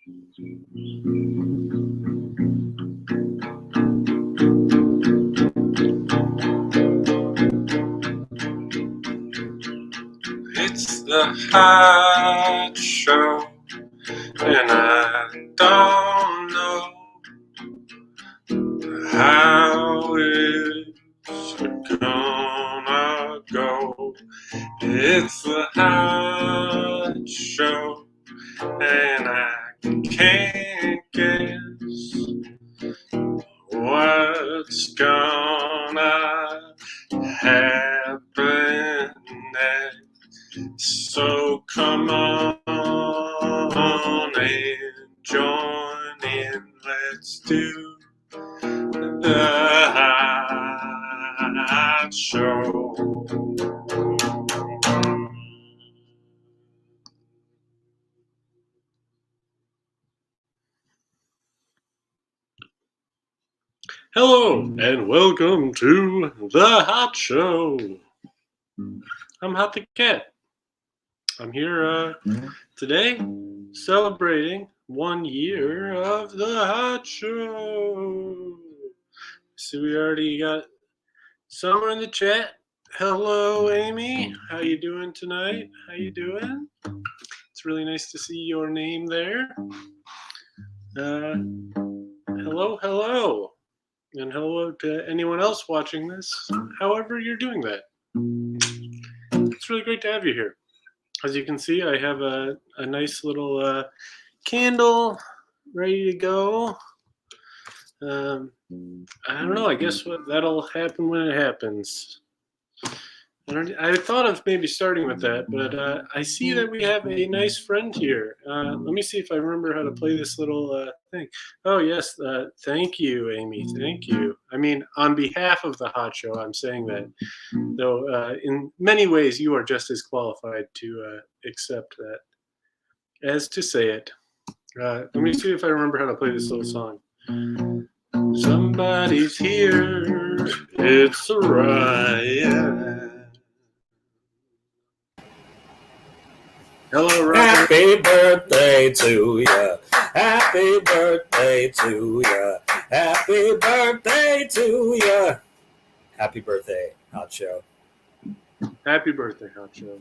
It's the hot show, and I don't know how it's gonna go. It's the hot show, and I can't guess what's gonna happen next. So come on and join in. Let's do the hot show. Hello and welcome to the Hot Show. I'm Hot the Cat. I'm here today celebrating 1 year of the Hot Show. So we already got Summer in the chat. Hello, Amy. How you doing tonight? How you doing? It's really nice to see your name there. Hello. And hello to anyone else watching this, however you're doing that. It's really great to have you here. As you can see, I have a nice little candle ready to go. I don't know. I guess that'll happen when it happens. I thought of maybe starting with that, but I see that we have a nice friend here. Let me see if I remember how to play this little thing. Oh, yes. Thank you, Amy. Thank you. I mean, on behalf of the Hot Show, I'm saying that, though in many ways you are just as qualified to accept that as to say it. Let me see if I remember how to play this little song. Somebody's here. It's Ryan. Hello, Ryan. Happy birthday to ya. Happy birthday to ya. Happy birthday to ya. Happy birthday, Hot Show. Happy birthday, Hot Show.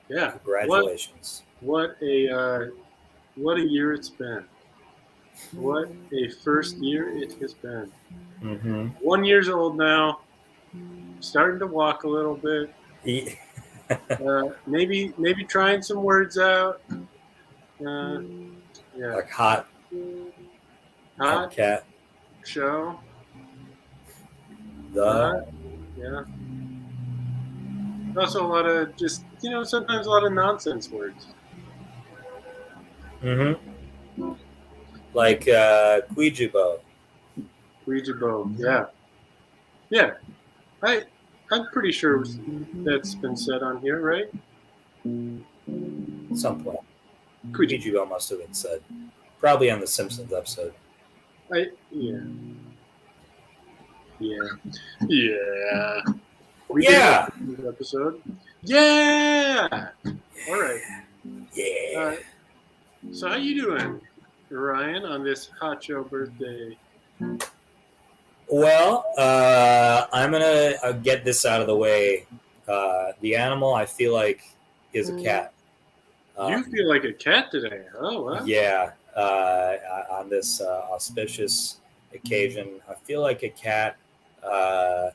Yeah. Congratulations. What a year it's been. What a first year it has been. Mm-hmm. 1 year old now. Starting to walk a little bit. Maybe trying some words out. Yeah. Like hot cat show. Yeah. Also a lot of just sometimes a lot of nonsense words. Mm-hmm. Like Ouijibo. Yeah. I'm pretty sure that's been said on here, right? At some point. Ouijibo must have been said. Probably on the Simpsons episode. Yeah. Episode. Yeah. All right. Yeah. So how you doing, Ryan, on this Hot Show birthday? Well, I'm gonna get this out of the way. The animal I feel like is a cat. You feel like a cat today? Oh, wow. Yeah. On this auspicious occasion, I feel like a cat. I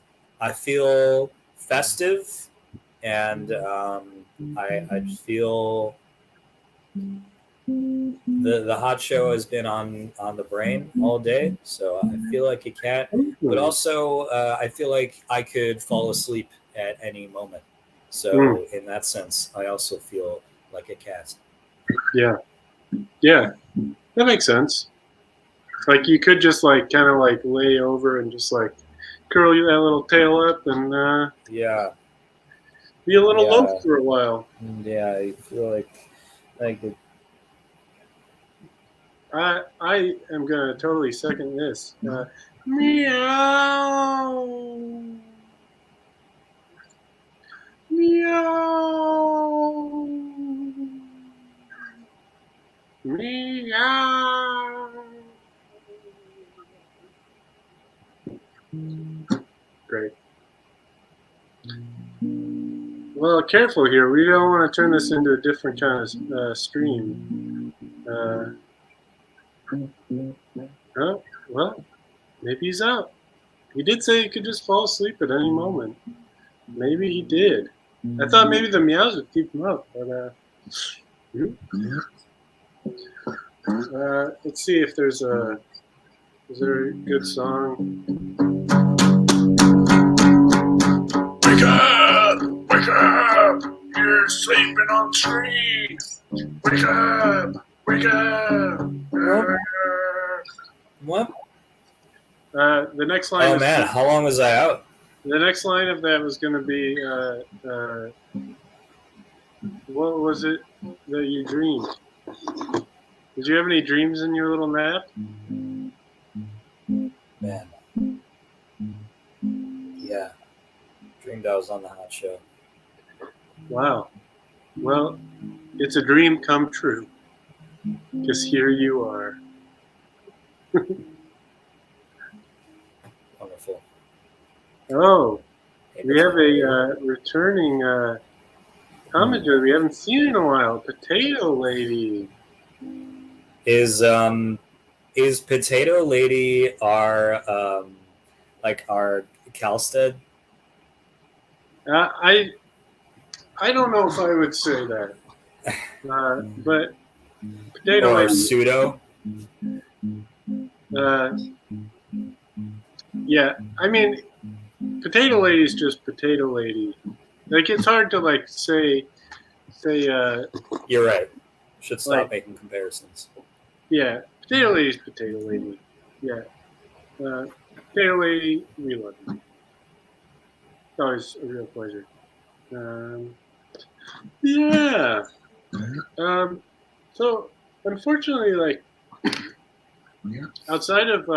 feel festive, and I just feel the Hot Show has been on the brain all day, so I feel like a cat. But also, I feel like I could fall asleep at any moment. So in that sense, I also feel like a cat. Yeah, that makes sense. Like you could just like kind of like lay over and just like curl that little tail up and be a little low for a while. Yeah, I feel like it. I am gonna totally second this. Meow. Meow. Meow. Great. Well, careful here. We don't want to turn this into a different kind of stream. Oh, well, maybe he's out. He did say he could just fall asleep at any moment. Maybe he did. I thought maybe the meows would keep him up, but let's see if is there a good song? Wake up! Wake up! You're sleeping on the street. Wake up! Wake up! What? The next line. Oh man, how long was I out? The next line of that was going to be, what was it that you dreamed? Did you have any dreams in your little nap? Man. Yeah. Dreamed I was on the Hot Show. Wow. Well, it's a dream come true. Because here you are. Wonderful. Oh, we have a returning commenter we haven't seen in a while. Potato Lady. Is Potato Lady our our Calstead? I don't know if I would say that, but Potato or Lady. Pseudo? Yeah, I mean, Potato Lady is just Potato Lady. Like, it's hard to say. You're right. Should stop making comparisons. Yeah, Potato Lady's Potato Lady. Yeah, Potato Lady, we love you. It's always a real pleasure. Yeah. So unfortunately, outside of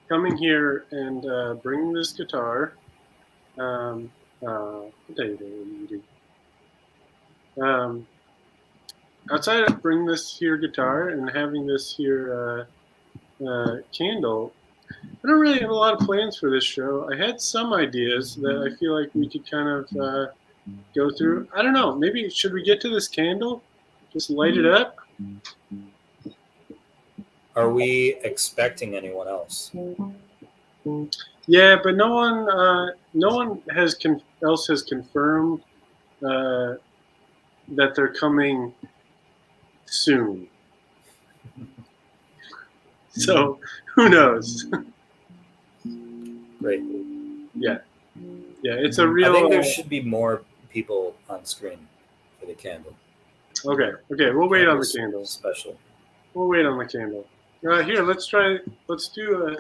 coming here and bringing this guitar, potato lady. Outside of bringing this here guitar and having this here candle, I don't really have a lot of plans for this show. I had some ideas that I feel like we could kind of go through. I don't know. Maybe should we get to this candle? Just light it up? Are we expecting anyone else? Yeah, but no one else has confirmed that they're coming soon. So who knows? Great. Yeah, it's a real. I think there should be more people on screen for the candle. Okay. We'll wait on the candle. Special. We'll wait on the candle. Here, let's do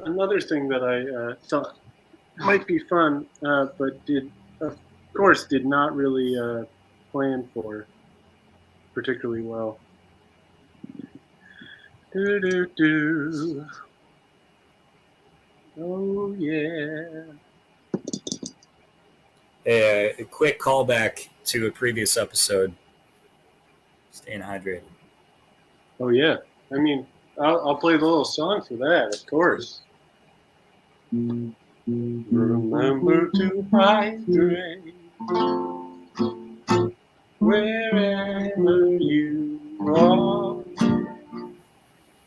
another thing that I thought might be fun, but of course, did not really plan for particularly well. Do. Oh yeah. A quick callback to a previous episode. Staying hydrated. Oh yeah. I mean, I'll play the little song for that, of course. Remember to hydrate wherever you are.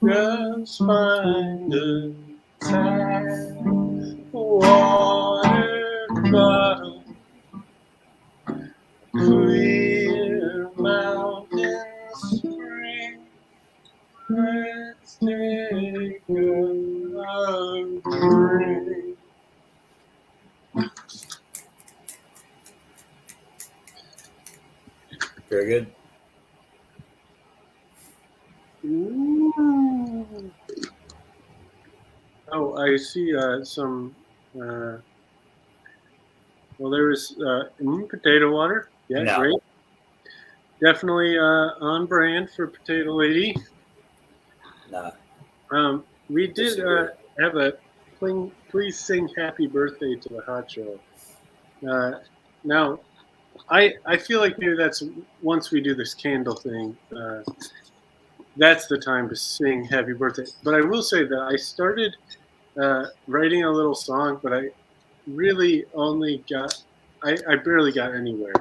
Just find a tap water bottle, clear mountain spring. Let's take a break. Very good. Ooh. Oh, I see some. Well, there was potato water. Yeah, No. Great. Definitely on brand for Potato Lady. Nah. We did have a please sing happy birthday to the Hot Show. Now, I feel like maybe that's once we do this candle thing, that's the time to sing Happy Birthday. But I will say that I started writing a little song, but I really only got, I barely got anywhere.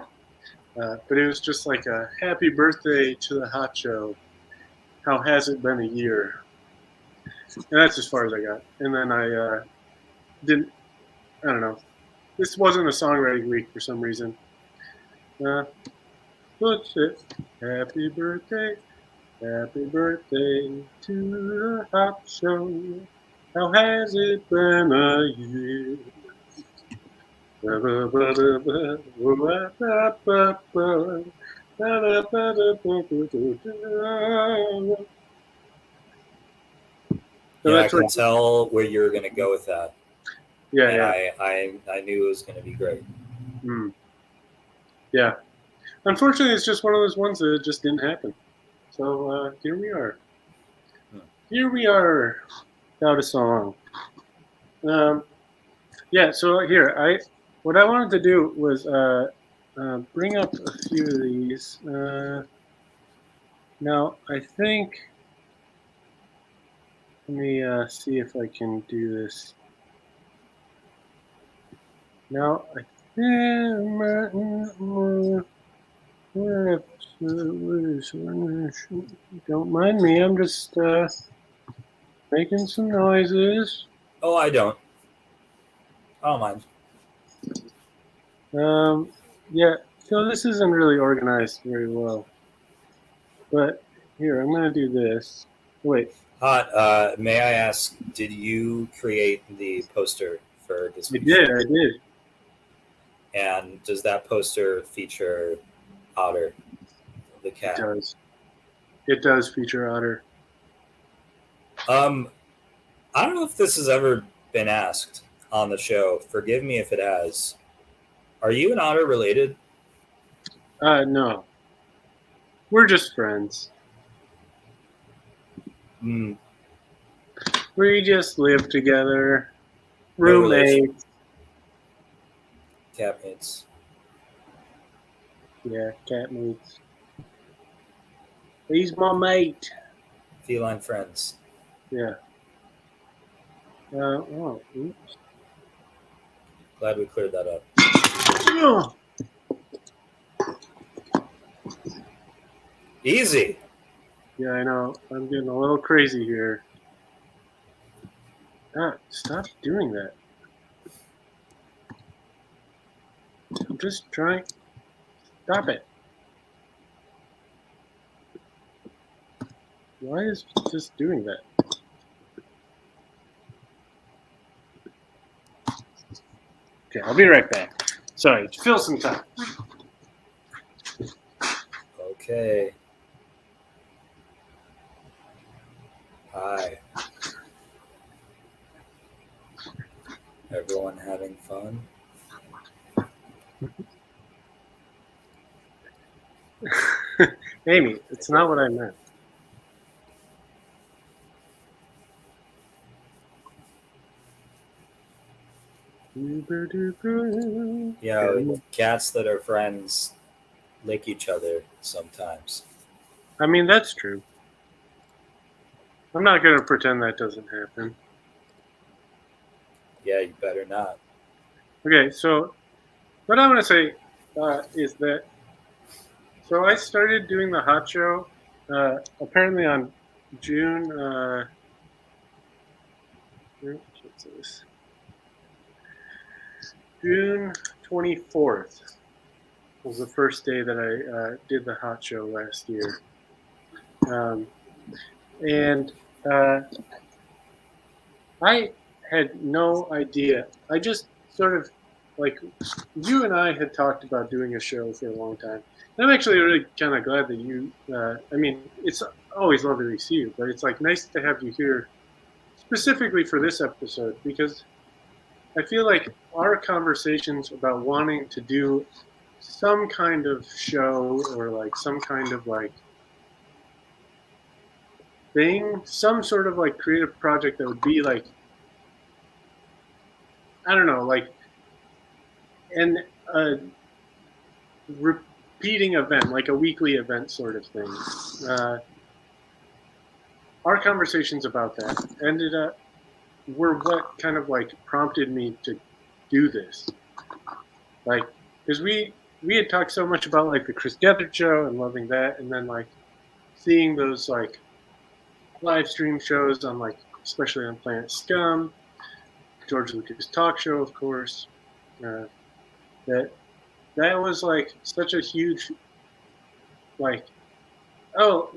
But it was just like a Happy Birthday to the Hot Show. How has it been a year? And that's as far as I got. And then I didn't, I don't know. This wasn't a songwriting week for some reason. What's it? Happy birthday to the Hot Show. How has it been a year? So Yeah, I that's can what. tell where you're going to go with that, Yeah, and yeah, I knew it was going to be great. yeah. Unfortunately, it's just one of those ones that just didn't happen. So here we are. Here we are, without a song. Yeah. So here, what I wanted to do was bring up a few of these. Now, I think. Let me see if I can do this. Now, I think. Don't mind me. I'm just making some noises. Oh, I don't mind. Yeah. So this isn't really organized very well. But here, I'm gonna do this. Wait. Hot. May I ask, did you create the poster for this I week's did. show? I did. And does that poster feature Otter, the It cat? does. It does feature Otter. I don't know if this has ever been asked on the show. Forgive me if it has. Are you and Otter related? No. We're just friends. Mm, We just live together. no relation. Roommates. Cat mates. Yeah, cat mates. He's my mate. Feline friends. Yeah. Oops. Glad we cleared that up. Oh, Easy. yeah, I know. I'm getting a little crazy here. Stop doing that. I'm just trying. Stop it. Why is it just doing that? Okay, I'll be right back. Sorry, fill some time. Okay. Hi. Everyone having fun? Amy, it's not what I meant. You know, cats that are friends lick each other sometimes. I mean, that's true. I'm not going to pretend that doesn't happen. Yeah, you better not. Okay, so what I'm going to say is that so I started doing the hot show apparently on June. What's this? June 24th was the first day that I did the hot show last year. And I had no idea. I just sort of like you and I had talked about doing a show for a long time. And I'm actually really kind of glad that you. I mean, it's always lovely to see you, but it's like nice to have you here specifically for this episode because I feel like our conversations about wanting to do some kind of show or like some kind of like thing, some sort of like creative project that would be like I don't know, like an repeating event, like a weekly event sort of thing. Our conversations about that ended up were what kind of like prompted me to do this. Like, because we had talked so much about like the Chris Gethard show and loving that, and then like seeing those like live stream shows on like especially on Planet Scum, George Lucas talk show, of course. Uh, that that was like such a huge like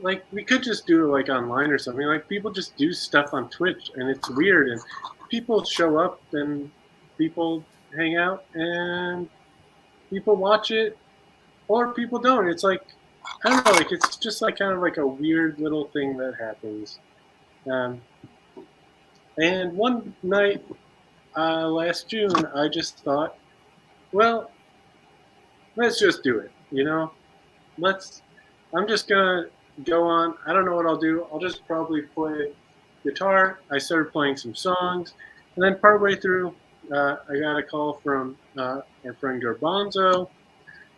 like we could just do it like online or something. Like people just do stuff on Twitch and it's weird and people show up and people hang out and people watch it or people don't. It's like I don't know, like it's just like kind of like a weird little thing that happens. Um, and one night last June, I just thought, well, let's just do it. Let's. I'm just gonna go on. I don't know what I'll do. I'll just probably play guitar. I started playing some songs, and then partway through, I got a call from our friend Garbanzo,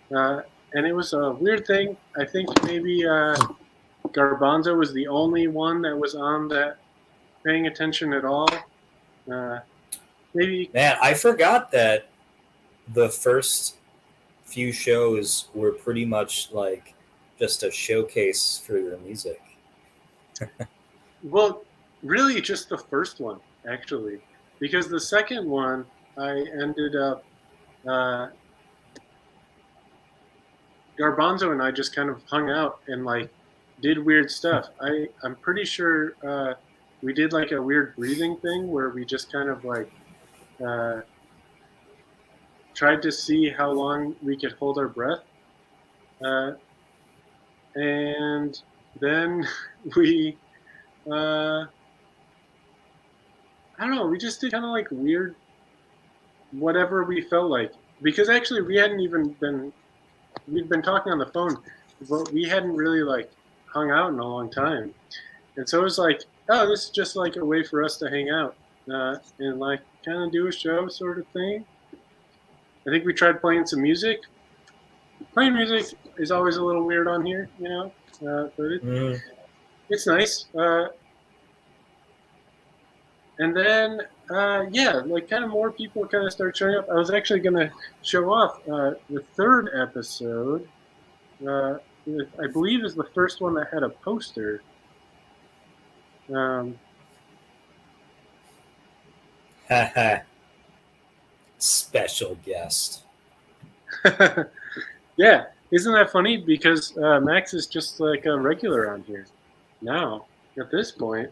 and it was a weird thing. I think maybe Garbanzo was the only one that was on that paying attention at all. Maybe. Man, I forgot that the first few shows were pretty much like just a showcase for your music. Well, really, just the first one, actually, because the second one, I ended up. Garbanzo and I just kind of hung out and like did weird stuff. I'm pretty sure we did like a weird breathing thing where we just kind of like tried to see how long we could hold our breath, and then we I don't know, we just did kind of like weird whatever we felt like because actually we'd been talking on the phone, but we hadn't really like hung out in a long time. And so it was like, oh, this is just like a way for us to hang out and like kind of do a show sort of thing. I think we tried playing some music. Playing music is always a little weird on here, but it's nice. And then, like kind of more people kind of start showing up. I was actually going to show off the third episode. I believe is the first one that had a poster. Special guest. Yeah, isn't that funny? Because Max is just like a regular on here now at this point.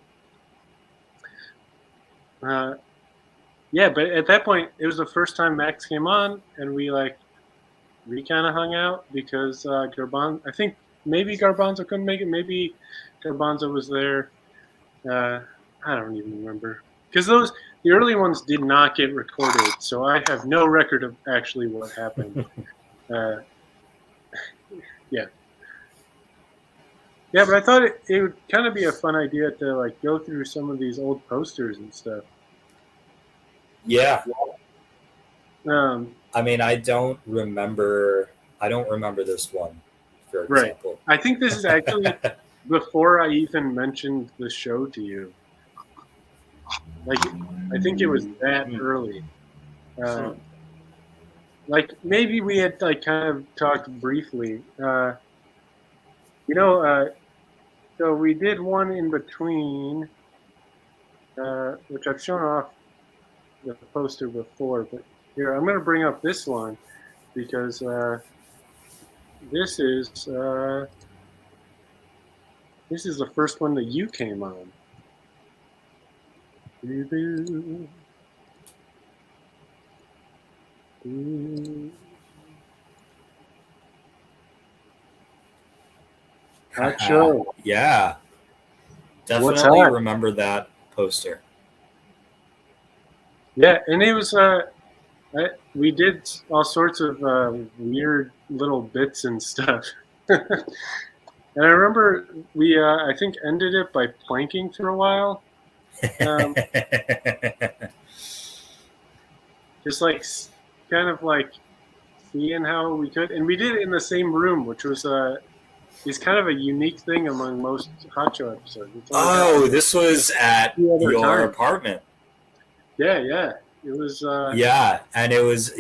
Yeah, but at that point, it was the first time Max came on, and we kind of hung out because Garbanzo. I think maybe Garbanzo couldn't make it. Maybe Garbanzo was there. I don't even remember because the early ones did not get recorded, so I have no record of actually what happened. Yeah, but I thought it would kind of be a fun idea to like go through some of these old posters and stuff. Yeah. I mean, I don't remember this one, for example. Right. I think this is actually before I even mentioned the show to you. Like, I think it was that early. Like, maybe we had like kind of talked briefly. So we did one in between, which I've shown off the poster before, but here I'm going to bring up this one because this is the first one that you came on. That show. Yeah. Definitely remember that poster. Yeah, and it was we did all sorts of weird little bits and stuff. And I remember we I think ended it by planking for a while. Just like kind of like seeing how we could, and we did it in the same room, which was is kind of a unique thing among most hot show episodes. It's only happened this was at two other your times. apartment. Yeah. It was. Yeah, and it was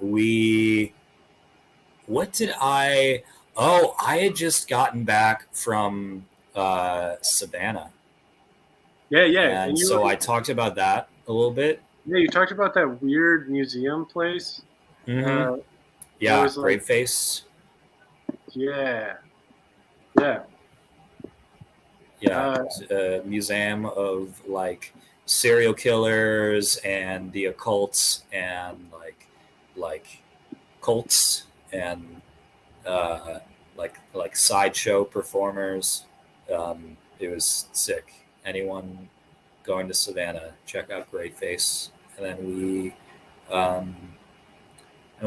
we. What did I? Oh, I had just gotten back from Savannah. Yeah, And so I talked about that a little bit. Yeah, you talked about that weird museum place. Mm-hmm. Yeah, was Great face. Yeah. A museum of like serial killers and the occults and like cults and like sideshow performers. It was sick. Anyone going to Savannah, check out Great Face. And then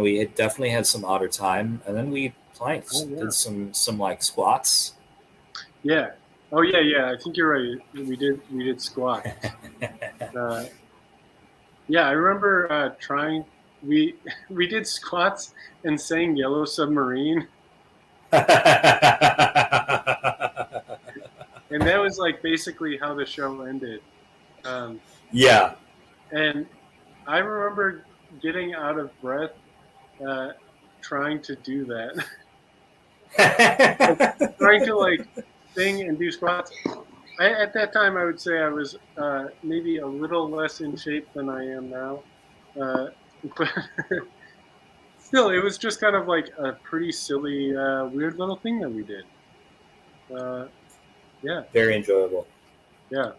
we definitely had some otter time, and then we planked, did some like squats. Yeah. Oh yeah. I think you're right. We did squat. Yeah, I remember trying. We did squats and sang Yellow Submarine, and that was like basically how the show ended. Yeah. And I remember getting out of breath trying to do that. Trying to like sing and do squats. At that time, I would say I was maybe a little less in shape than I am now. But still, it was just kind of like a pretty silly, weird little thing that we did. Yeah. Very enjoyable. Yeah.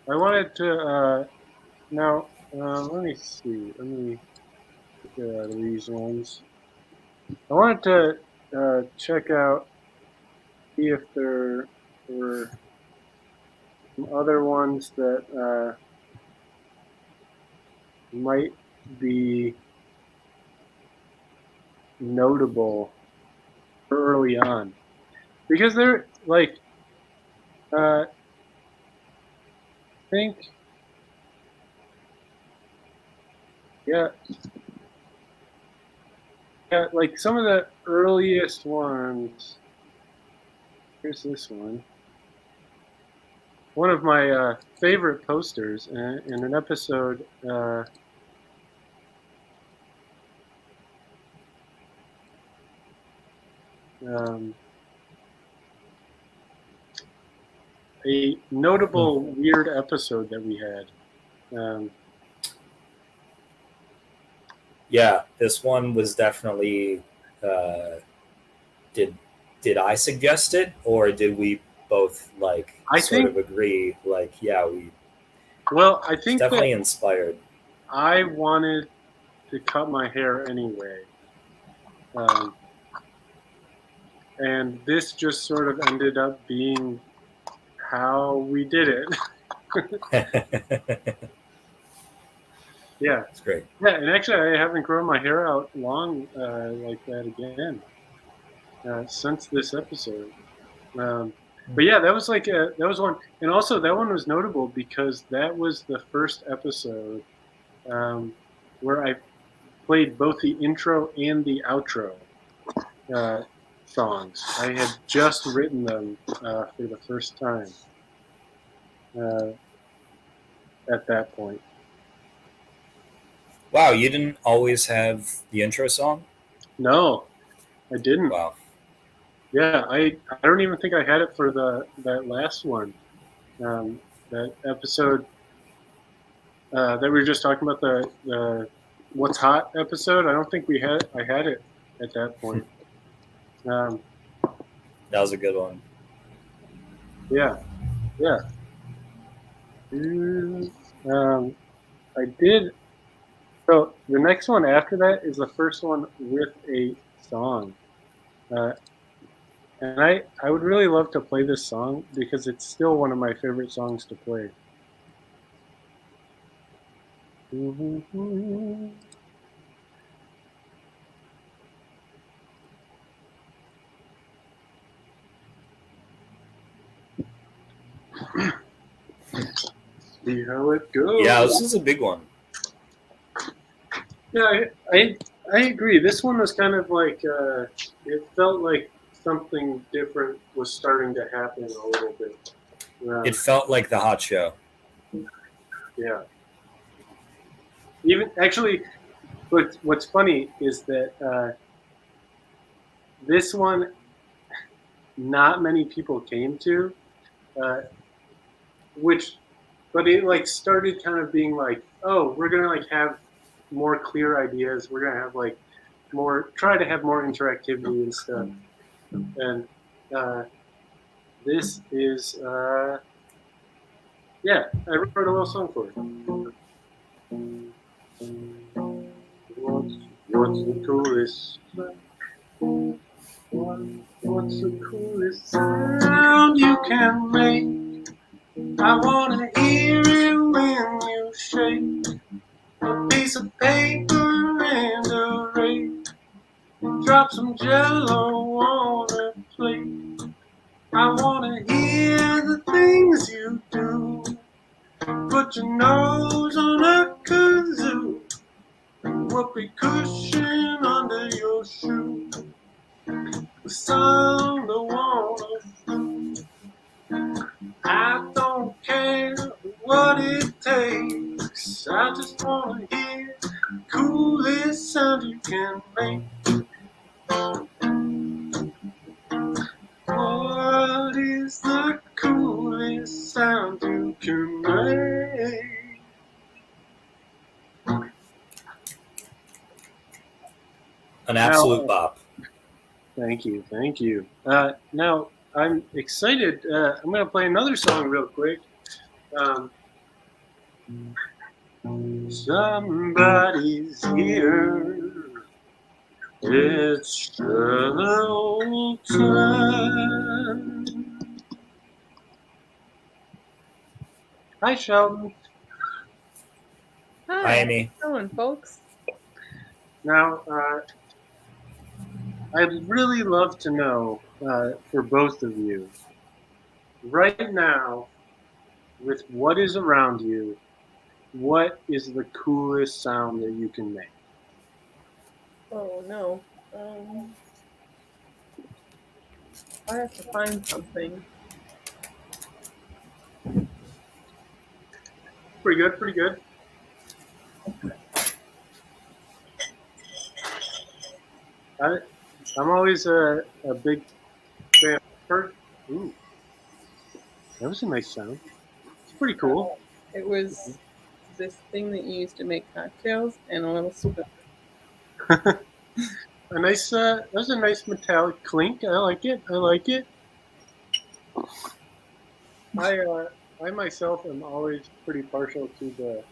I wanted to now. Let me see. Let me get out of these ones. I wanted to check out, see if there were some other ones that might be notable early on, because they're like I think yeah like some of the earliest ones. Here's this one of my favorite posters in an episode a notable weird episode that we had. Yeah, this one was definitely. Did I suggest it, or did we both I think agree? Like, yeah, we. Well, I think definitely that inspired. I wanted to cut my hair anyway, and this just sort of ended up being how we did it. Yeah, it's great. Yeah, and actually, I haven't grown my hair out long like that again since this episode. But yeah, that was that was one, and also that one was notable because that was the first episode where I played both the intro and the outro songs. I had just written them for the first time at that point. Wow, you didn't always have the intro song? No, I didn't. Wow. Yeah, I don't even think I had it for that last one. That episode that we were just talking about, the What's Hot episode. I don't think I had it at that point. That was a good one. Yeah. I did. So the next one after that is the first one with a song. And I would really love to play this song because it's still one of my favorite songs to play. See how it goes. Yeah, this is a big one. Yeah, I agree. This one was kind of like it felt like something different was starting to happen a little bit. It felt like the hot show. Yeah. Even actually, what's funny is that this one, not many people came to, uh, which, but it like started kind of being like, oh, we're gonna like have more clear ideas. We're gonna have like more, try to have more interactivity and stuff. And uh, this is, yeah, I wrote a little song for it. What's the coolest? What's the coolest sound you can make? I wanna hear it when you shake a piece of paper and a rake. Drop some jello on a plate. I wanna hear the things you do. Put your nose on a kazoo. Whoopee cushion under your shoe. The sound I wanna do. I don't care what it takes. I just wanna hear the coolest sound you can make. What is the coolest sound you can make? An Now, absolute bop. thank you, thank you. Now I'm excited. I'm gonna play another song real quick. Um, Somebody's here. It's Shelton. Hi, Shelton. Hi, Hi, Amy. how's it going, folks? Now, I'd really love to know for both of you, right now, with what is around you, what is the coolest sound that you can make? Oh no. I have to find something. Pretty good, pretty good. I'm always a big fan. Ooh, that was a nice sound. It's pretty cool. It was this thing that you used to make cocktails and a little spoon. A nice, that was a nice metallic clink. I like it. I like it. I myself am always pretty partial to the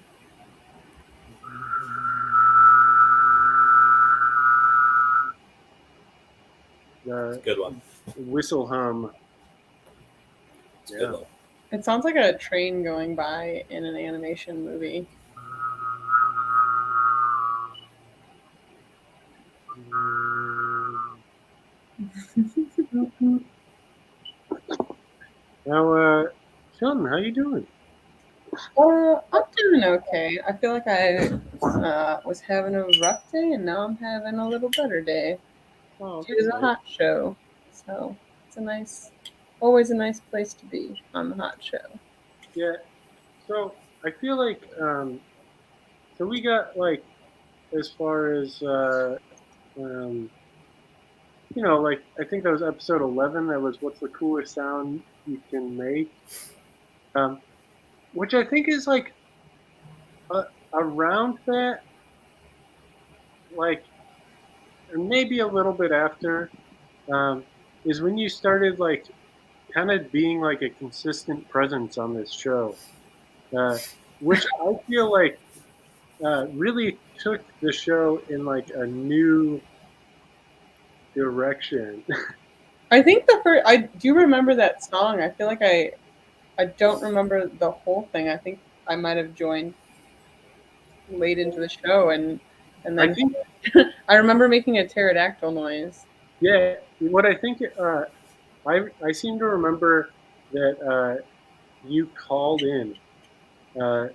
Good one. whistle hum. It's a good one. It sounds like a train going by in an animation movie. Now, Sheldon, how you doing? I'm doing okay. I feel like I was having a rough day and now I'm having a little better day. Oh, Due to the hot show. So it's always a nice place to be on the hot show. Yeah. So I feel like so we got like as far as um, like I think that was episode 11. That was what's the coolest sound you can make, um, which I think is like around that, like or maybe a little bit after, um, is when you started like kind of being like a consistent presence on this show, uh, which I feel like really took the show in like a new direction. I think the first. I do remember that song. I feel like I don't remember the whole thing. I think I might have joined late into the show, and I then think, I remember making a pterodactyl noise. yeah, what I think, I seem to remember that you called in uh,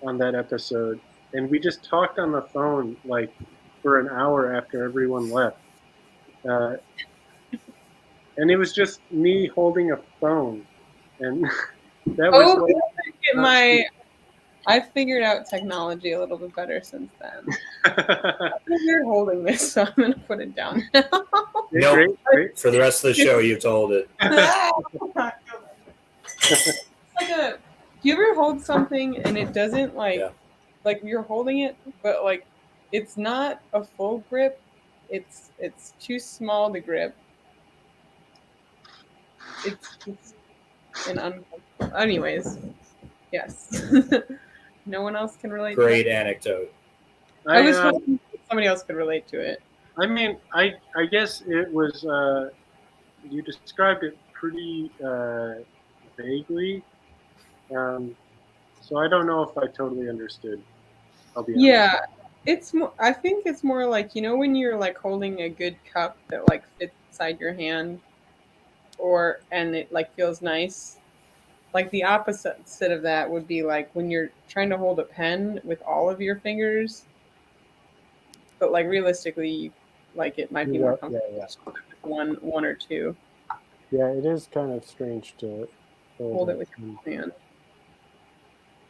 on that episode, and we just talked on the phone like for an hour after everyone left. Uh, and it was just me holding a phone. And that was Oh, like, I figured out technology a little bit better since then. You're holding this, so I'm gonna put it down now. Nope. great. For the rest of the show, you've told it. Do you ever hold something and it doesn't Yeah. like you're holding it, but like it's not a full grip. It's too small to grip. It's an uncomfortable. Anyways, yes. No one else can relate. Great to that. anecdote. I was hoping somebody else could relate to it. I mean, I guess it was. You described it pretty vaguely, so I don't know if I totally understood. I'll be honest. Yeah, it's more. I think it's more like when you're like holding a good cup that like fits inside your hand, and it like feels nice. Like the opposite of that would be like when you're trying to hold a pen with all of your fingers, but like realistically, like it might be more comfortable with one or two. Yeah, it is kind of strange to Hold it with your hand,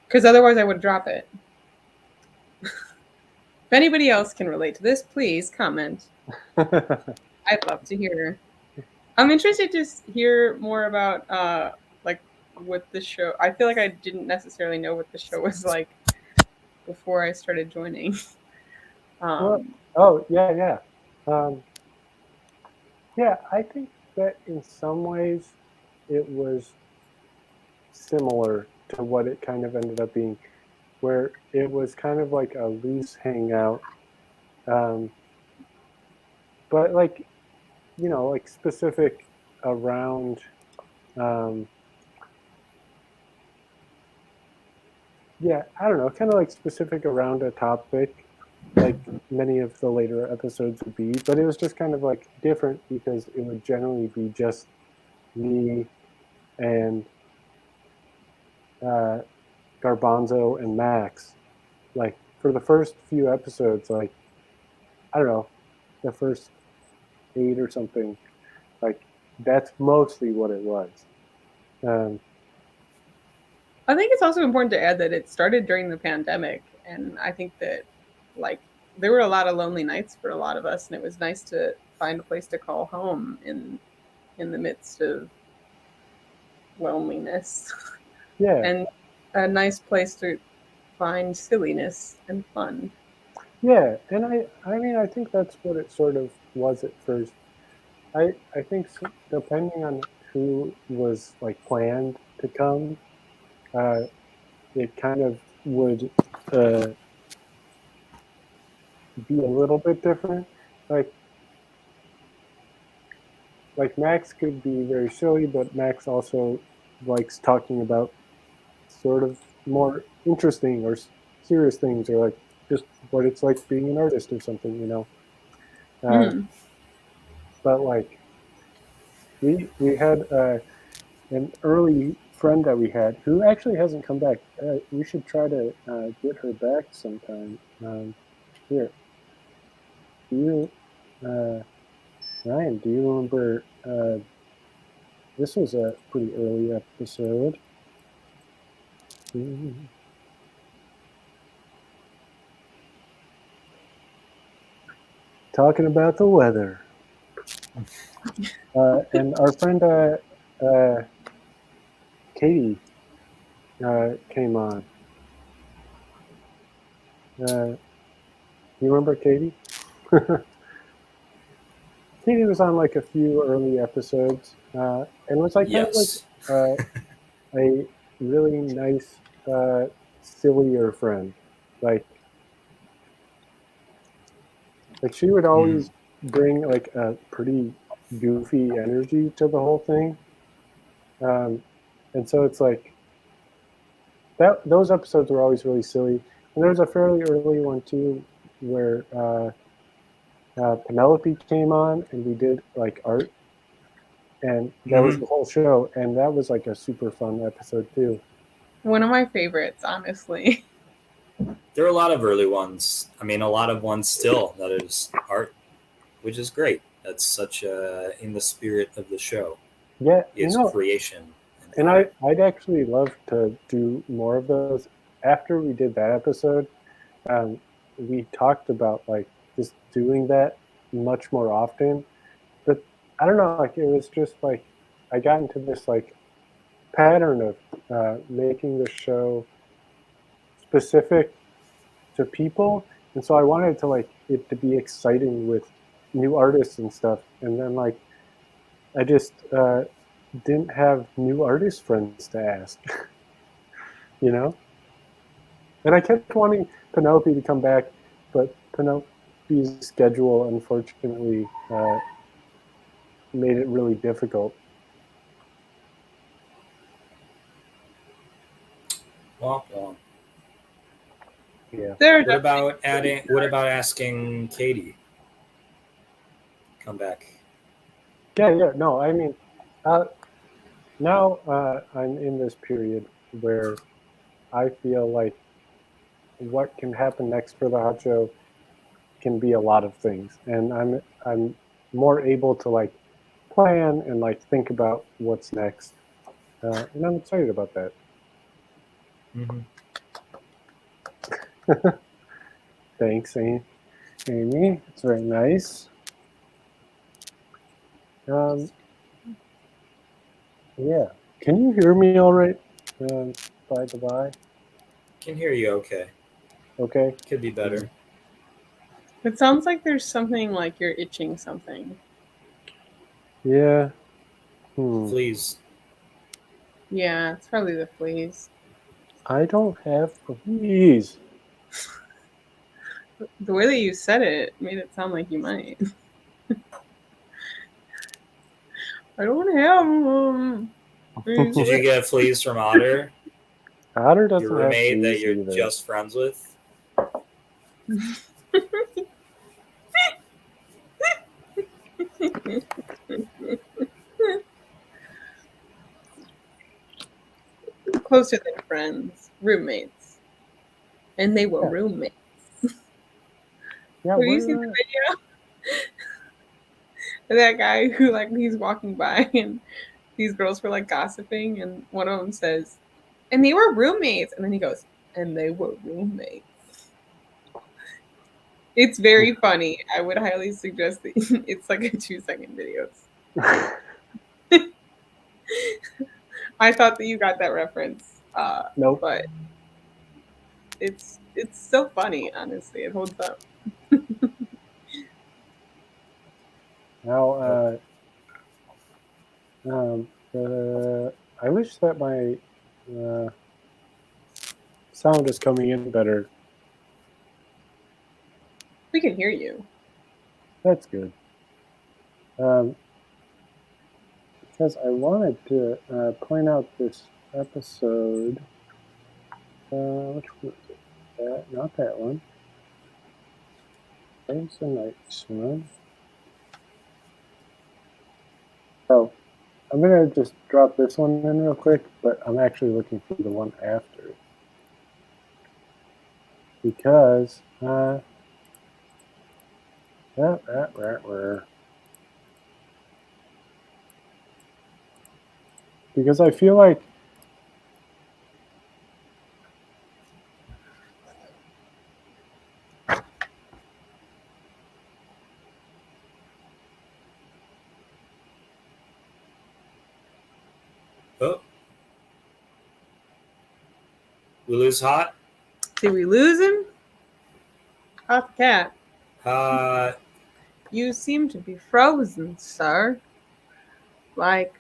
because otherwise I would drop it. If anybody else can relate to this, please comment. I'd love to hear. I'm interested to hear more about like what the show. I feel like I didn't necessarily know what the show was like before I started joining. Yeah. Yeah, I think that in some ways it was similar to what it kind of ended up being, where it was kind of like a loose hangout, but like like specific around. Yeah, I don't know, kind of like specific around a topic, like many of the later episodes would be, but it was just kind of like different because it would generally be just me and Garbanzo and Max. Like for the first few episodes, like I don't know, the first 8 or something, like that's mostly what it was. I think it's also important to add that it started during the pandemic, and I think that like there were a lot of lonely nights for a lot of us, and it was nice to find a place to call home in the midst of loneliness. Yeah, And a nice place to find silliness and fun. yeah, and I mean, I think that's what it sort of was at first. I think depending on who was like planned to come, uh, it kind of would be a little bit different. Like Max could be very silly, but Max also likes talking about sort of more interesting or serious things, or like just what it's like being an artist or something, Mm. But like we had an early friend that we had who actually hasn't come back. We should try to get her back sometime. Here, do you, Ryan? Do you remember? This was a pretty early episode. Talking about the weather, and our friend Katie came on. You remember Katie? Katie was on like a few early episodes, and was like kind of Yes. like a really nice, sillier friend. Like she would always bring like a pretty goofy energy to the whole thing, and so it's like that. Those episodes were always really silly, and there was a fairly early one too where Penelope came on and we did like art, and that was the whole show, and that was like a super fun episode too. One of my favorites, honestly. There are a lot of early ones. I mean, a lot of ones still that is art, which is great. That's such in the spirit of the show Yeah, is creation. And I'd actually love to do more of those. After we did that episode, we talked about like just doing that much more often. But I don't know, like it was just like I got into this like pattern of making the show specific to people, and so I wanted to like it to be exciting with new artists and stuff. And then like I just didn't have new artist friends to ask, you know. And I kept wanting Penelope to come back, but Penelope's schedule unfortunately made it really difficult. Womp womp. Yeah. What about adding? What about asking Katie? Come back. Yeah. No, I mean, now I'm in this period where I feel like what can happen next for the hot show can be a lot of things, and I'm more able to like plan and like think about what's next, and I'm excited about that. Mm-hmm. Thanks, Amy. It's very nice. Yeah. Can you hear me all right? By the by. Can hear you. Okay. Okay. Could be better. It sounds like there's something like you're itching something. Yeah. Fleas. Yeah, it's probably the fleas. I don't have fleas. The way that you said it made it sound like you might. I don't have them. Did you get fleas from Otter? Otter doesn't Your roommate have that fleas you're either. just friends with? Closer than friends, roommates, and they were roommates. Yeah, Have you seen the video? That guy who like he's walking by and these girls were like gossiping, and one of them says, "And they were roommates," and then he goes, "And they were roommates." It's very funny. I would highly suggest that it's like a 2-second video. I thought that you got that reference. Nope. But it's so funny, honestly. It holds up. Now, I wish that my sound is coming in better. We can hear you. That's good. Because I wanted to point out this episode. Which one is it? Not that one. There's the next one. So I'm going to just drop this one in real quick, but I'm actually looking for the one after it. Because, because I feel like Oh. We lose Hot? Did we lose him? Hot cat. You seem to be frozen, sir. Like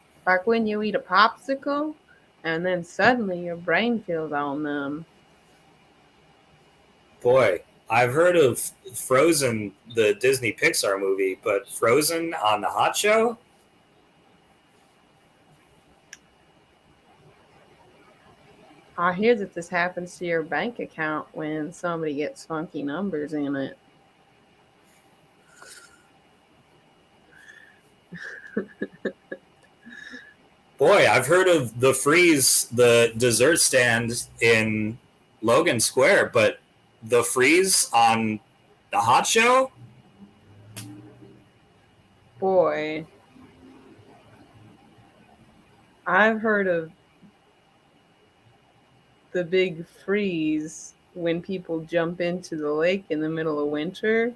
when you eat a popsicle and then suddenly your brain feels all numb. Boy, I've heard of Frozen, the Disney Pixar movie, but Frozen on the Hot Show? I hear that this happens to your bank account when somebody gets funky numbers in it. Boy, I've heard of the Freeze, the dessert stand in Logan Square, but the freeze on the hot show? Boy, I've heard of the big freeze when people jump into the lake in the middle of winter,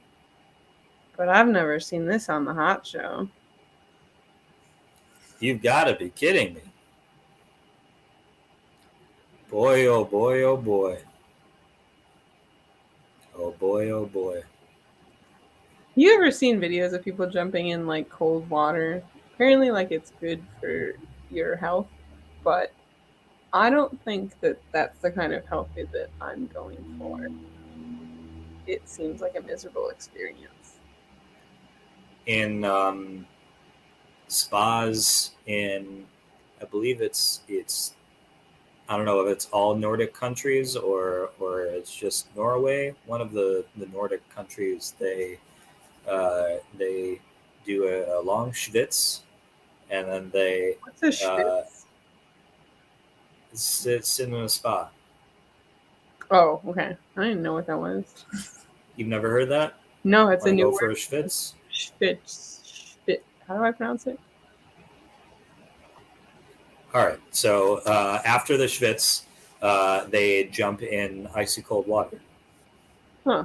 but I've never seen this on the hot show. You've got to be kidding me. Boy, oh boy, oh boy. Oh boy, oh boy. You ever seen videos of people jumping in like cold water? Apparently, like it's good for your health, but I don't think that that's the kind of health that I'm going for. It seems like a miserable experience. In spas in, I believe it's I don't know if it's all Nordic countries or it's just Norway. One of the Nordic countries, they do a long schwitz, and then they What's a schwitz? sit in a spa. Oh, okay. I didn't know what that was. You've never heard that? No, it's a Wanna new go word. for a schwitz? Schwitz. How do I pronounce it? All right. So after the schwitz, they jump in icy cold water. Huh.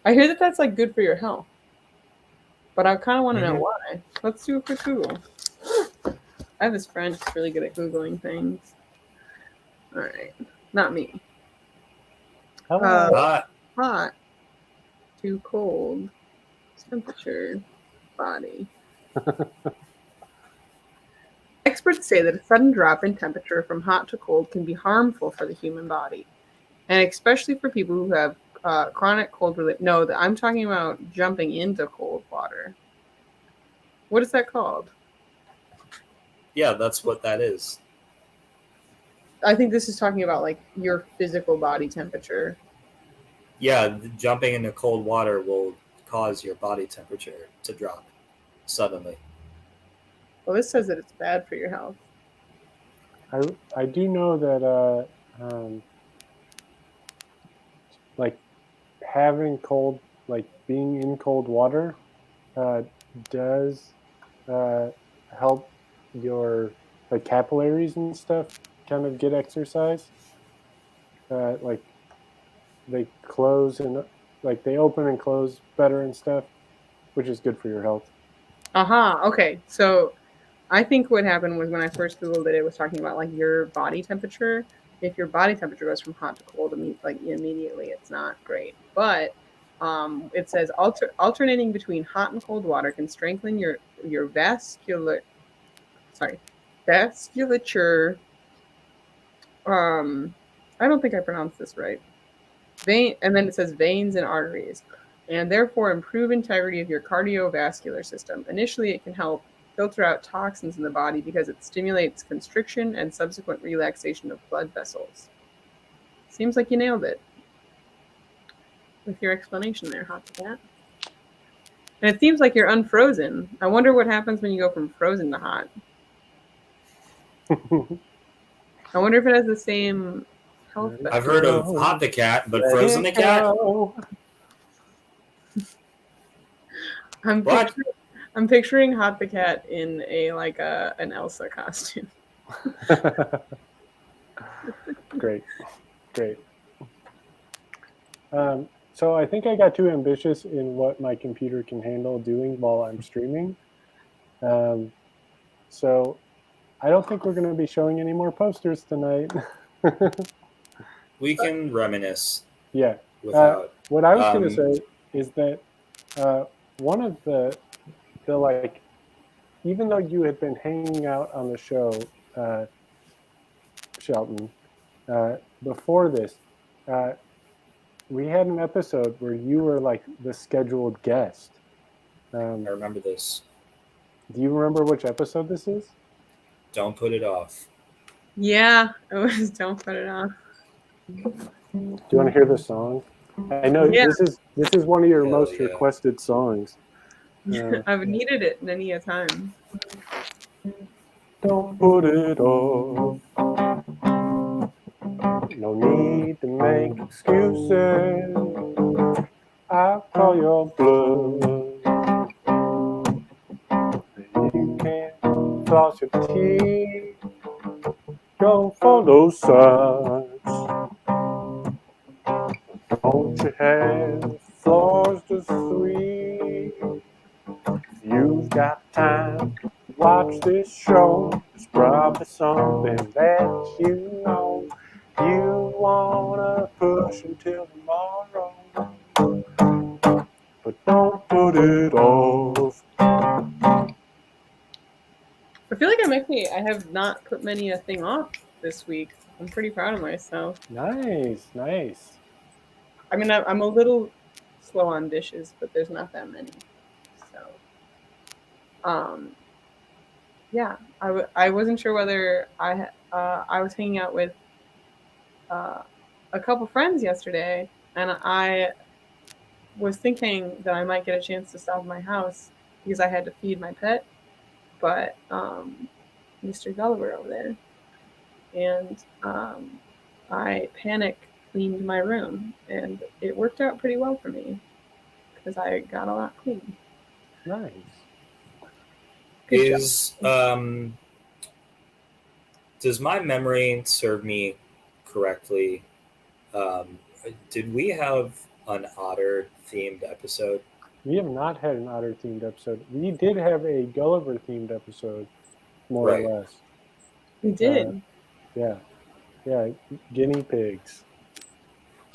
I hear that that's like good for your health, but I kind of want to know Mhm. why. Let's do a quick Google. I have this friend who's really good at Googling things. All right. Not me. Hello. Hot, too cold, temperature, body. Experts say that a sudden drop in temperature from hot to cold can be harmful for the human body, and especially for people who have chronic cold related. No, I'm talking about jumping into cold water. What is that called? Yeah, that's what that is. I think this is talking about like your physical body temperature. Yeah, jumping into cold water will cause your body temperature to drop suddenly. Well, this says that it's bad for your health. I do know that like having cold, like being in cold water, does help your like capillaries and stuff kind of get exercise. Like they close and like they open and close better and stuff, which is good for your health. Aha. Okay. So I think what happened was when I first Googled it, it was talking about like your body temperature. If your body temperature goes from hot to cold, immediately it's not great. But it says alternating between hot and cold water can strengthen your vasculature. I don't think I pronounced this right. And then it says veins and arteries, and therefore improve integrity of your cardiovascular system. Initially, it can help filter out toxins in the body because it stimulates constriction and subsequent relaxation of blood vessels. Seems like you nailed it with your explanation there, Hot Cat. And it seems like you're unfrozen. I wonder what happens when you go from frozen to hot. I wonder if it has the same health benefits. I've heard of Hot the Cat, but Frozen the Cat? I'm picturing Hot the Cat in an Elsa costume. Great. So I think I got too ambitious in what my computer can handle doing while I'm streaming. So I don't think we're going to be showing any more posters tonight. We can reminisce. Yeah. Without. What I was going to say is that one of the like, even though you had been hanging out on the show, Shelton, before this, we had an episode where you were like the scheduled guest. I remember this. Do you remember which episode this is? Don't Put It Off. Yeah, it was Don't Put It Off. Do you want to hear the song? I know this is one of your most requested songs. I've needed it many a time. Don't put it off. No need to make excuses. I'll call your bluff. You can't floss your teeth. Don't follow such. Don't you have floors to sweep? You've got time to watch this show. There's probably something that you know you wanna push until tomorrow. But don't put it off. I feel like I have not put many a thing off this week. I'm pretty proud of myself. Nice. I mean, I'm a little slow on dishes, but there's not that many. So, yeah, I wasn't sure whether I was hanging out with a couple friends yesterday, and I was thinking that I might get a chance to stop at my house because I had to feed my pet, but Mr. Gulliver over there, and I panic cleaned my room, and it worked out pretty well for me because I got a lot clean. Nice. Good job. Does my memory serve me correctly? Did we have an otter themed episode? We have not had an otter themed episode. We did have a Gulliver themed episode, more Right. or less. We did. Yeah, guinea pigs.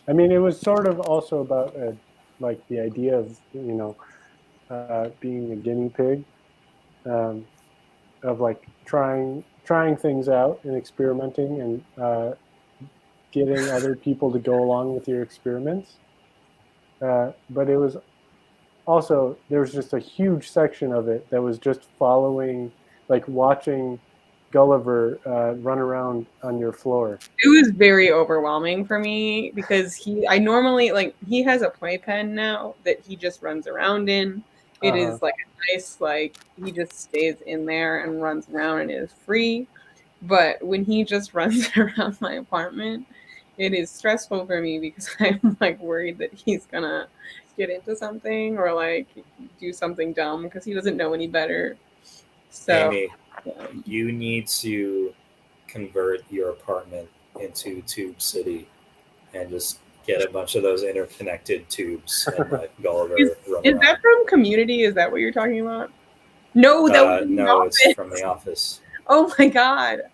I mean, it was sort of also about like the idea of being a guinea pig, of like trying things out and experimenting and getting other people to go along with your experiments. But it was also, there was just a huge section of it that was just following, like watching Gulliver run around on your floor. It was very overwhelming for me because I normally, like, he has a playpen now that he just runs around in. It is like a nice, like, he just stays in there and runs around and is free. But when he just runs around my apartment, it is stressful for me because I'm like worried that he's gonna get into something or like do something dumb because he doesn't know any better. So Amy, you need to convert your apartment into Tube City and just get a bunch of those interconnected tubes and let Gulliver run is around. that from Community? Is that what you're talking about? No, that was no, it's from The Office. Oh my god!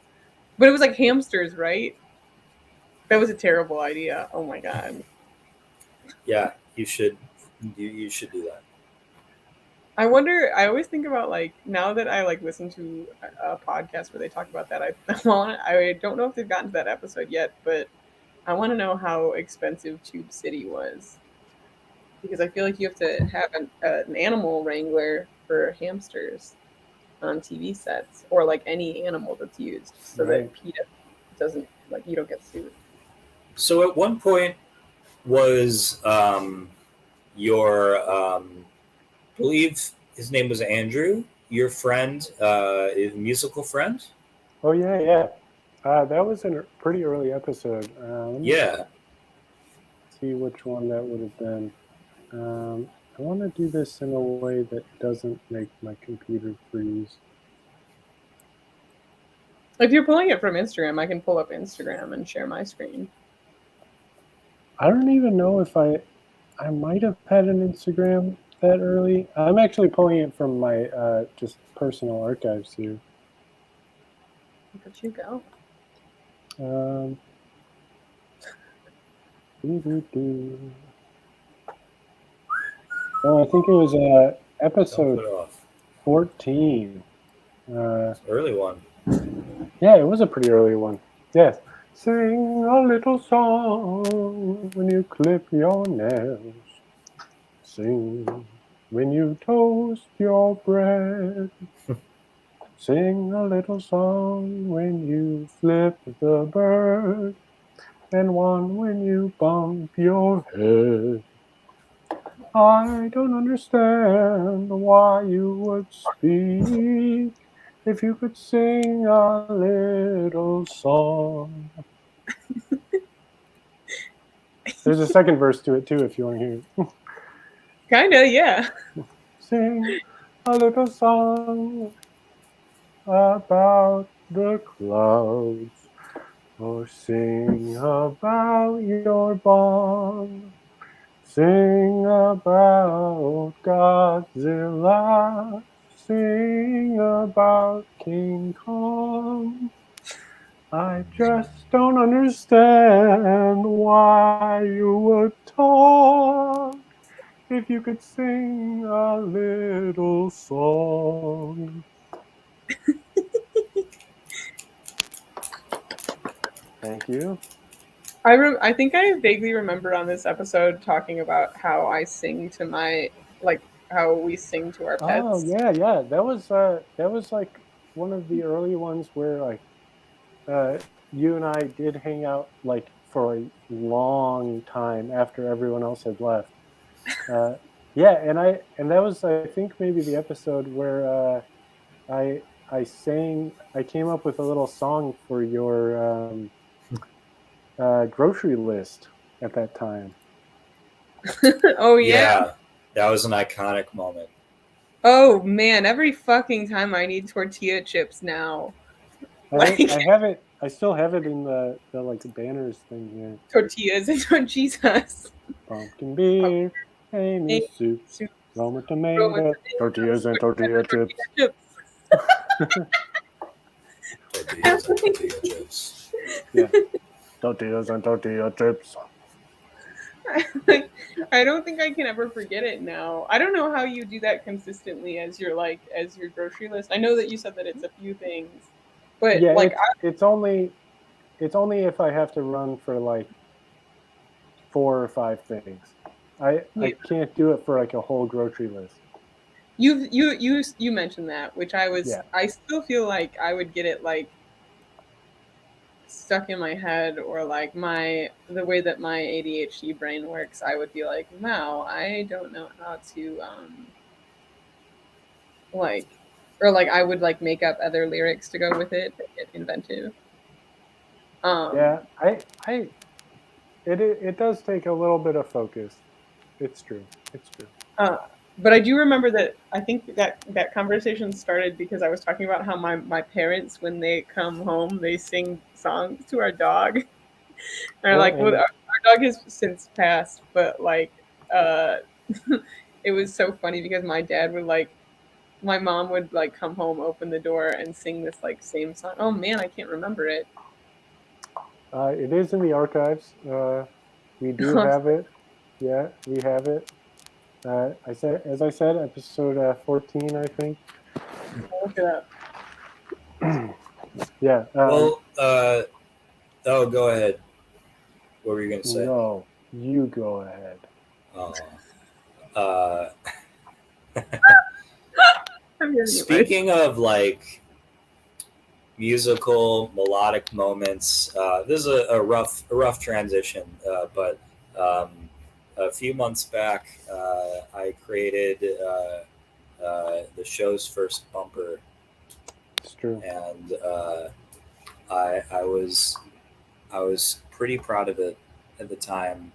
But it was like hamsters, right? That was a terrible idea. Oh my god. Yeah, you should do that. I wonder. I always think about, like, now that I like listen to a podcast where they talk about that. I don't know if they've gotten to that episode yet, but I want to know how expensive Tube City was, because I feel like you have to have an animal wrangler for hamsters on TV sets, or like any animal that's used, so that PETA doesn't, like, you don't get sued. So at one point was your believe his name was Andrew, your friend, musical friend? Oh yeah. That was in a pretty early episode. Yeah. See which one that would have been. I want to do this in a way that doesn't make my computer freeze. If you're pulling it from Instagram, I can pull up Instagram and share my screen. I don't even know if I might have had an Instagram that early. I'm actually pulling it from my just personal archives here. Look at you go. Oh, I think it was episode 14. Early one. Yeah, it was a pretty early one. Yes. Sing a little song when you clip your nails. Sing when you toast your bread. Sing a little song when you flip the bird. And one when you bump your head. I don't understand why you would speak if you could sing a little song. There's a second verse to it too, if you want to hear it. Kinda, yeah. Sing a little song about the clouds, or sing about your bond. Sing about Godzilla. Sing about King Kong. I just don't understand why you would talk if you could sing a little song. Thank you. I think I vaguely remember on this episode talking about how I sing to my how we sing to our pets. Oh yeah. That was like one of the early ones where like you and I did hang out like for a long time after everyone else had left. Uh, yeah, and that was I think maybe the episode where I sang. I came up with a little song for your grocery list at that time. Oh yeah. Yeah, that was an iconic moment. Oh man, every fucking time I need tortilla chips now. I have it. I still have it in the like banners thing here. Tortillas and tortillas. Pumpkin beer, Amy soup, Soup, Roma Roma tomato, tortillas and tortilla chips. chips. Tortillas and tortilla chips. Yeah, tortillas and tortilla chips. I don't think I can ever forget it now. I don't know how you do that consistently as your grocery list. I know that you said that it's a few things, but Yeah, like it's only if I have to run for like 4 or 5 things. I can't do it for like a whole grocery list. you mentioned that, which Yeah. I still feel like I would get it like stuck in my head, or like the way that my ADHD brain works, I would be like, wow, I don't know how to I would like make up other lyrics to go with it and get inventive. Yeah, it does take a little bit of focus. It's true. But I do remember that I think that conversation started because I was talking about how my parents, when they come home, they sing songs to our dog. And our dog has since passed, but it was so funny because my mom would like come home, open the door, and sing this like same song. Oh man, I can't remember it. It is in the archives. We do have it. Yeah, we have it. As I said, episode 14, I think. I'll look it up. Yeah. Well, go ahead. What were you going to say? No, you go ahead. Speaking of like musical melodic moments, this is a rough transition, but a few months back, I created the show's first bumper. It's true. And I was pretty proud of it at the time,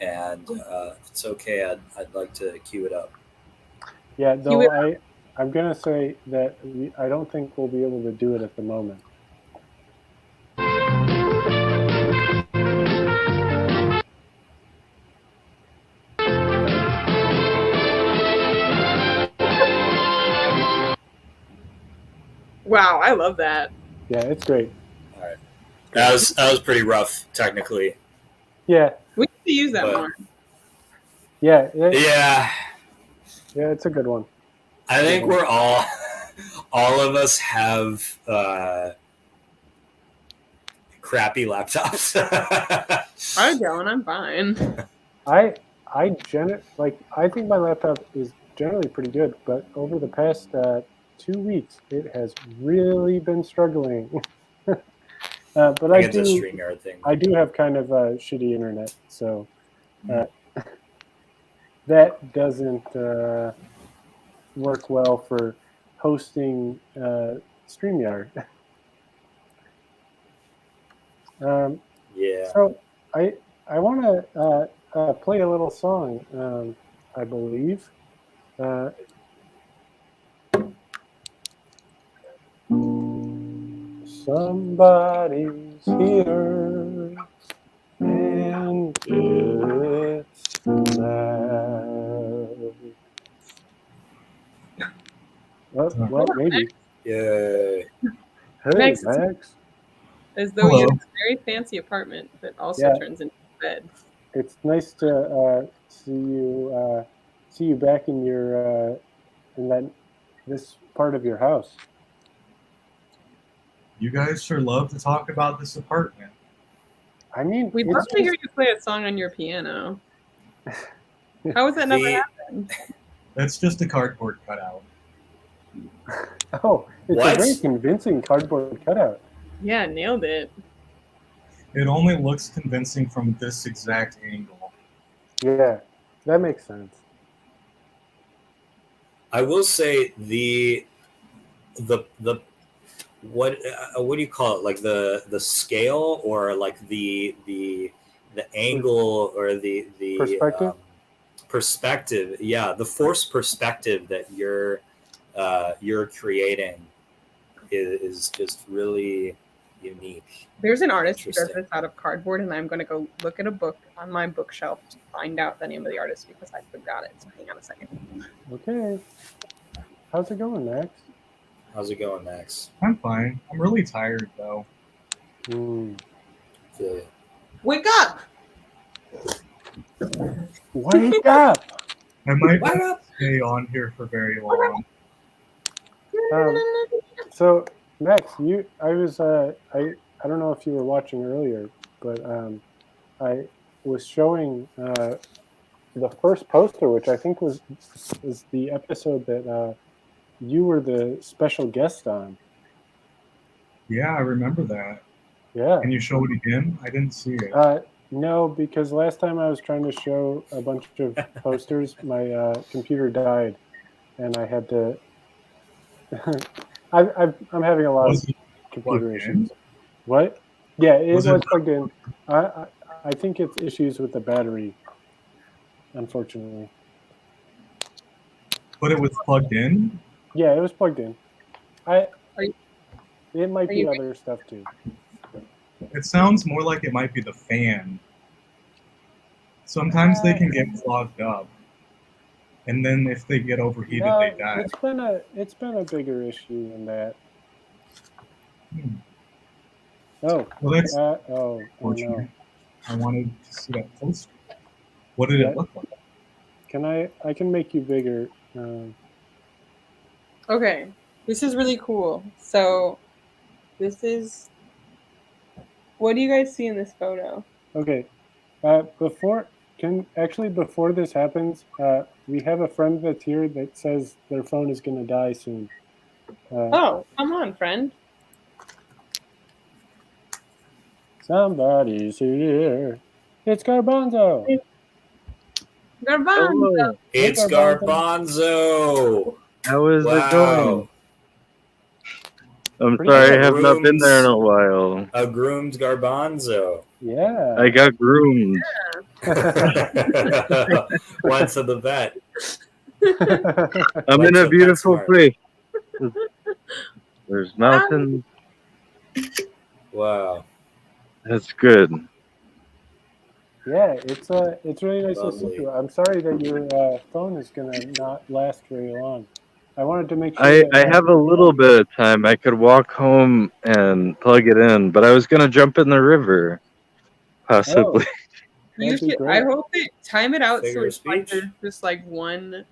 and if it's okay, I'd like to cue it up. Yeah, though I'm gonna say that I don't think we'll be able to do it at the moment. Wow, I love that. Yeah, it's great. All right, that was pretty rough technically. Yeah. We need to use that more. Yeah. Yeah, it's a good one. I think we're all of us have crappy laptops. I'm going. I'm fine. I think my laptop is generally pretty good, but over the past 2 weeks, it has really been struggling. But I it's a StreamYard thing. I do have kind of a shitty internet, so that doesn't work well for hosting StreamYard. Yeah. So I I want to play a little song. I believe. Somebody's here, and it's loud. Well, maybe. Yay. Hey, Max. Max. As though you Hello. have a very fancy apartment that also Yeah. turns into a bed. It's nice to see you back in your in this part of your house. You guys sure love to talk about this apartment. I mean, We'd it's love to hear just you play a song on your piano. How has that never happened? That's just a cardboard cutout. oh, it's What? a very convincing cardboard cutout. Yeah, nailed it. It only looks convincing from this exact angle. Yeah, that makes sense. I will say the what do you call it? Like the scale or like the angle or the Perspective? perspective. Yeah, the forced perspective that you're creating is just really unique. There's an artist who does Interesting. this out of cardboard, and I'm going to go look at a book on my bookshelf to find out the name of the artist because I forgot it. So hang on a second. Okay. How's it going, Max? How's it going, Max? I'm fine. I'm really tired though. The- Wake up! Wake up! I might Wake not up! stay on here for very long. So, Max, I don't know if you were watching earlier, but I was showing the first poster, which I think was the episode that you were the special guest on. Yeah, I remember that. Yeah. Can you show it again? I didn't see it. No, because last time I was trying to show a bunch of posters, my computer died, and I had to. I'm having a lot Was of it computer plugged issues. in? What? Yeah, it Was was it- plugged in. I think it's issues with the battery, unfortunately. But it was plugged in? Yeah, it was plugged in. It might Are be you- other stuff too. It sounds more like it might be the fan. Sometimes they can get clogged up. And then if they get overheated, No, they die. it's been a bigger issue than that. Hmm. Oh, Well, that's oh no. fortunate. I wanted to see that poster. What did Yeah. it look like? I can make you bigger. Okay, this is really cool. So, this is. What do you guys see in this photo? Okay. Before this happens, we have a friend that's here that says their phone is going to die soon. Oh, come on, friend. Somebody's here. It's Garbanzo. Garbanzo. Hello. It's Garbanzo. How is it Wow. going? I'm Pretty sorry, good. I have not been there in a while. A groomed Garbanzo. Yeah. I got groomed. Went to the vet. I'm Went in to a beautiful PetSmart. place. There's mountains. Wow. That's good. Yeah, it's really nice to see Lovely. you. I'm sorry that your phone is going to not last very long. I wanted to make sure I that, have a little bit of time. I could walk home and plug it in, but I was going to jump in the river. Possibly. You That'd be should. great. I hope that time it out Figure so of it's like speech. there's just like 1%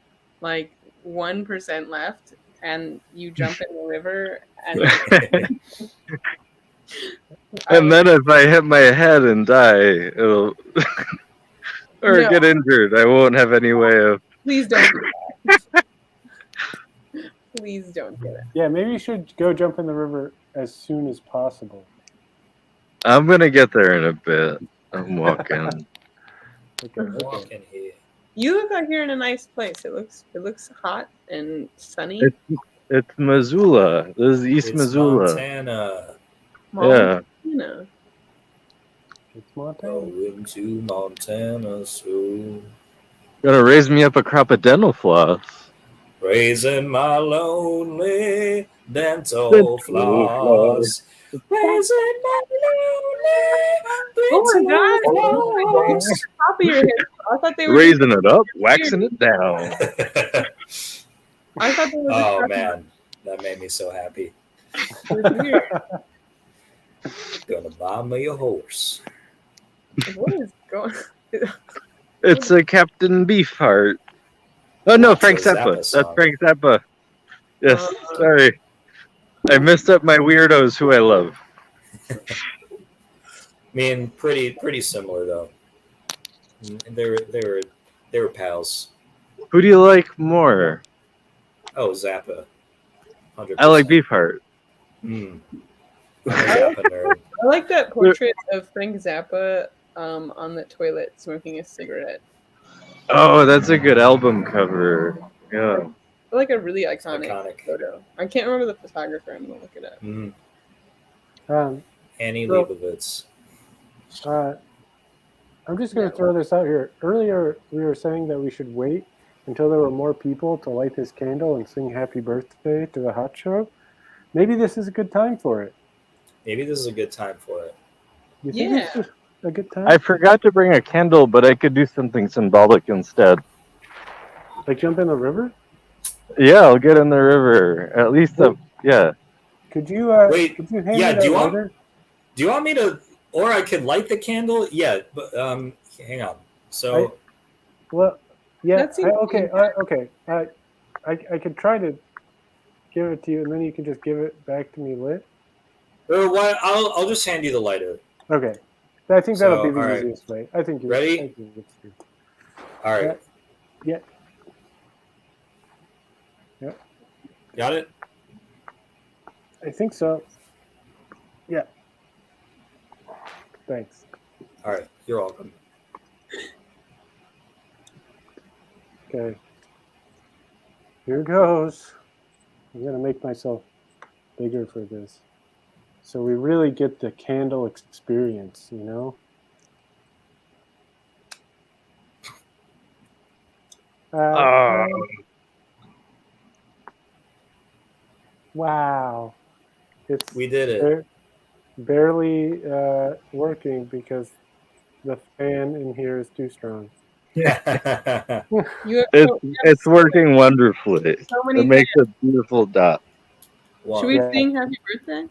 left, and you jump in the river, and And then if I hit my head and die, it'll or No. get injured, I won't have any way of. please don't do that. Please don't do it. yeah, maybe you should go jump in the river as soon as possible. I'm gonna get there in a bit. I'm walking. Okay. Walking here. You look like you're in a nice place. It looks hot and sunny. It's Missoula. This is East It's Missoula. Montana. Yeah. Montana. It's Montana. Going to Montana soon. Gonna raise me up a crop of dental floss. Raising my lonely dental floss. Raising my Oh my lonely god! dental Top of your head. I thought they were. Raising it up, waxing it down. floss. I thought they were. Oh man, that made me so happy. Weird. Gonna buy me a horse. What is going? It's a Captain Beefheart. Oh no, That's Frank a Zappa. Zappa That's song. Frank Zappa. Yes, sorry. I messed up my weirdos who I love. I mean, pretty similar though. They were pals. Who do you like more? Oh, Zappa. 100%. I like Beefheart. I'm a Zappa nerd. I like that portrait of Frank Zappa on the toilet smoking a cigarette. Oh, that's a good album cover. Yeah. I like a really iconic, Iconic. photo. I can't remember the photographer. I'm gonna look it up. Annie So- Leibovitz. I'm just going to throw this out here. Earlier, we were saying that we should wait until there were more people to light this candle and sing happy birthday to the hot show. Maybe this is a good time for it. Maybe this is a good time for it. You think Yeah. this is a good time? I forgot to bring a candle, but I could do something symbolic instead. Like jump in the river? Yeah, I'll get in the river. At least, yeah. Could you, Wait, could you hand yeah, me that do you want- lighter? Do you want me to, or I could light the candle? Yeah, but hang on. So Well, yeah. That seems Okay. I could try to give it to you, and then you can just give it back to me lit. or what? I'll just hand you the lighter. Okay. I think that'll So, be the all right. easiest way. I think you Ready? I think it's good. All right. Yeah. Got it. I think so. Yeah. Thanks. All right. You're welcome. Okay. Here goes. I'm gonna make myself bigger for this, so we really get the candle experience. You know. Wow. It's We did it. barely working because the fan in here is too strong. You have It's working wonderfully. so many It makes a beautiful dot. Should we Yeah. sing happy birthday?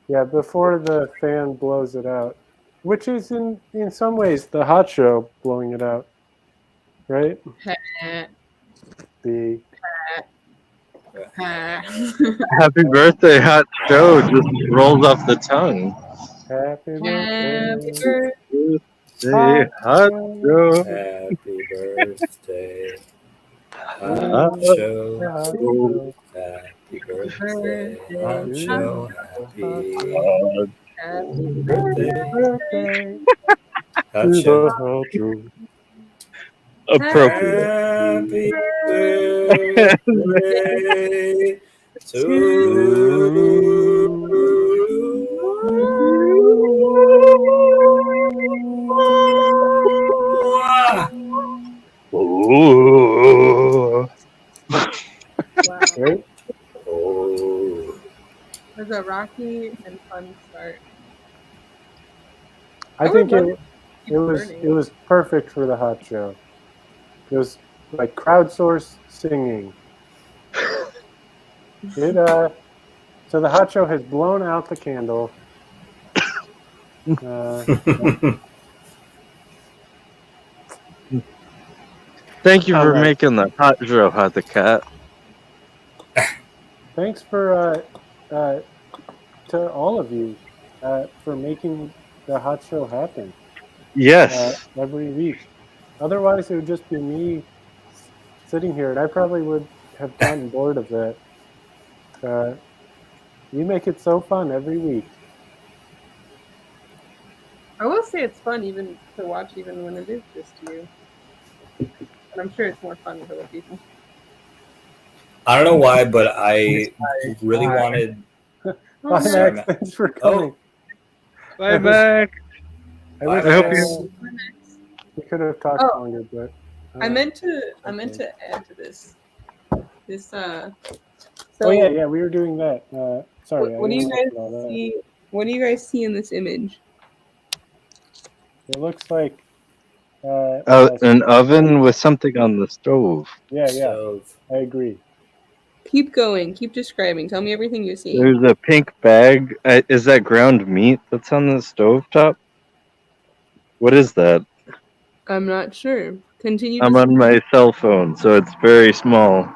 Yeah, before the fan blows it out, which is in some ways the hot show blowing it out, right? The Happy birthday, hot show just rolls off the tongue. happy Happy birthday, Say hot show. Happy birthday. Hot Show. hot show. Happy birthday. Hot Happy show. Happy Happy birthday. birthday Hot to show. the hot show. Appropriate. Happy birthday to Ooh. Wow. Right? Oh. It was a rocky and fun start. I think would love it was perfect for the hot show. It was like crowdsourced singing. So the hot show has blown out the candle. Thank you for Alright. making the hot show hot the cat. Thanks for to all of you for making the hot show happen Yes. every week. Otherwise, it would just be me sitting here, and I probably would have gotten bored of that. You make it so fun every week. I will say it's fun even to watch, even when it is just you. But I'm sure it's more fun with other people. I don't know why, but I really wanted. Oh, Sorry, Max, Matt. thanks for coming. Bye, Mac. I Bye, wish I hope Max. we could have talked Oh. longer, but I meant to add to this. So oh yeah, we were doing that. Sorry, what do you interrupted all guys that. see? What do you guys see in this image? It looks like An oven with something on the stove. yeah, Stove. I agree. Keep going. Keep describing. Tell me everything you see. There's a pink bag. Is that ground meat that's on the stove top? What is that? I'm not sure. Continue. I'm on my cell phone, so it's very small.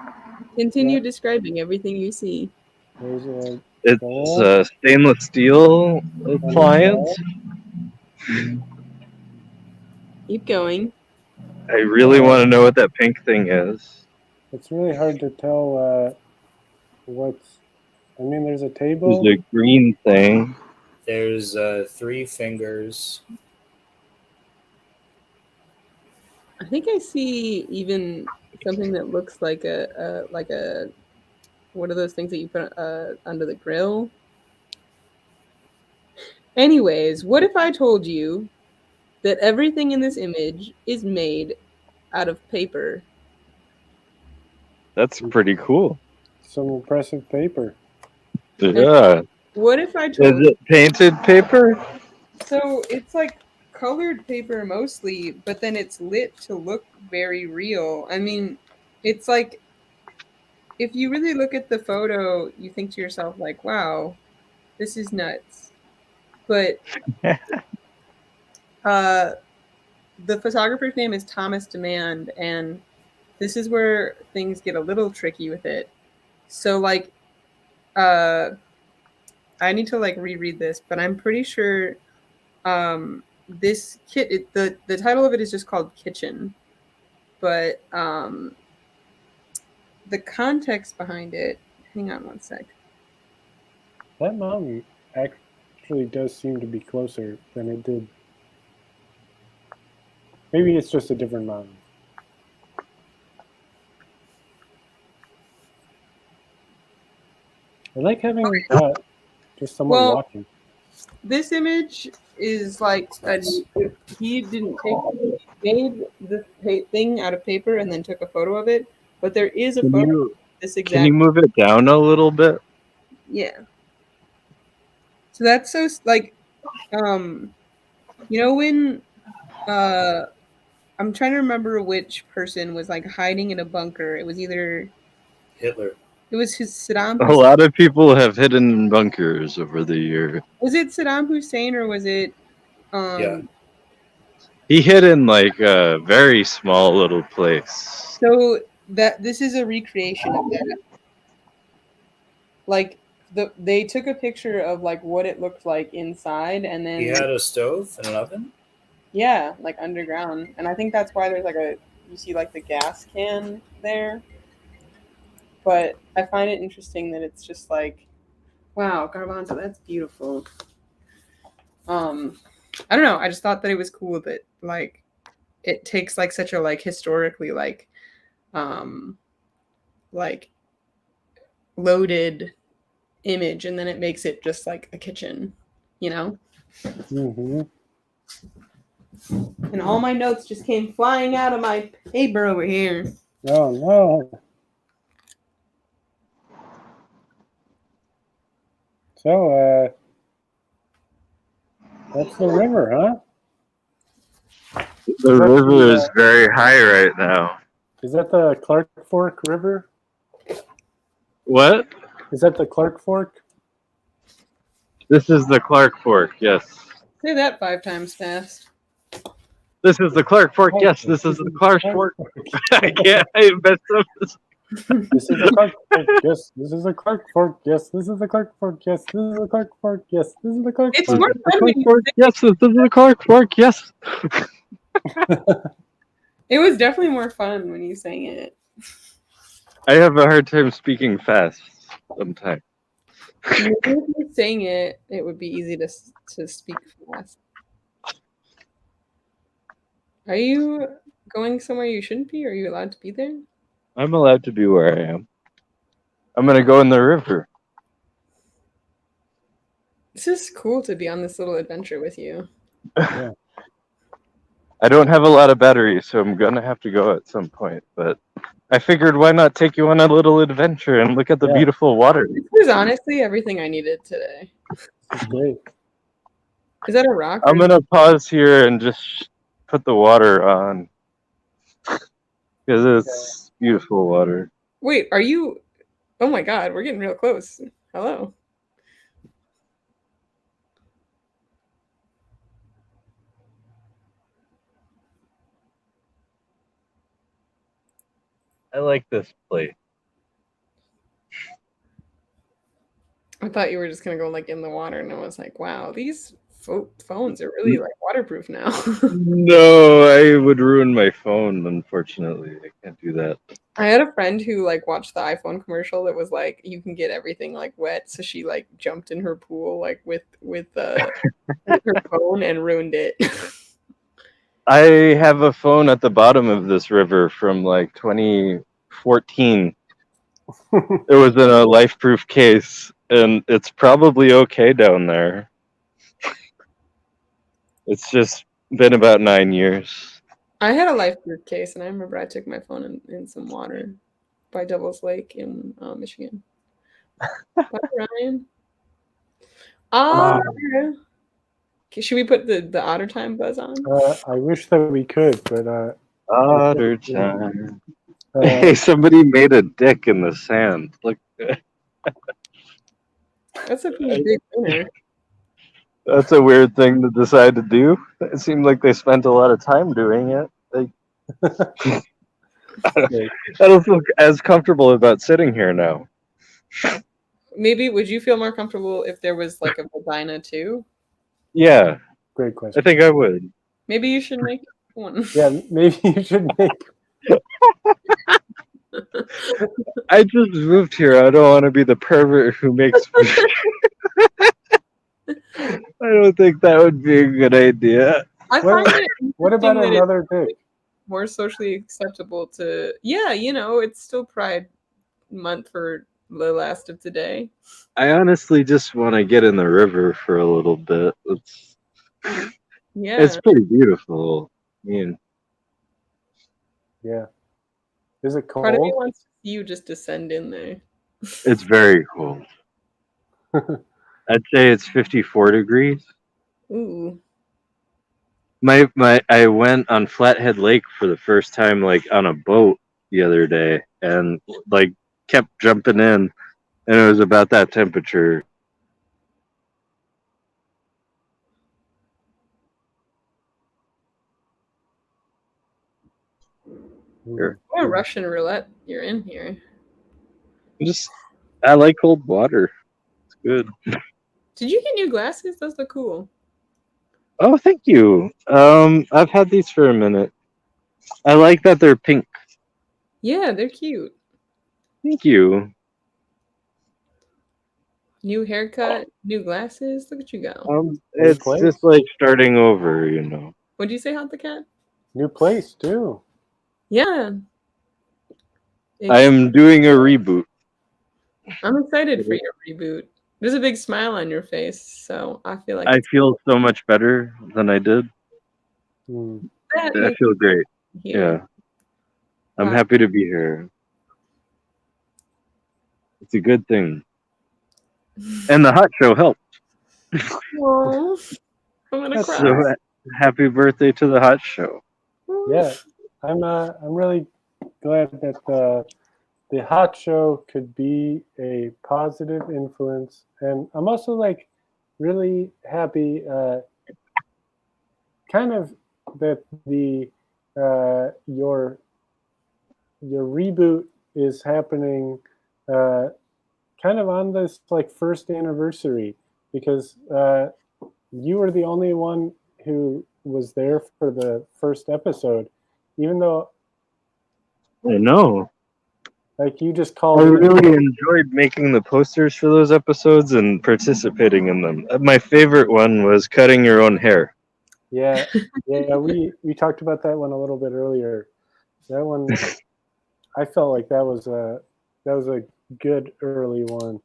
Continue describing everything you see. There's a It's bowl a stainless steel on the appliance. Keep going. I really want to know what that pink thing is. It's really hard to tell what's. I mean, there's a There's table. a green thing. There's 3 fingers. I think I see even something that looks like a what are those things that you put under the grill? Anyways, what if I told you that everything in this image is made out of paper? That's pretty cool. Some impressive paper. Yeah. What if I Is told it painted paper? So it's like colored paper mostly, but then it's lit to look very real. I mean, it's like if you really look at the photo, you think to yourself like, "Wow, this is nuts." But the photographer's name is Thomas Demand, and this is where things get a little tricky with it. So like I need to like reread this, but I'm pretty sure this the title of it is just called Kitchen, but the context behind it, hang on one sec. That mountain actually does seem to be closer than it did. Maybe it's just a different mountain. I like having just someone walking. This image is like he didn't take made the thing out of paper and then took a photo of it, but there is a photo of this exact. Can you move it down a little bit? Yeah. So that's so like, you know when I'm trying to remember which person was like hiding in a bunker. It was either Hitler. it was his Saddam A Hussein. lot of people have hidden in bunkers over the year. Was it Saddam Hussein or was it Yeah. He hid in like a very small little place. So that this is a recreation of that. Like they took a picture of like what it looked like inside, and then He had a stove and an oven. yeah, like underground. And I think that's why there's like you see like the gas can there. But I find it interesting that it's just like, wow, garbanzo, that's beautiful. I don't know. I just thought that it was cool that like it takes like such a like historically like loaded image and then it makes it just like a kitchen, you know? Mm-hmm. And all my notes just came flying out of my paper over here. Oh no. So that's the river, huh? The river is very high right now. Is that the Clark Fork River? What? Is that the Clark Fork? This is the Clark Fork, yes. Say that 5 times fast. This is the Clark Fork, yes. This is the Clark Fork. I messed up this. This is the Clark Fork, yes. This is the Clark Fork, yes. This is the Clark Fork, yes. This is the Clark Fork, yes. This is the Clark It's Fork. more fun when you Fork, yes. This is the Clark Fork, yes. It was definitely more fun when you sang it. I have a hard time speaking fast sometimes. Maybe if you sang it, it would be easy to speak fast. Are you going somewhere you shouldn't be? Are you allowed to be there? I'm allowed to be where I am. I'm going to go in the river. This is cool to be on this little adventure with you. I don't have a lot of battery, so I'm gonna have to go at some point. But I figured, why not take you on a little adventure and look at the beautiful water? This was honestly everything I needed today. Great. Is that a rock? I'm gonna pause here and just put the water on because it's beautiful water. Wait, are you? Oh my God, we're getting real close. Hello. I like this place. I thought you were just gonna go like in the water, and I was like, wow, these phones are really like waterproof now. No, I would ruin my phone. Unfortunately, I can't do that. I had a friend who like watched the iPhone commercial that was like, you can get everything like wet, so she like jumped in her pool like with her phone and ruined it. I have a phone at the bottom of this river from like 2014. It was in a life-proof case, and it's probably okay down there. It's just been about 9 years. I had a life-proof case, and I remember I took my phone in some water by Devil's Lake in Michigan. Bye, Ryan. Okay, should we put the otter time buzz on? I wish that we could, but Otter time. Hey, somebody made a dick in the sand. Look, That's a pretty big winner. that's a weird thing to decide to do. It seemed like they spent a lot of time doing it. I don't feel as comfortable about sitting here now. Maybe would you feel more comfortable if there was like a vagina too? Yeah, great question. I think I would. Maybe you should make one. Yeah, maybe you should make. I just moved here. I don't want to be the pervert who makes. I don't think that would be a good idea. I find it What about interesting that another dick? more socially acceptable to it's still Pride Month for the last of today. I honestly just want to get in the river for a little bit. It's pretty beautiful. I mean, yeah. Is it cold? Part of me wants to see you just descend in there. it's very cold. I'd say it's 54 degrees. Ooh. I went on Flathead Lake for the first time, like on a boat the other day, and like kept jumping in, and it was about that temperature. Here. What a Russian roulette you're in here. I like cold water. It's good. Did you get new glasses? Those look cool. Oh, thank you. I've had these for a minute. I like that they're pink. Yeah, they're cute. Thank you. New haircut, new glasses. Look what you got. It's just like starting over, you know. What'd you say, Hot the Cat? New place too. Yeah. I am doing a reboot. I'm excited for your reboot. There's a big smile on your face, so I feel like I feel so much better than I did. I feel great. Yeah. I'm happy to be here. It's a good thing. And the hot show helped. Oh, I'm gonna cry. So happy birthday to the hot show. Yeah, I'm really glad that the hot show could be a positive influence, and I'm also like really happy, kind of that the your reboot is happening kind of on this like first anniversary, because you were the only one who was there for the first episode, even though I know. Like you just called. I really enjoyed making the posters for those episodes and participating in them. My favorite one was cutting your own hair. Yeah, we talked about that one a little bit earlier. That one, I felt like that was a good early one.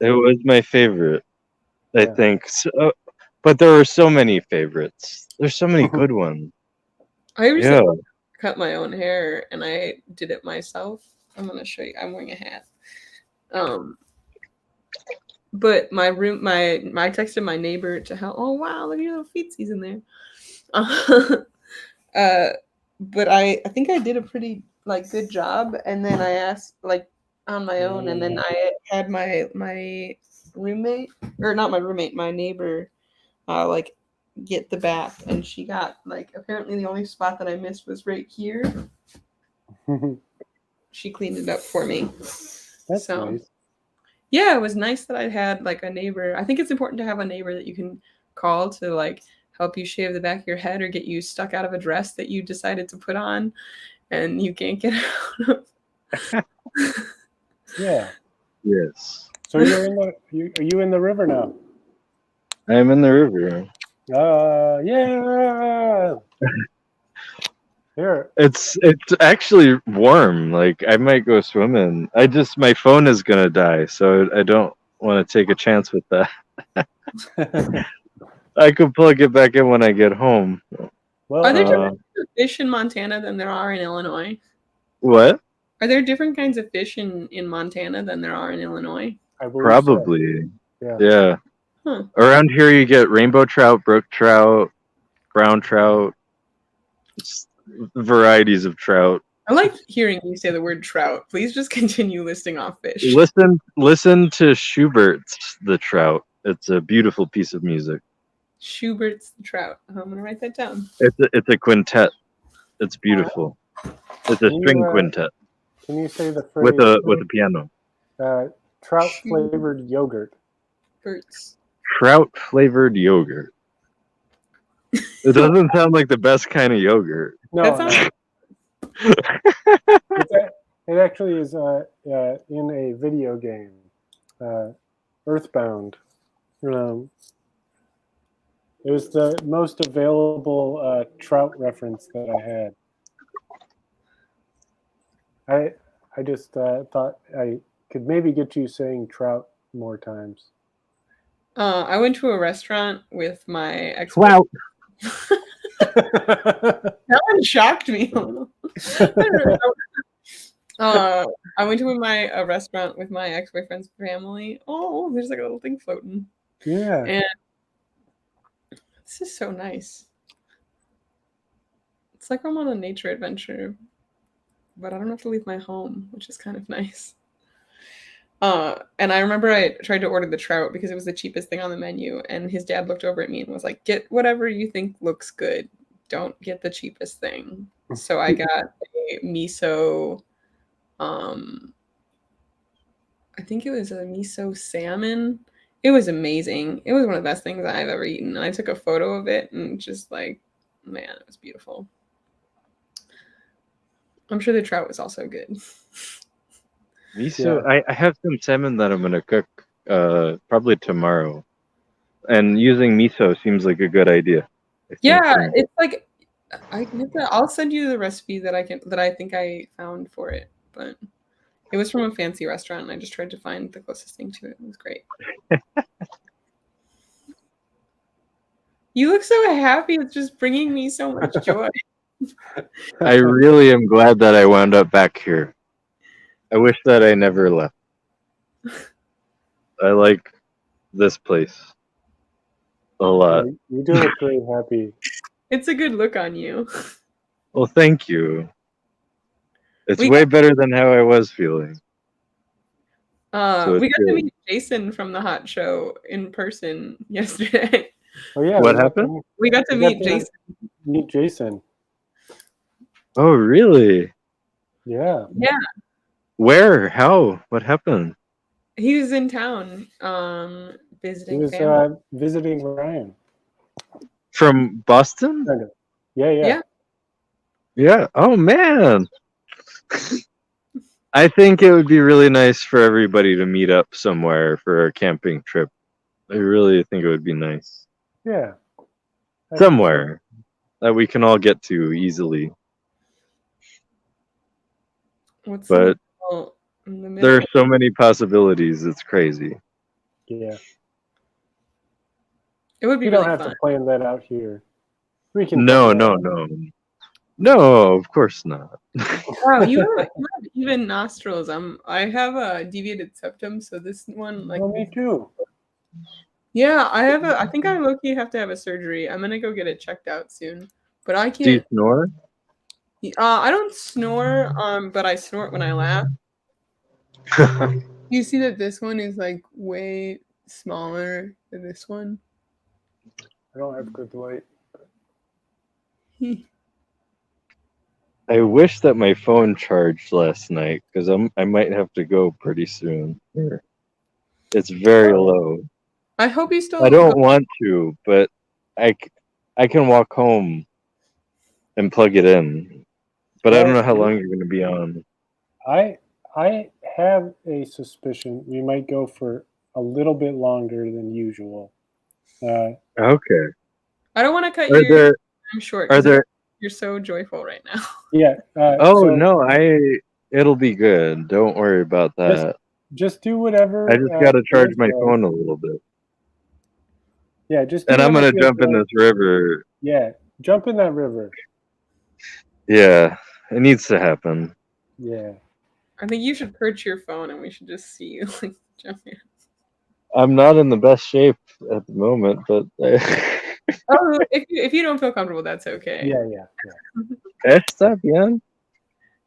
It was my favorite. I Yeah. think. So, but there were so many favorites. There's so many good ones. I recently Yeah. cut my own hair and I did it myself. I'm gonna show you. I'm wearing a hat. But my room, I texted my neighbor to help. Oh wow, look at your little feetsies in there. But I think I did a pretty like good job, and then I asked like on my own, and then I had my roommate, or not my roommate, my neighbor, like get the back, and she got like apparently the only spot that I missed was right here. She cleaned it up for me. That's So nice. yeah, it was nice that I had like a neighbor. I think it's important to have a neighbor that you can call to like help you shave the back of your head or get you stuck out of a dress that you decided to put on and you can't get out of. Yeah. Yes. So you're in the are you in the river now? I'm in the river. Yeah. Here. It's actually warm. Like I might go swimming. My phone is gonna die, so I don't want to take a chance with that. I could plug it back in when I get home. Well, Are there different kinds of fish in Montana than there are in Illinois? What? Are there different kinds of fish in Montana than there are in Illinois? I believe Probably. So. Yeah. Yeah. Huh. Around here, you get rainbow trout, brook trout, brown trout, varieties of trout. I like hearing you say the word trout. Please just continue listing off fish. Listen to Schubert's The Trout. It's a beautiful piece of music. Schubert's trout. I'm gonna write that down. It's a quintet. It's beautiful. It's a Can string you, quintet Can you say the phrase with a piano. trout flavored yogurt? Schubert's. Trout flavored yogurt. It doesn't sound like the best kind of yogurt. No, That sounds- it actually is in a video game, Earthbound. It was the most available trout reference that I had. I just thought I could maybe get you saying trout more times. I went to a restaurant with my ex. Trout. That one shocked me a little. I went to a restaurant with my ex-boyfriend's family. Oh, there's like a little thing floating. Yeah. And this is so nice. It's like I'm on a nature adventure, but I don't have to leave my home, which is kind of nice. And I remember I tried to order the trout because it was the cheapest thing on the menu, and his dad looked over at me and was like, "Get whatever you think looks good. Don't get the cheapest thing." So I got a miso. I think it was a miso salmon. It was amazing. It was one of the best things I've ever eaten. And I took a photo of it and just like, man, it was beautiful. I'm sure the trout was also good. Miso. I have some salmon that I'm gonna cook probably tomorrow, and using miso seems like a good idea. Yeah, it's like I'll send you the recipe that I think I found for it, but it was from a fancy restaurant, and I just tried to find the closest thing to it. It was great. You look so happy. It's just bringing me so much joy. I really am glad that I wound up back here. I wish that I never left. I like this place a lot. You do look very happy. It's a good look on you. Well, thank you. It's way better than how I was feeling. We got to meet Jason from the Hot Show in person yesterday. Oh yeah. What happened? We got to meet Jason. Meet Jason. Oh, really? Yeah. Yeah. Where? How? What happened? He was in town visiting He was family. visiting Ryan. From Boston? Yeah. Yeah. Oh, man. I think it would be really nice for everybody to meet up somewhere for a camping trip. I really think it would be nice. Yeah. Somewhere that we can all get to easily. What's But in the middle? there are so many possibilities. It's crazy. Yeah. It would be We really don't have fun. to plan that out here. We can. No, figure it no, out. no. No, of course not. Wow, you have even nostrils. I have a deviated septum, so this one like Well, me too. yeah, I think I low-key have to have a surgery. I'm gonna go get it checked out soon. But I Do you can't snore? I don't snore, but I snort when I laugh. You see that this one is like way smaller than this one? I don't have good light. I wish that my phone charged last night because I might have to go pretty soon. Here. It's very low. I hope you still I don't want to, but I can walk home and plug it in. But I don't know how long you're going to be on. I have a suspicion we might go for a little bit longer than usual. Okay. I don't want to cut Are your there time short. are 'Cause there? you're so joyful right now. Yeah. Oh so no, it'll be good. Don't worry about that. just do whatever. I just got to charge feels my right. phone a little bit. Yeah, just do And I'm whatever gonna feels jump in right. this river. Yeah, jump in that river. Yeah, it needs to happen. Yeah. I think you should perch your phone and we should just see you like jump in. I'm not in the best shape at the moment, but Oh, if you don't feel comfortable, that's okay. Yeah. está bien.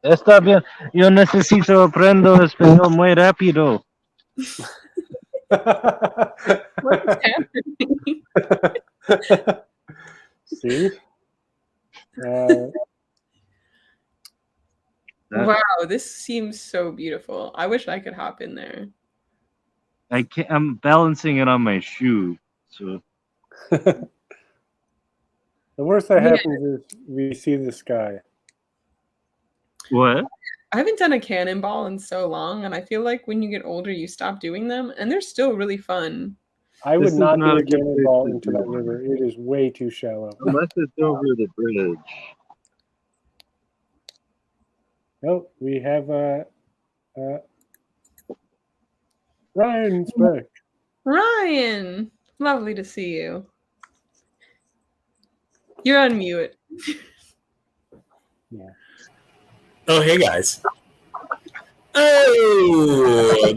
Está bien. Yo necesito aprendo español muy rápido. What is happening? See? Wow, this seems so beautiful. I wish I could hop in there. I'm balancing it on my shoe. So The worst that Yeah. happens is we see the sky. what? I haven't done a cannonball in so long, and I feel like when you get older, you stop doing them, and they're still really fun. I This would is not not do a a good place cannonball to into do that one. river. It is way too shallow. Unless it's over the bridge. Oh, we have Ryan's back. Ryan, lovely to see you. You're on mute. Yeah. Oh, hey guys. Oh,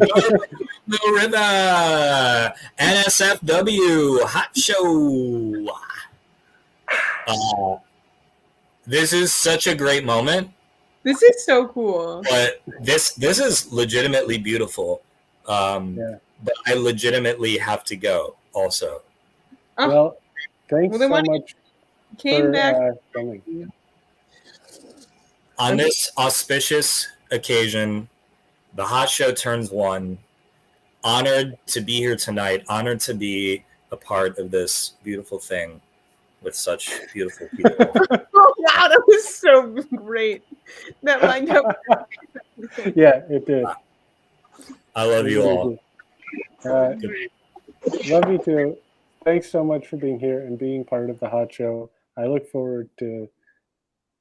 the river. NSFW hot show. This is such a great moment, This is so cool. but this is legitimately beautiful. Yeah. But I legitimately have to go also. Oh, Well, thanks Well, then so why don't much came for back. coming. On this auspicious occasion, the hot show turns 1. Honored to be here tonight. Honored to be a part of this beautiful thing with such beautiful people. Oh wow, that was so great. That lined up. Yeah, it did. I love you all. Love you too. Thanks so much for being here and being part of the hot show. I look forward to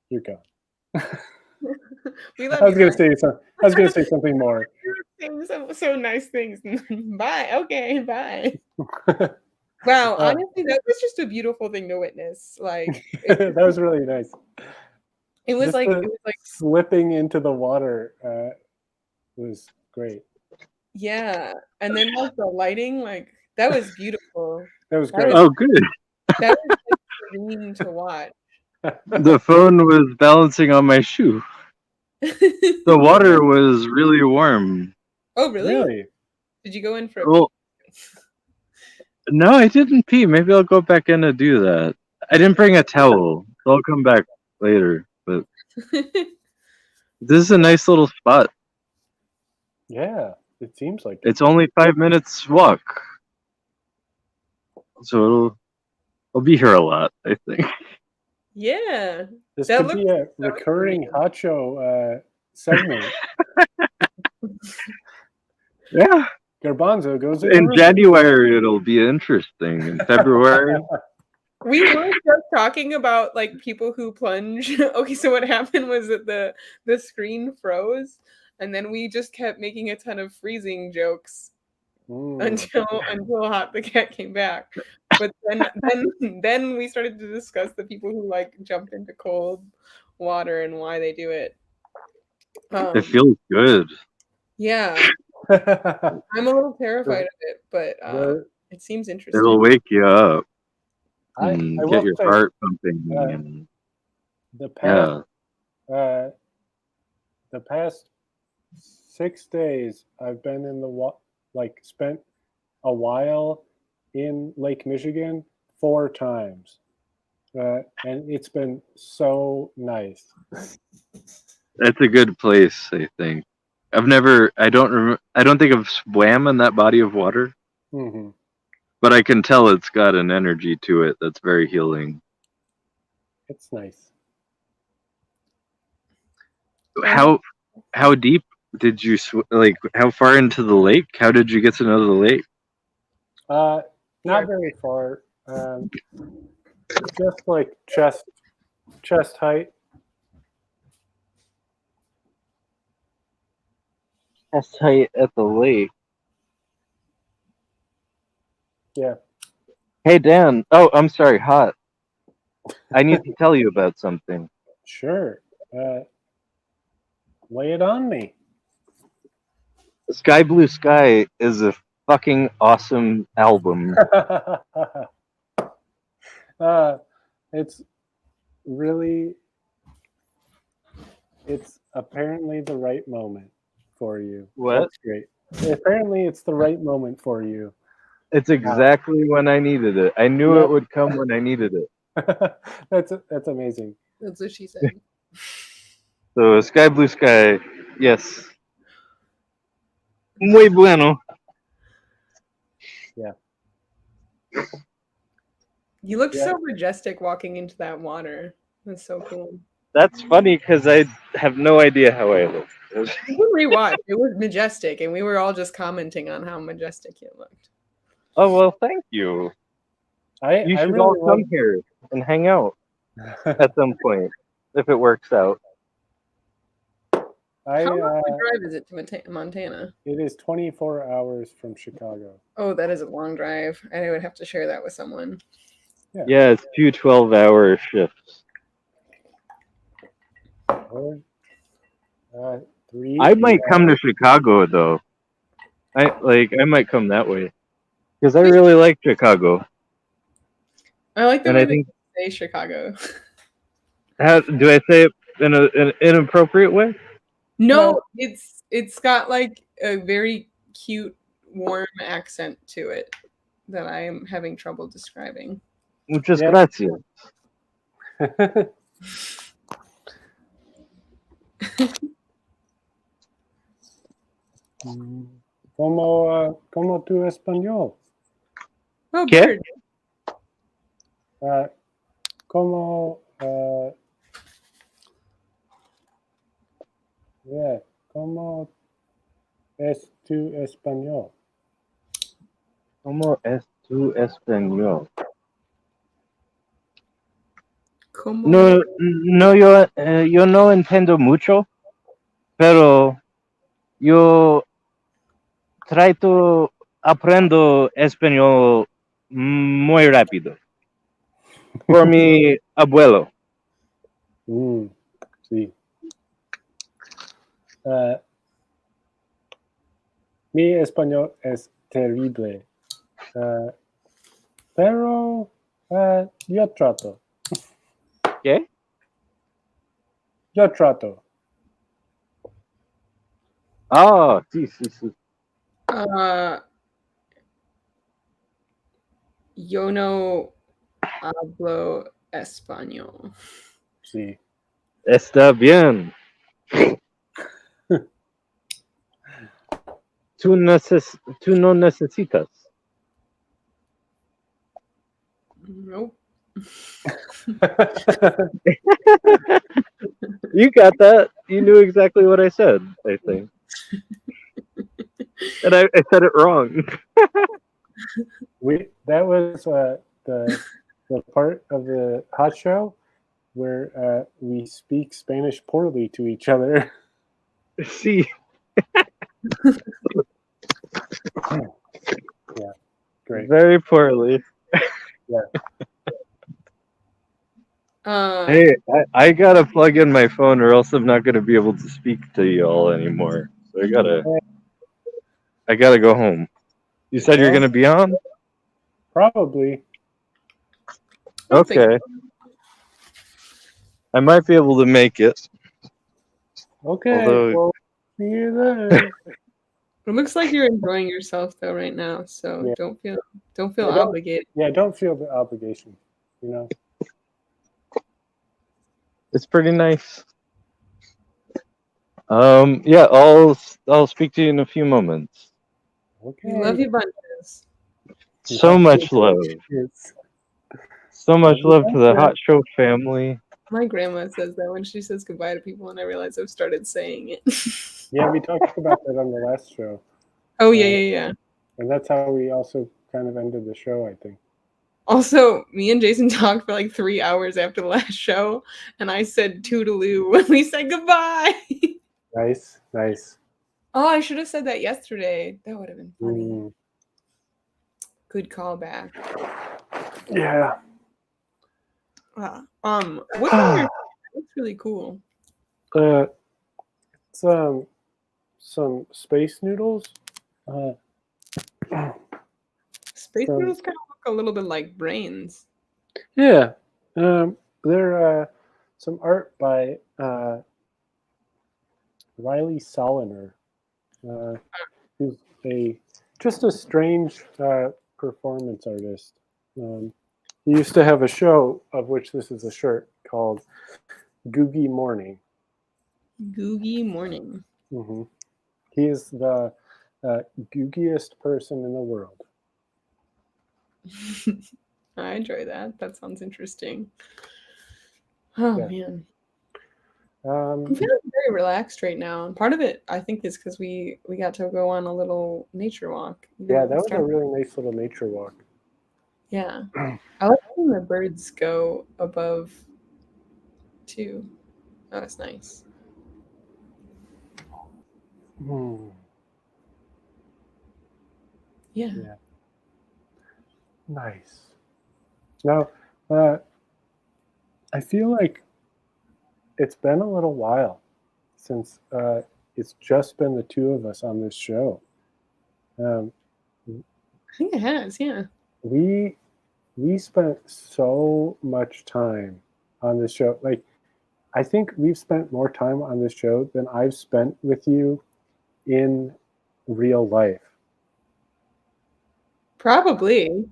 your go. We love I was you, gonna say something more. Ryan. So nice things. Bye. Okay, bye. Wow, honestly, that was just a beautiful thing to witness. Like That was really nice. it was Just like the slipping into the water was great. yeah. And then like the lighting, like that was beautiful. That was That great. Oh, good. That was like serene to watch. The phone was balancing on my shoe. The water was really warm. Oh really? Really? Did you go in for a Well, no, I didn't pee. Maybe I'll go back in and do that. I didn't bring a towel. So I'll come back later. But this is a nice little spot. Yeah, it seems like it. It's only 5 minutes walk. So I'll be here a lot, I think. Yeah. This that could be a recurring hot show segment. Yeah. Garbanzo goes in. In January, it'll be interesting. In February, We were just talking about like people who plunge. Okay, so what happened was that the screen froze, and then we just kept making a ton of freezing jokes until Hot the Cat came back. But then we started to discuss the people who like jump into cold water and why they do it. It feels good. Yeah, I'm a little terrified of it, but The- it seems It'll interesting. wake you up I and will get your say, heart pumping. uh, And, the past yeah. the past 6 days I've been in spent a while in Lake Michigan 4 times, and it's been so nice. It's a good place, I think. I don't think I've swam in that body of water, Hmm. but I can tell it's got an energy to it that's very healing. It's nice. How deep did you like? How far into the lake? How did you get to know the lake? Not Yeah. very far. Just like chest height. That's tight at the lake. Yeah. Hey Dan. Oh, I'm sorry. Hot. I need to tell you about something. Sure. Lay it on me. Sky Blue Sky is a fucking awesome album. It's apparently the right moment for you. What? That's great. Apparently it's the right moment for you. It's exactly when I needed it. I knew Yep. it would come when I needed it. That's amazing. That's what she said. So Sky Blue Sky, yes. Muy bueno. Yeah. You look Yeah. so majestic walking into that water. That's so cool. That's funny because I have no idea how I look. You can rewatch. It was majestic, and we were all just commenting on how majestic you looked. Oh well, thank you. You I should really all come here and hang out at some point if it works out. How long of a drive is it to Montana? It is 24 hours from Chicago. Oh, that is a long drive. I would have to share that with someone. Yeah, it's 2 12-hour shifts. Or, 3. I might come to Chicago though. I might come that way because I really like Chicago. I like the And way I they think say Chicago. how do I say it in an inappropriate way? No, it's got like a very cute, warm accent to it that I am having trouble describing. Muchas Yeah. gracias. Como tu español? Oh, ¿Qué? bird. Como como es tu español? ¿Cómo es tu español? Como No, yo no entiendo mucho, pero yo aprendo español muy rápido por mi abuelo. Sí. Mi español es terrible, pero yo trato. ¿Qué? Yo trato. Ah, sí. yo no hablo español. Sí. Está bien. Tú no necesitas. Nope. You got that. You knew exactly what I said, I think. And I said it wrong. That was the part of the hot show where we speak Spanish poorly to each other. See. Yeah, great. Very poorly. Hey, I gotta plug in my phone, or else I'm not gonna be able to speak to y'all anymore. So I gotta go home. You said you're gonna be on? Probably. I think Okay, I might be able to make it. Okay. Although, Well, see you then. it looks like you're enjoying yourself though right now, so Yeah. don't feel Yeah, don't- obligated. Yeah, don't feel the obligation. You know. it's pretty nice. Yeah, I'll speak to you in a few moments. Okay. We love you bunches. So Yeah. much love. Yes. So much Love you love to the bunches. Hot Show family. My grandma says that when she says goodbye to people, and I realize I've started saying it. Yeah, we talked about that on the last show, Oh yeah. and that's how we also kind of ended the show. I think. Also, me and Jason talked for like 3 hours after the last show, and I said toodaloo when we said goodbye. Nice. Nice. Oh, I should have said that yesterday. That would have been funny. Mm, Good callback. yeah. What's on your? That's really cool. Some space noodles. Uh, Space from noodles kind of look a little bit like brains. yeah. They're some art by Riley Soliner, who's just a strange performance artist. He used to have a show of which this is a shirt called Googie Morning. Googie morning. Hmm. He is the googiest person in the world. I enjoy that. That sounds interesting. Oh Yeah. man. Um, I'm feeling very relaxed right now. And part of it, I think, is because we got to go on a little nature walk. even yeah, though that it's was a dark. really nice little nature walk. Yeah. I like when the birds go above too. That was nice. Hmm. Yeah. Yeah. Nice. Now, I feel like it's been a little while since it's just been the two of us on this show. Um, I think it has, yeah. we spent so much time on this show. Like, I think we've spent more time on this show than I've spent with you in real life. Probably.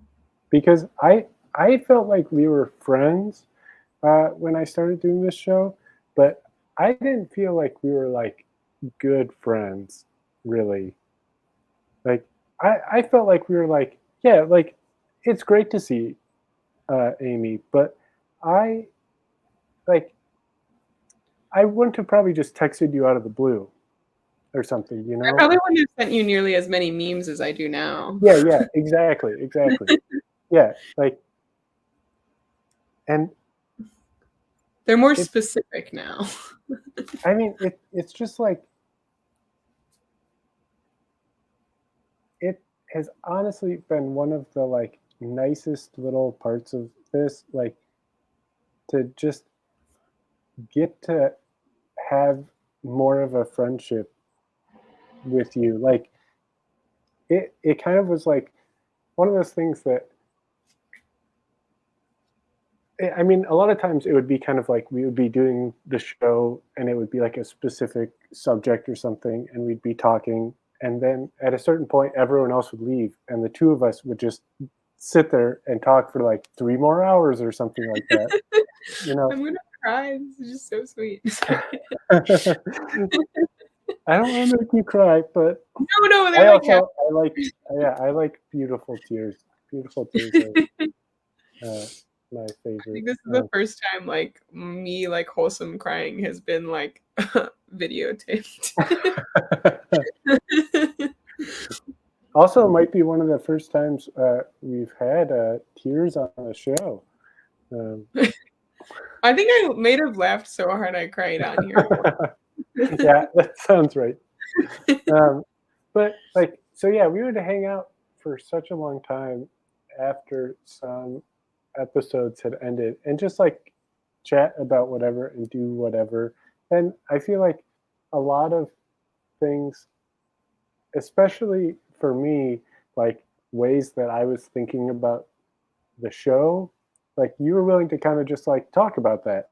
Because I felt like we were friends when I started doing this show, but I didn't feel like we were like good friends, really. Like I felt like we were like, yeah, like it's great to see Amy, but I like I wouldn't have probably just texted you out of the blue or something, you I know? probably wouldn't have sent you nearly as many memes as I do now. Yeah, exactly. Yeah, like, and They're more it, specific now. I mean, it's just like, it has honestly been one of the like nicest little parts of this, like to just get to have more of a friendship with you. Like it kind of was like one of those things that I mean, a lot of times it would be kind of like we would be doing the show and it would be like a specific subject or something, and we'd be talking, and then at a certain point, everyone else would leave, and the two of us would just sit there and talk for like 3 more hours or something like that. You know, I'm gonna cry. This is just so sweet. I don't want to make you cry, but No, I they're like happy. also I like beautiful tears. Beautiful tears are my I favorite. think this is the first time like me like wholesome crying has been like videotaped. Also, it might be one of the first times we've had tears on the show. I think I may have laughed so hard I cried on here. Yeah, that sounds right. But like, so yeah, we would hang out for such a long time after some episodes had ended, and just like chat about whatever and do whatever. And I feel like a lot of things, especially for me, like ways that I was thinking about the show, like you were willing to kind of just like talk about that,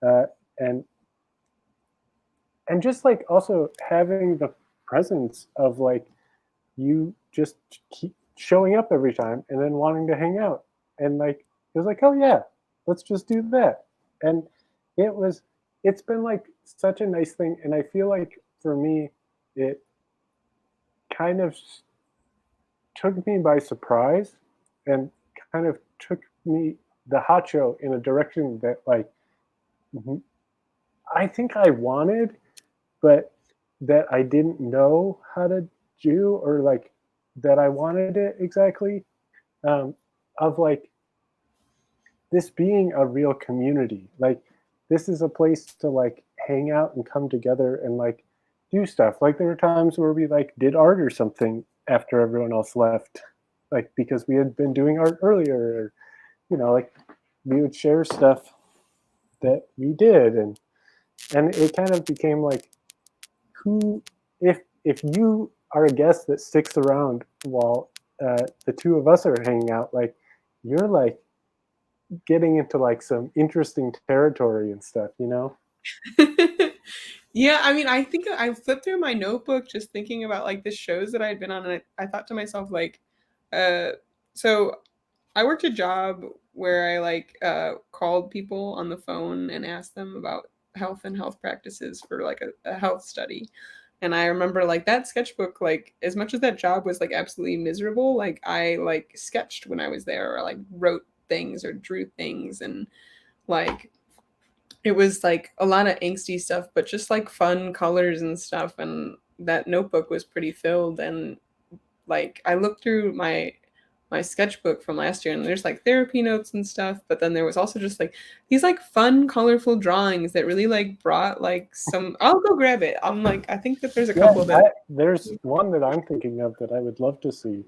uh, and and just like also having the presence of like you just keep showing up every time and then wanting to hang out, and like it was like, oh yeah, let's just do that. And it's been like such a nice thing, and I feel like for me it kind of took me by surprise and kind of took me the hot show in a direction that like I think I wanted, but that I didn't know how to do, or like that I wanted it exactly, um, of like this being a real community. Like this is a place to like hang out and come together and like do stuff. Like there were times where we like did art or something after everyone else left, like because we had been doing art earlier, or like we would share stuff that we did, and it kind of became like, who, if you are a guest that sticks around while the two of us are hanging out, like you're like getting into like some interesting territory and stuff, Yeah, I mean, I think I flipped through my notebook just thinking about like the shows that I had been on, and I thought to myself like, uh, so I worked a job where I like called people on the phone and asked them about health and health practices for like a health study. And I remember like that sketchbook, like as much as that job was like absolutely miserable, like I like sketched when I was there, or like wrote things or drew things, and like it was like a lot of angsty stuff, but just like fun colors and stuff. And that notebook was pretty filled. And like I looked through my sketchbook from last year, and there's like therapy notes and stuff, but then there was also just like these like fun colorful drawings that really like brought like some. I'll go grab it. I'm like, I think that there's a Yeah, couple that there's one that I'm thinking of that I would love to see.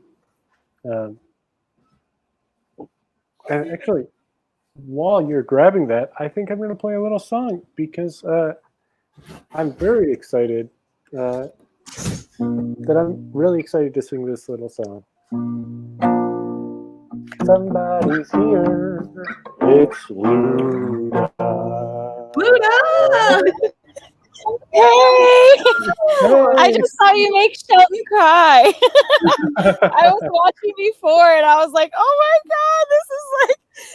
And actually, while you're grabbing that, I think I'm going to play a little song because I'm very excited. That I'm really excited to sing this little song. Somebody's here. It's Luda. Luna! Yay! Hey! I just saw you make Shelton cry. I was watching before and I was like, oh my god,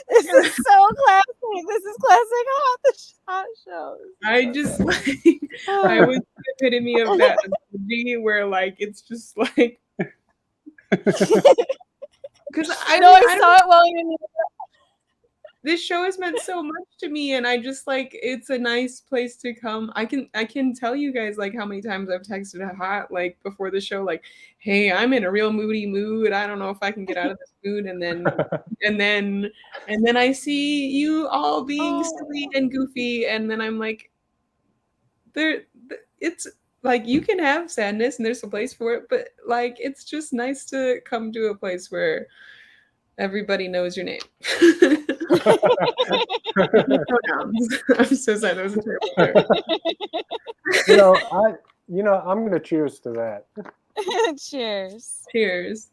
this is so classic. This is classic hot shows. I just like I was the epitome of that emoji where like it's just like because I know I don't saw it while you this show has meant so much to me, and I just like it's a nice place to come. I can tell you guys like how many times I've texted Hot like before the show, like, hey, I'm in a real moody mood. I don't know if I can get out of this mood, and then I see you all being silly and goofy, and then I'm like, it's like you can have sadness and there's a place for it, but like it's just nice to come to a place where everybody knows your name. I'm so sorry. That was a terrible joke. I'm gonna cheers to that. Cheers. Cheers.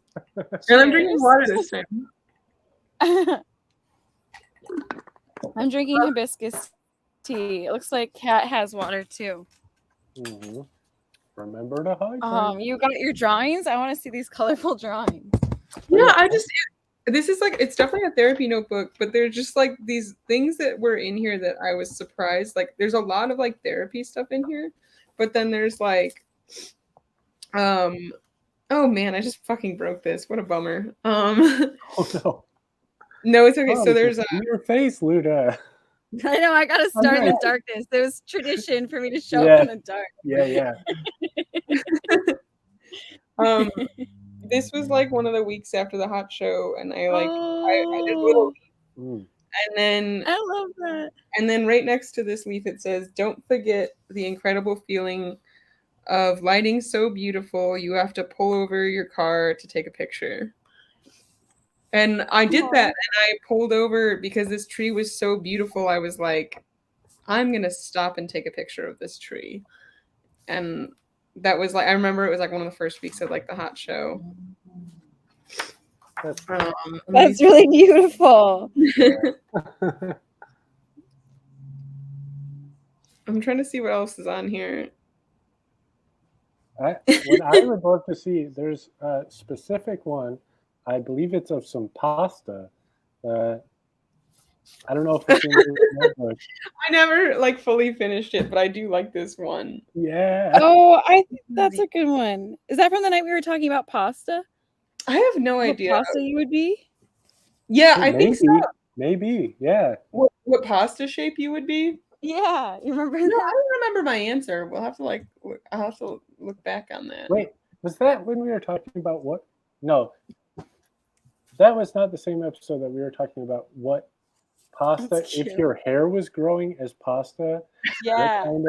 And I'm drinking water this time. I'm drinking hibiscus tea. It looks like Kat has water too. Mm-hmm. Remember to hydrate. You got your drawings? I want to see these colorful drawings. Yeah, this is like, it's definitely a therapy notebook, but there's just like these things that were in here that I was surprised. Like there's a lot of like therapy stuff in here, but then there's like, oh man, I just fucking broke this. What a bummer. Oh no. No, it's okay. So there's your face, Luda. I know, I gotta start in the darkness. There's tradition for me to show up in the dark. Yeah. This was like one of the weeks after the hot show, and I did a little leaf. And then I love that. And then right next to this leaf it says, "Don't forget the incredible feeling of lighting so beautiful you have to pull over your car to take a picture." And I did Aw. that, and I pulled over because this tree was so beautiful. I was like, I'm gonna stop and take a picture of this tree. And that was like, I remember it was like one of the first weeks of like the hot show. That's That's really beautiful. I'm trying to see what else is on here. what I would love to see, there's a specific one. I believe it's of some pasta. I don't know if it's in your notebook. I never like fully finished it, but I do like this one. Yeah. Oh, I think that's a good one. Is that from the night we were talking about pasta? I have no What idea. pasta you would be? Yeah, I think so. Maybe. Yeah. What pasta shape you would be? Yeah, you remember No, I that? don't remember my answer. We'll have to like. I'll have to look back on that. Wait, was that when we were talking about what? No, that was not the same episode that we were talking about what pasta. That's If true. your hair was growing as pasta, Yeah. what kind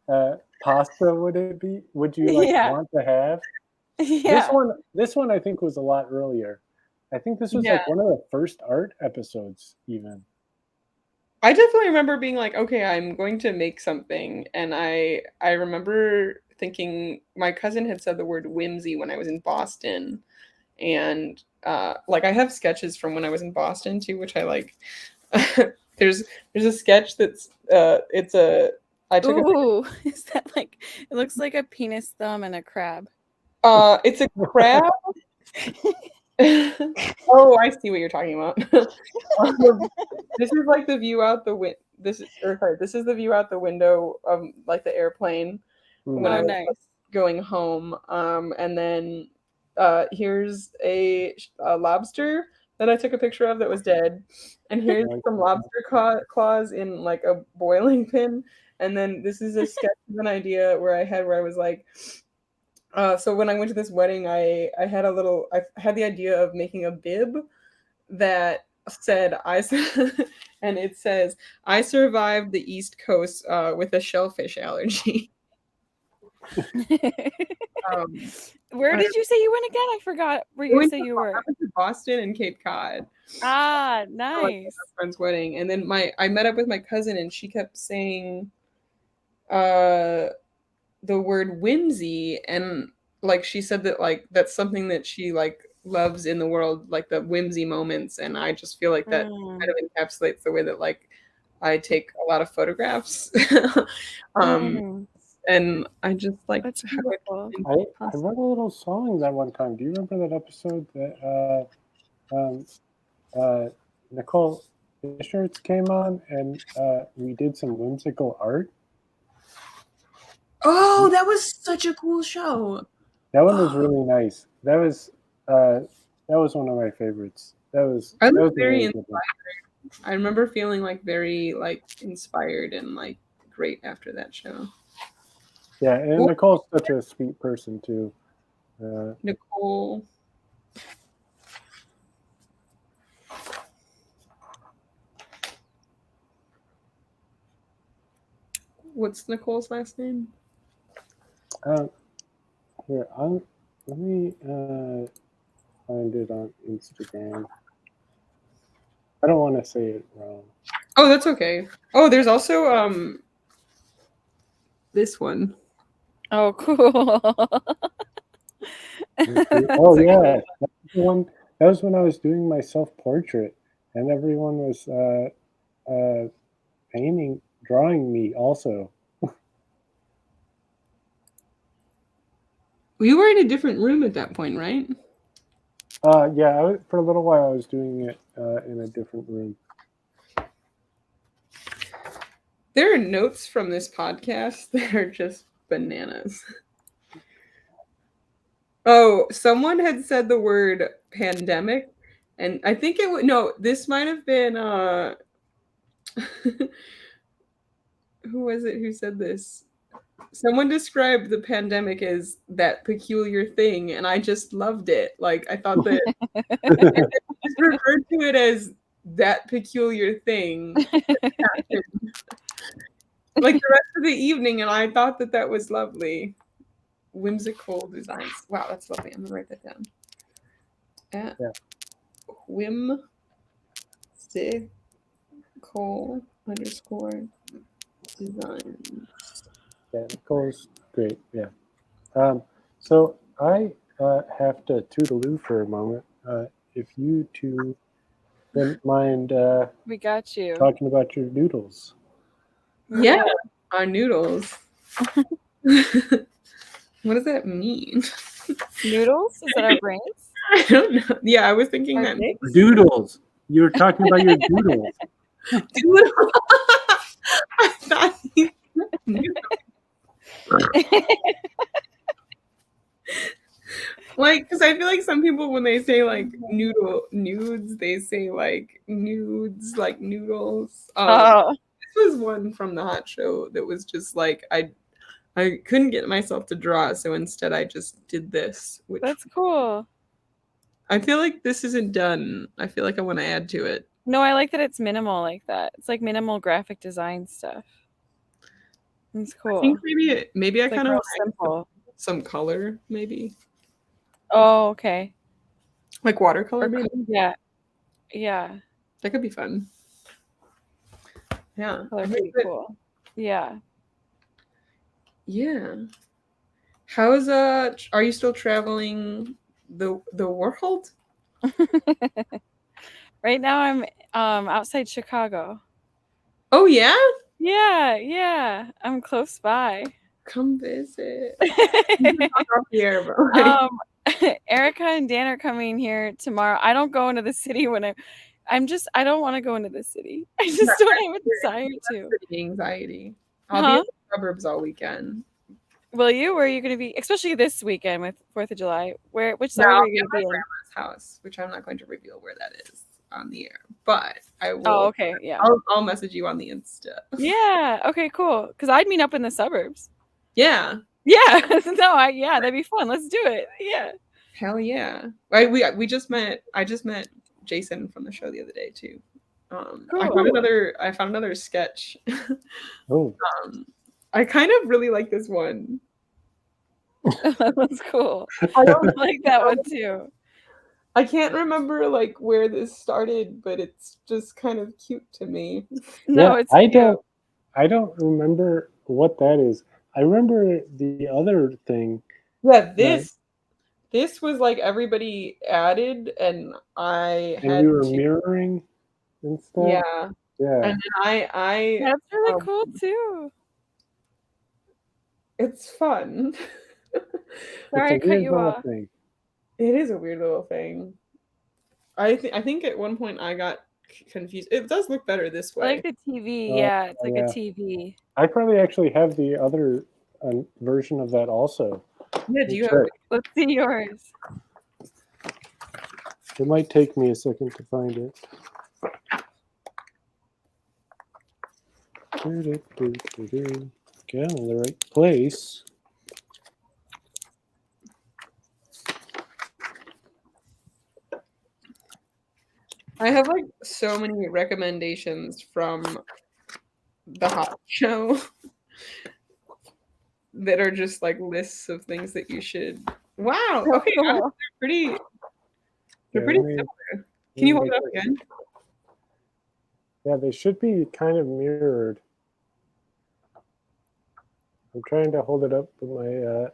of pasta would it be? Would you like Yeah. want to have? Yeah. This one I think was a lot earlier. I think this was Yeah. like one of the first art episodes even. I definitely remember being like, okay, I'm going to make something, and I remember thinking my cousin had said the word whimsy when I was in Boston, and like I have sketches from when I was in Boston too, which I like. there's a sketch that's it's a I took Ooh, is that like? It looks like a penis thumb and a crab. it's a crab. Oh, I see what you're talking about. This is like the view out the window. This is the view out the window of like the airplane when I was nice. going home. And then here's a lobster that I took a picture of that was dead, and here's some lobster claws in like a boiling pin. And then this is a sketch of an idea where I was like. So when I went to this wedding, I had the idea of making a bib that said and it says, I survived the East Coast with a shellfish allergy. Where did you say you went again? I forgot where you said you were. I went to Boston and Cape Cod. Ah, For, like, nice. my friend's wedding, and then I met up with my cousin, and she kept saying the word whimsy, and like she said that like that's something that she like loves in the world, like the whimsy moments, and I just feel like that kind of encapsulates the way that like I take a lot of photographs. And I just like That's how it beautiful. I wrote a little song that one time. Do you remember that episode that Nicole Shirts came on and we did some whimsical art? Oh, that was such a cool show. That one was really nice. That was one of my favorites. That was very really good one. inspired. I remember feeling like very like inspired and like great after that show. Yeah, and Nicole's such a sweet person too. Nicole. What's Nicole's last name? Here, let me find it on Instagram. I don't want to say it wrong. Oh, that's okay. Oh, there's also this one. Oh, cool. Oh yeah, that was when I was doing my self-portrait, and everyone was drawing me also. You were in a different room at that point, right? Yeah, for a little while I was doing it in a different room. There are notes from this podcast that are just bananas. Oh, someone had said the word pandemic, and I think it would no, this might have been who was it who said this? Someone described the pandemic as that peculiar thing, and I just loved it. Like I thought that it just referred to it as that peculiar thing. Like the rest of the evening, and I thought that was lovely. Whimsical designs. Wow, that's lovely. I'm gonna write that down. whimsical_designs. Yeah, Nicole's great. Yeah. So I have to toodaloo for a moment. If you two wouldn't mind We got you. talking about your noodles. Yeah, our noodles. What does that mean? Noodles? Is that our brains? I don't know. Yeah, I was thinking Our that dicks? Doodles. You were talking about your doodles. doodle. I thought you like, because I feel like some people when they say like nudes, they say like nudes, like noodles. Oh, This was one from the hot show that was just like I couldn't get myself to draw, so instead I just did this, which that's cool. I feel like this isn't done. I feel like I want to add to it. No, I like that it's minimal like that. It's like minimal graphic design stuff. It's cool. I think maybe I It's like kind of real want simple. some color, maybe Oh, okay. like watercolor. Or, Maybe yeah. Yeah. that could be fun. Yeah, Color pretty cool. Yeah. Yeah. How's are you still traveling the world? Right now I'm outside Chicago. Oh yeah? Yeah. I'm close by. Come visit. Off the air, bro. Erica and Dan are coming here tomorrow. I don't go into the city when I don't want to go into the city. I just don't have a desire to. Anxiety. I'll be in the suburbs all weekend. Will you? Where are you going to be? Especially this weekend with 4th of July. Which suburb are you going to be in? House, which I'm not going to reveal where that is on the air, but I will. Oh, okay, yeah. I'll message you on the Insta. Yeah. Okay. Cool. Because I'd meet up in the suburbs. Yeah. Yeah. No. Yeah. That'd be fun. Let's do it. Yeah. Hell yeah. Right. We just met. I just met Jason from the show the other day too. Cool. I found another sketch. Oh. I kind of really like this one. That's cool. I like that one too. I can't remember like where this started, but it's just kind of cute to me. No, yeah, it's cute. I don't remember what that is. I remember the other thing. Yeah, this was like everybody added, and I had we were mirroring and stuff. Yeah. Yeah. And then I That's really cool too. It's fun. Sorry, I cut you off. Thing. It is a weird little thing. I think at one point I got confused. It does look better this way. I like the TV. Yeah, it's like a TV. I probably actually have the other version of that also. Yeah, do you have it? Let's see yours. It might take me a second to find it. Okay, I'm in the right place. I have like so many recommendations from the hot show that are just like lists of things that you should. Wow. Okay, they're pretty similar. Can you hold it up again? Yeah, they should be kind of mirrored. I'm trying to hold it up with my.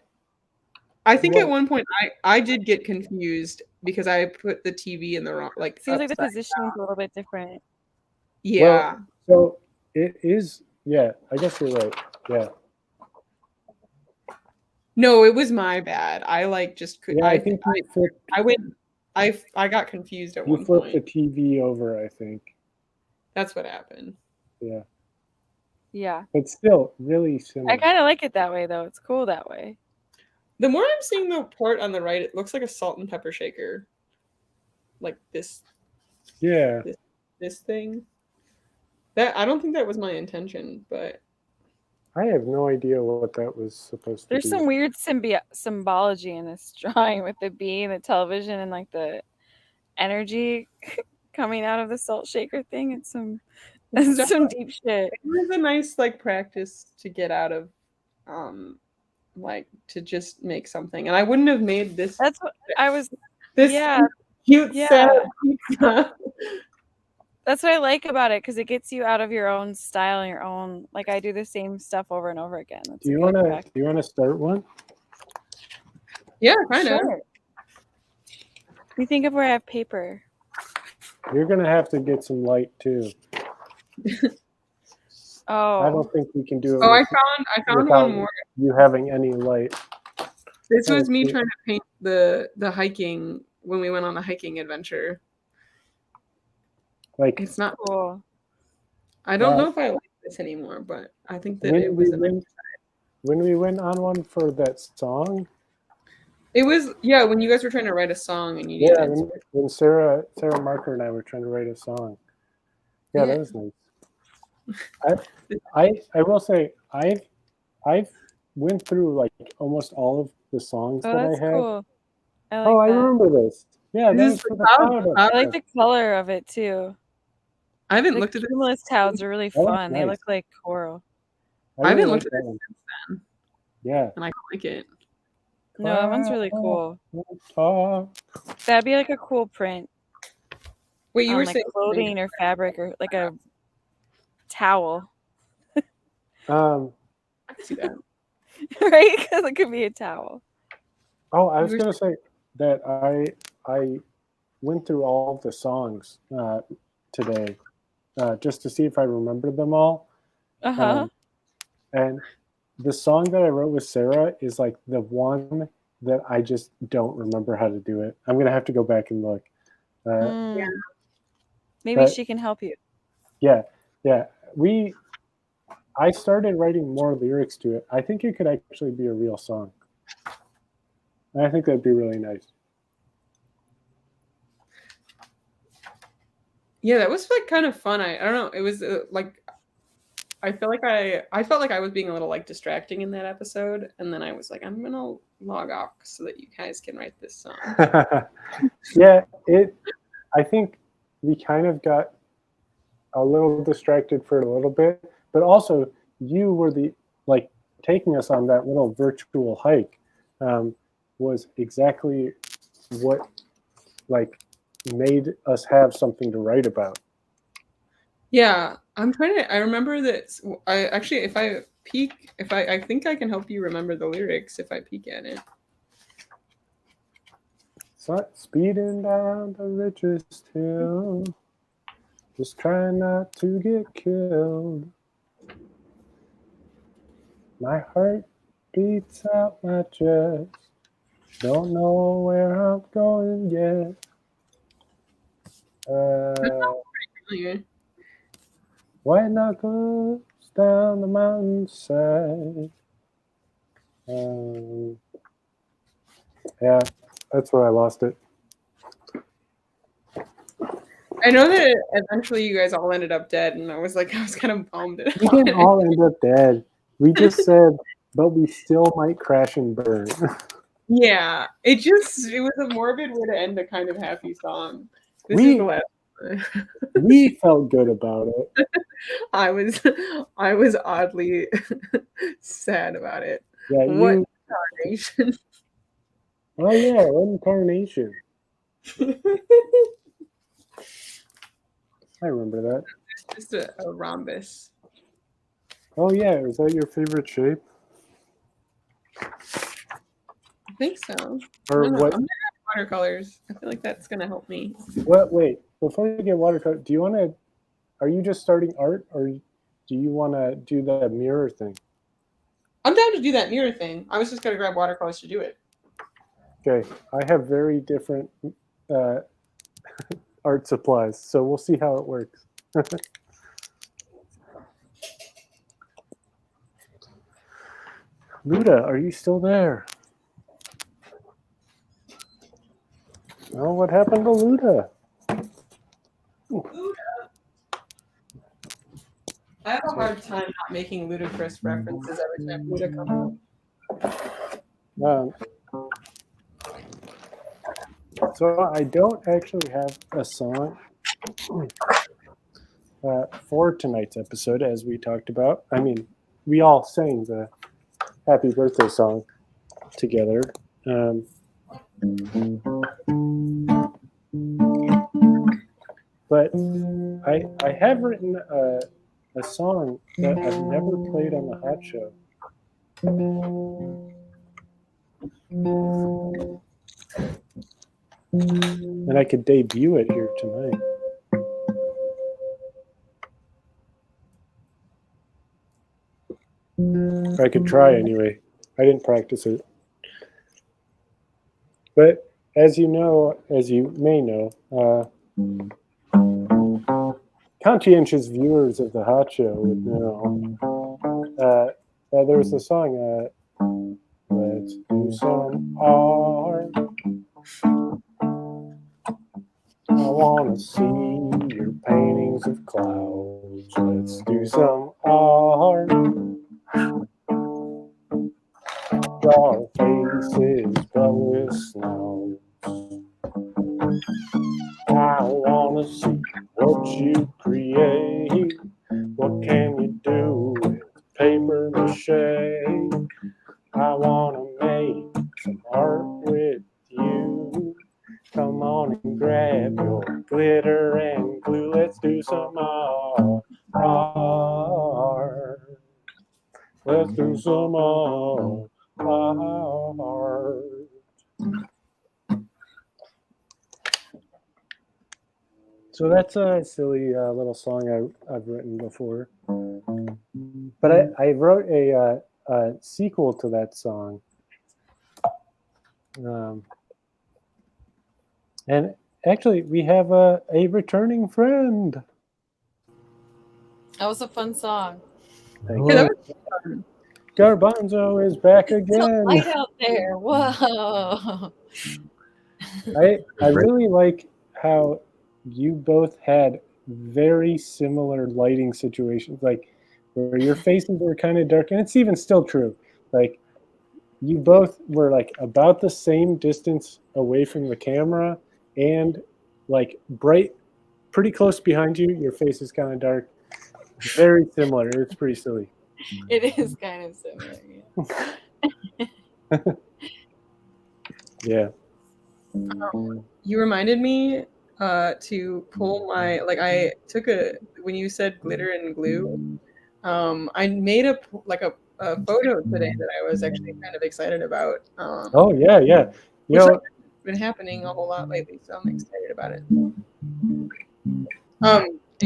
I think at one point I did get confused because I put the TV in the wrong like. Seems like the positioning's a little bit different. Yeah. Well, so it is. Yeah, I guess you're right. Yeah. No, it was my bad. I like just could. Yeah, I got confused at one point. You flipped the TV over, I think. That's what happened. Yeah. Yeah. But still, really similar. I kind of like it that way, though. It's cool that way. The more I'm seeing the part on the right, it looks like a salt and pepper shaker. Like this. Yeah. This thing. That I don't think that was my intention, but I have no idea what that was supposed to be. There's some weird symbology in this drawing with the bee and the television and like the energy coming out of the salt shaker thing. It's some deep shit. It was a nice like practice to get out of like to just make something. And I wouldn't have made this. That's what I was this yeah. cute, Yeah. sad pizza. That's what I like about it because it gets you out of your own style and your own. Like I do the same stuff over and over again. That's Do you a good wanna fact. do you wanna start one? Yeah, kind of. Sure. You think of where I have paper. You're gonna have to get some light too. Oh. I don't think we can do it. Oh, I with- found without one more. you having any light. This was Oh, me cute. trying to paint the hiking when we went on the hiking adventure. Like It's not. Cool. I don't Uh, know if I like this anymore, but I think that when it we was. went on one for that song. It was when you guys were trying to write a song and you Yeah, needed. when Sarah Marker and I were trying to write a song. Yeah, Yeah. that was nice. I will say I've went through like almost all of the songs Oh, that I that's had. cool. I like Oh, I that. remember this. Yeah, that This was is for the the cloud- cloud. I like the color of it too. I haven't The looked at it. cumulus clouds are really That was fun. They nice. look like coral. I haven't really looked like at that it one. since then, Yeah. and I like it. No, that one's really cool. Talk. That'd be like a cool print Wait, you on were like saying clothing or fabric or like a towel, Um. I can see that. right? Because it could be a towel. Oh, I was You were gonna say that I went through all of the songs today just to see if I remembered them all. Uh huh. And the song that I wrote with Sarah is like the one that I just don't remember how to do it. I'm gonna have to go back and look. Yeah. Maybe but- she can help you. Yeah. I started writing more lyrics to it. I think it could actually be a real song. And I think that'd be really nice. Yeah, that was like kind of fun. I don't know. It was like I felt like I was being a little like distracting in that episode, and then I was like, I'm gonna log off so that you guys can write this song. Yeah, I think we kind of got a little distracted for a little bit, but also you were taking us on that little virtual hike was exactly what made us have something to write about. Yeah, I remember that. I actually, if I peek, I think I can help you remember the lyrics if I peek at it. So, speeding down the richest hill, just trying not to get killed. My heart beats out my chest. Don't know where I'm going yet. Familiar. White knuckles down the mountainside. Yeah, that's where I lost it. I know that eventually you guys all ended up dead, and I was kind of bummed. We didn't all end up dead. We just said, but we still might crash and burn. Yeah, it was a morbid way to end a kind of happy song. This is We- the last. We felt good about it. I was oddly sad about it. Yeah, What carnation? Oh yeah, incarnation. I remember that. Just a rhombus. Oh yeah, is that your favorite shape? I think so. Or I don't know. what? I'm gonna have watercolors. I feel like that's gonna help me. What? Wait, before you get watercolor, do you want to? Are you just starting art, or do you want to do the mirror thing? I'm down to do that mirror thing. I was just gonna grab watercolors to do it. Okay, I have very different art supplies, so we'll see how it works. Luda, are you still there? Oh, what happened to Luda? I have a hard time not making ludicrous references every time Luda comes up. So I don't actually have a song for tonight's episode, as we talked about. I mean, we all sang the happy birthday song together. but I have written a song that I've never played on the Hot Show. And I could debut it here tonight. I could try anyway. I didn't practice it. But as you may know, conscientious viewers of the Hot Show would know there was a song, Let's Do Some Art. I want to see your paintings of clouds. Let's do some art. Draw faces filled with snow. I want to see what you create. What can you do with paper mache? I want to make some art with you. Come on and grab your glitter and glue. Let's do some art. Let's do some art. So that's a silly little song I've written before. But I wrote a sequel to that song. And actually, we have a returning friend. That was a fun song. Hello. Garbanzo is back again. It's so light out there. Whoa. I really like how you both had very similar lighting situations, like where your faces were kind of dark, and it's even still true. Like you both were like about the same distance away from the camera, and like bright, pretty close behind you. Your face is kind of dark. Very similar. It's pretty silly. It is kind of similar. Yeah. You reminded me to pull my, like I took when you said glitter and glue, I made a photo today that I was actually kind of excited about. Oh yeah. You know, been happening a whole lot lately, so I'm excited about it.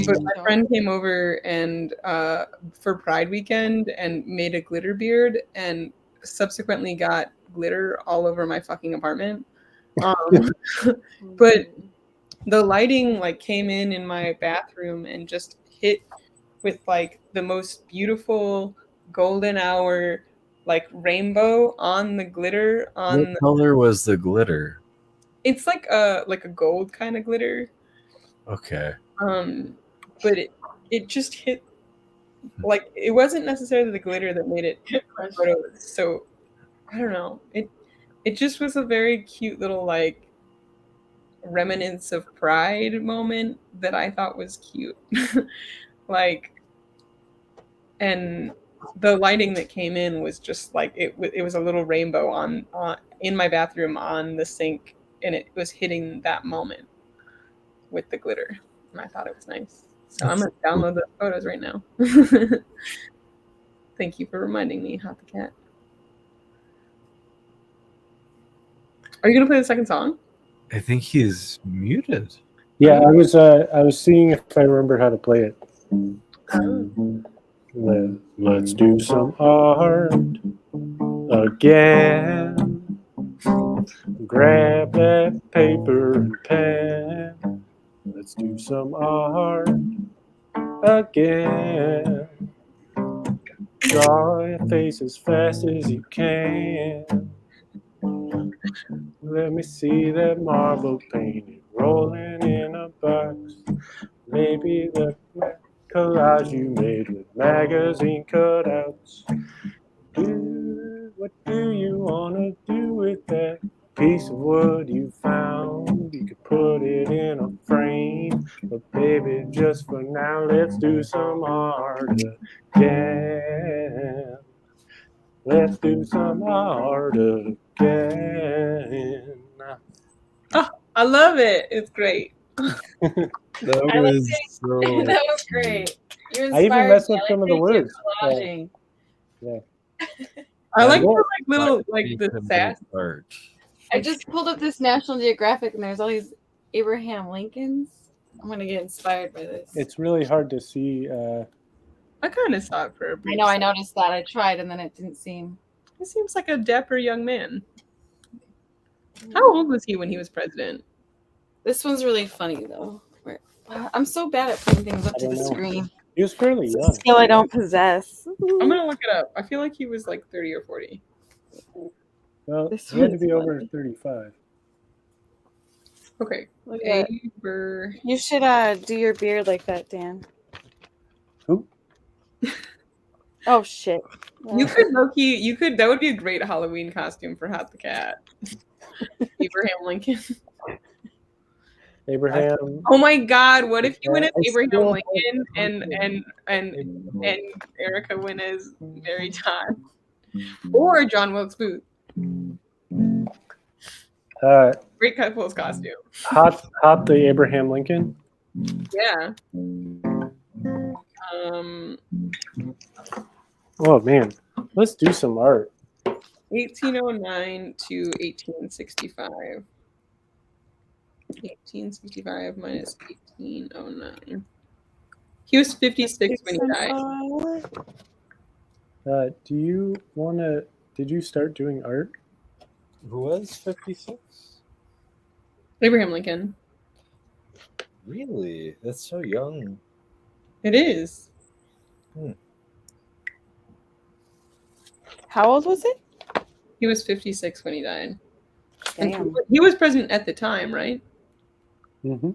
But my friend came over and for Pride weekend and made a glitter beard and subsequently got glitter all over my fucking apartment. But the lighting like came in my bathroom and just hit with like the most beautiful golden hour like rainbow on the glitter on What color was the glitter? It's like a gold kind of glitter. Okay. But it just hit, like it wasn't necessarily the glitter that made it so I don't know. It just was a very cute little like remnants of Pride moment that I thought was cute. Like, and the lighting that came in was just like it was a little rainbow on in my bathroom on the sink, and it was hitting that moment with the glitter, and I thought it was nice. So I'm gonna download the photos right now. Thank you for reminding me, Hot the Cat. Are you gonna play the second song? I think he's muted. Yeah, I was seeing if I remember how to play it. Let's do some art again. Grab that paper and pen. Let's do some art again. Draw your face as fast as you can. Let me see that marble painting rolling in a box. Maybe the collage you made with magazine cutouts. What do you want to do with that piece of wood you found? You could put it in a frame, but baby, just for now, let's do some art again. Let's do some art again. Oh, I love it. It's great. That I liked was it. so. That was great. You I even inspired messed me. up I some of like the words. collaging. I like Yeah. the like little like You the can sass. make art. I just pulled up this National Geographic and there's all these Abraham Lincolns. I'm gonna get inspired by this. It's really hard to see. I kind of saw it for a I brief know. I second. noticed that. I tried and then it didn't seem. He seems like a dapper young man. How old was he when he was president? This one's really funny though. I'm so bad at putting things up I to the don't know. screen. He was fairly It's a young. skill I don't possess. I'm gonna look it up. I feel like he was like 30 or 40. Well, This he had to one's be over funny. 35. Okay. Look at that. Aber. You should do your beard like that, Dan. Who? Oh shit. You could Loki. You could. That would be a great Halloween costume for Hot the Cat. Abraham Lincoln. Abraham. Oh my God! What if you went as I Abraham still Lincoln have- and Erica went as Mary Todd or John Wilkes Booth? Great couple's costume. Hot the Abraham Lincoln. Yeah. Oh man, let's do some art. 1809 to 1865. 1865 minus 1809. He was 56 when he died. Do you wanna? Did you start doing art? Who was 56? Abraham Lincoln. Really? That's so young. It is. How old was it? He was 56 when he died. And Damn. he was president at the time, right? Mm-hmm.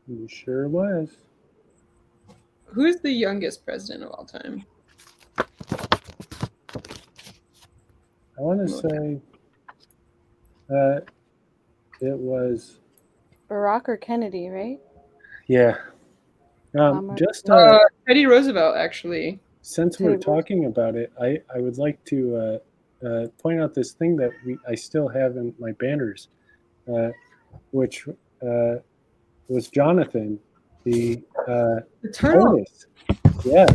He sure was. Who's the youngest president of all time? I want to say it was, Barack or Kennedy, right? yeah. Obama. Just Teddy Roosevelt, actually. since we're talking about it, I would like to point out this thing that I still have in my banners, which was Jonathan, the turtle. artist, yeah,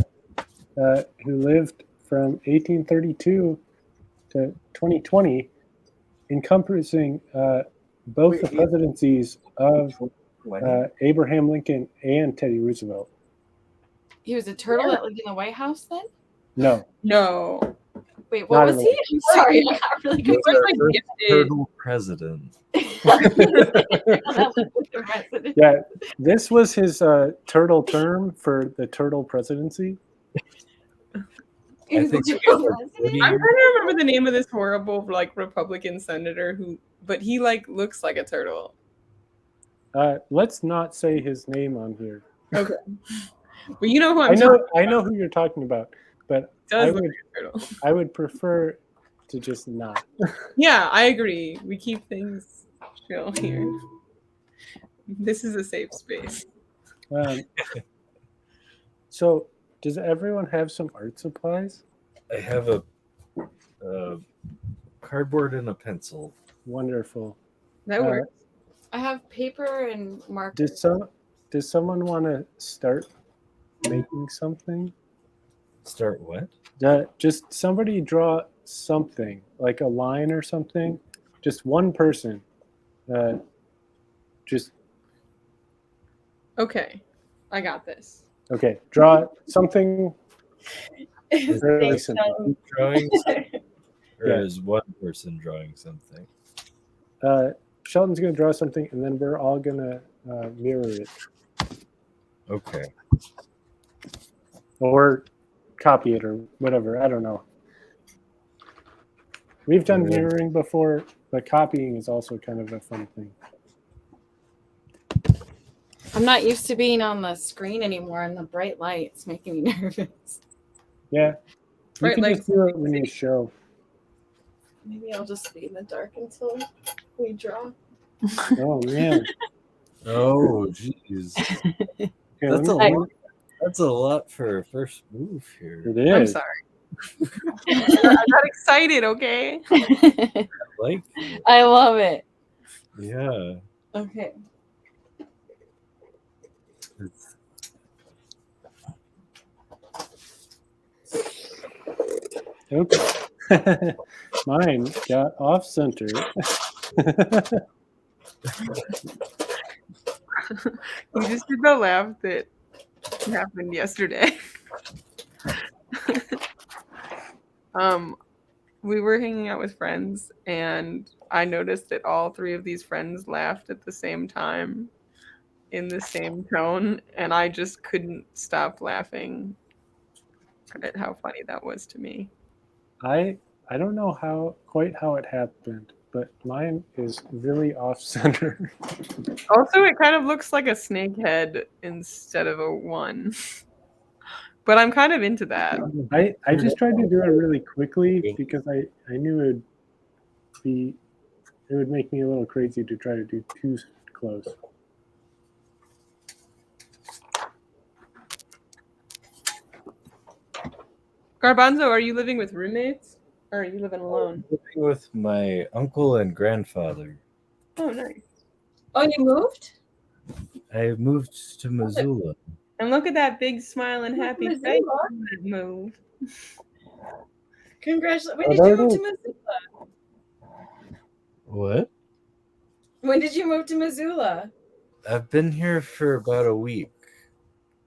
who lived from 1832 to 2020, encompassing both the presidencies of Abraham Lincoln and Teddy Roosevelt. He was a turtle that lived in the White House then? No, No. Wait, what Not was at he? I'm sorry, I got really He was confused. like gifted. Turtle president. yeah, this was his turtle term for the turtle presidency. He was think a so. turtle president? I'm trying to remember the name of this horrible like Republican senator but he like looks like a turtle. Let's not say his name on here. Okay. But you know who I know who you're talking about, but Does look like a turtle. I would prefer to just not. Yeah, I agree. We keep things chill here. This is a safe space. So, does everyone have some art supplies? I have a cardboard and a pencil. Wonderful. That works. I have paper and markers. Does someone want to start making something? Start what? Just somebody draw something, like a line or something. Just one person. Just Okay. I got this. okay. Draw something really simple. Drawing, or Yeah. is one person drawing something? Shelton's gonna draw something, and then we're all gonna mirror it Okay. or copy it or whatever. I don't know. We've done mirroring before, but copying is also kind of a fun thing. I'm not used to being on the screen anymore and the bright light. It's making me nervous. Yeah, you Right, can like- just do it when you show. Maybe I'll just be in the dark until we draw. Oh man. Oh, jeez. Okay, That's a let me- lot. That's a lot for a first move here. It is. I'm sorry. I got excited, okay? Like it. I love it. Yeah. Okay. Oops. Mine got off center. You just did the laugh that happened yesterday. We were hanging out with friends, and I noticed that all three of these friends laughed at the same time in the same tone, and I just couldn't stop laughing at how funny that was to me. I don't know quite how it happened, but mine is really off center. Also, it kind of looks like a snake head instead of a one. But I'm kind of into that. I just tried to do it really quickly because I knew it would make me a little crazy to try to do too close. Garbanzo, are you living with roommates? Or are you living alone? Living with my uncle and grandfather. Oh, nice. Oh, you moved? I moved to Missoula. And look at that big smiling happy Missoula? face on that move. Congratulations. When Oh, did there you it move is. to Missoula? What? When did you move to Missoula? I've been here for about a week.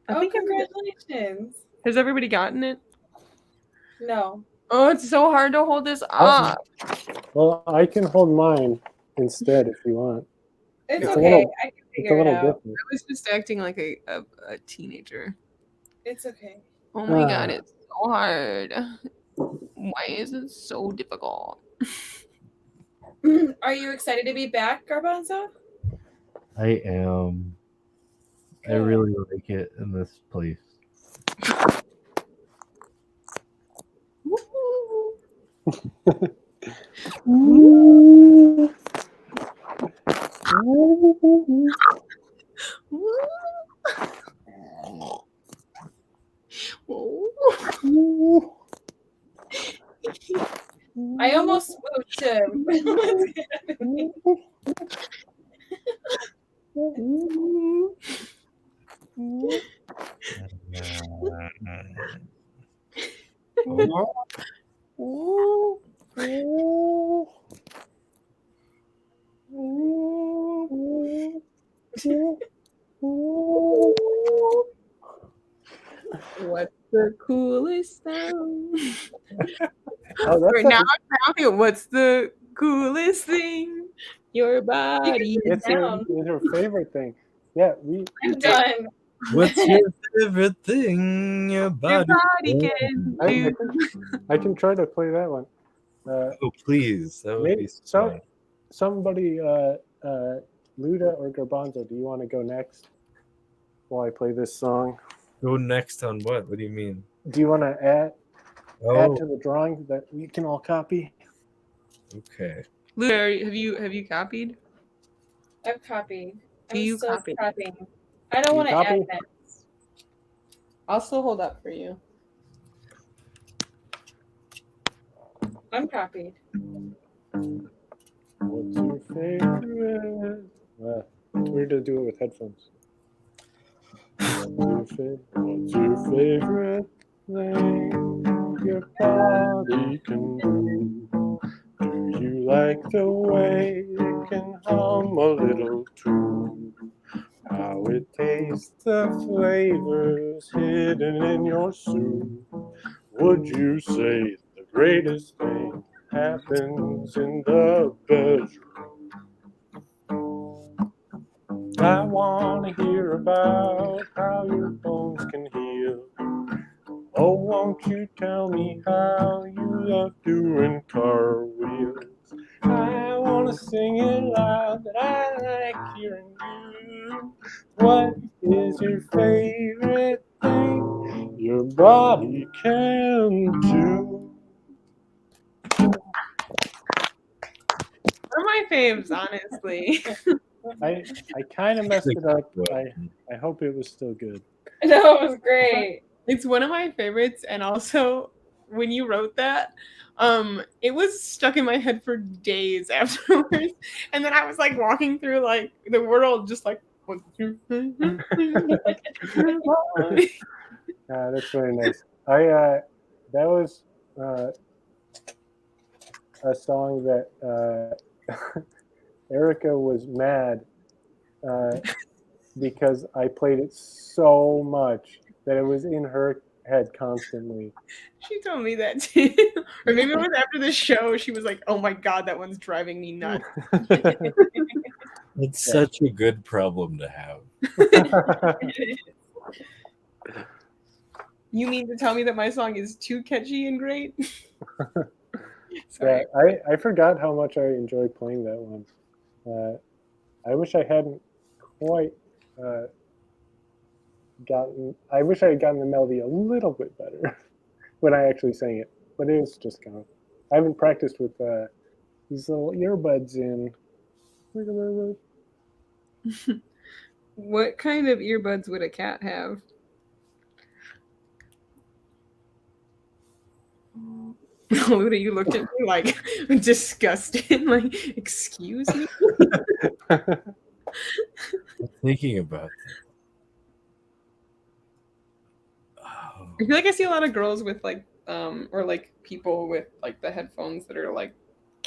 I Oh, think congratulations. has everybody gotten it? No. Oh, it's so hard to hold this up. Well, I can hold mine instead if you want. It's It's a okay. little- I can It's a figure it little out. different. I was just acting like a teenager. It's okay. Oh my god, it's so hard. Why is it so difficult? Are you excited to be back, Garbanzo? I am. I really like it in this place. I almost moved to. What's the coolest sound? Oh, that's Right now, I'm thinking, what's the coolest thing? Your body. it's your favorite thing. Yeah, I'm done. What's your favorite thing? Your Your body. body can do. I can try to play that one. Oh, please. That would Maybe be so fun. somebody, Luda or Garbanzo, do you want to go next while I play this song? Go next on what? What do you mean? Do you want to add Oh, to the drawing that we can all copy? okay. Luda, have you copied? I've copied. Do I'm you still copy? copying. I don't You want to copy? add next. I'll still hold up for you. I'm copied. What's your favorite? Weird to do it with headphones. What's your favorite thing your body can do? Do you like the way it can hum a little too? How it tastes, the flavors hidden in your soup. Would you say the greatest thing happens in the bedroom? I want to hear about how your bones can heal. Oh, won't you tell me how you love doing cartwheels? I want to sing it loud that I like hearing you. What is your favorite thing your body can do? One of my faves, honestly. I kind of messed it up. What? I hope it was still good. No, it was great. It's one of my favorites, and also when you wrote that, it was stuck in my head for days afterwards. And then I was like walking through like the world, just like That's very nice. That was a song that Erica was mad because I played it so much that it was in her head constantly. She told me that too. Or maybe it was after the show. She was like, "Oh my god, that one's driving me nuts." It's such a good problem to have. You mean to tell me that my song is too catchy and great? Yeah, Sorry. I forgot how much I enjoyed playing that one. I wish I hadn't quite I wish I had gotten the melody a little bit better when I actually sang it, but it was just kind of. I haven't practiced with these little earbuds in. What kind of earbuds would a cat have? Luda, you looked at me like disgusted. Like, excuse me? I'm thinking about that. Oh. I feel like I see a lot of girls with like or like people with like the headphones that are like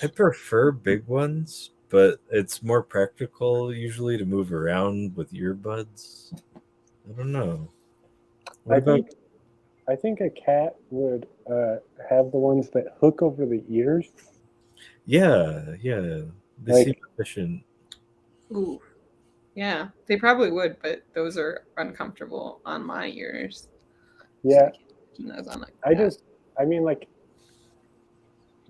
I prefer big ones, but it's more practical usually to move around with earbuds. I don't know. What about I think a cat would have the ones that hook over the ears. yeah. They Like- seem efficient. ooh. Yeah, they probably would, but those are uncomfortable on my ears. Yeah, Keep those on, like, I mean, like,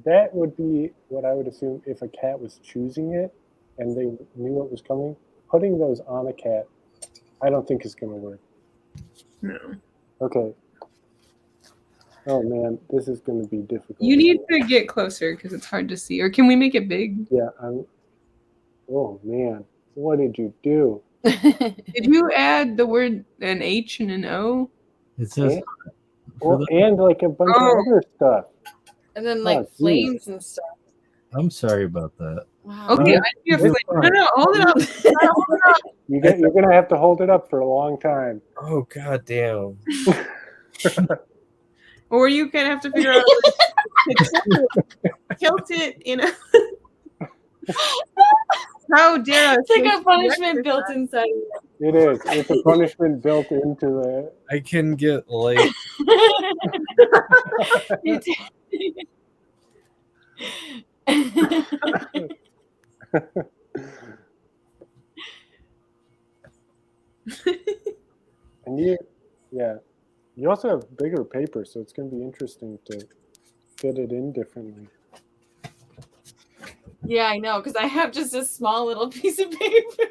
that would be what I would assume if a cat was choosing it and they knew what was coming. Putting those on a cat, I don't think is going to work. no. Okay. Oh man, this is going to be difficult. You need to get closer because it's hard to see. Or can we make it big? Yeah, oh man, what did you do? Did you add the word an H and an O? It says And, and like a bunch of other stuff. And then like geez. flames and stuff. I'm sorry about that. Wow. Okay, Oh, I see a flame. No, hold it up. You're going to have to hold it up for a long time. Oh god damn. Or you can have to figure out tilt it in a. How dare us? It's like a punishment built inside. It is. It's a punishment built into the. I can get like And you also have bigger paper, so it's going to be interesting to fit it in differently. Yeah, I know, because I have just a small little piece of paper.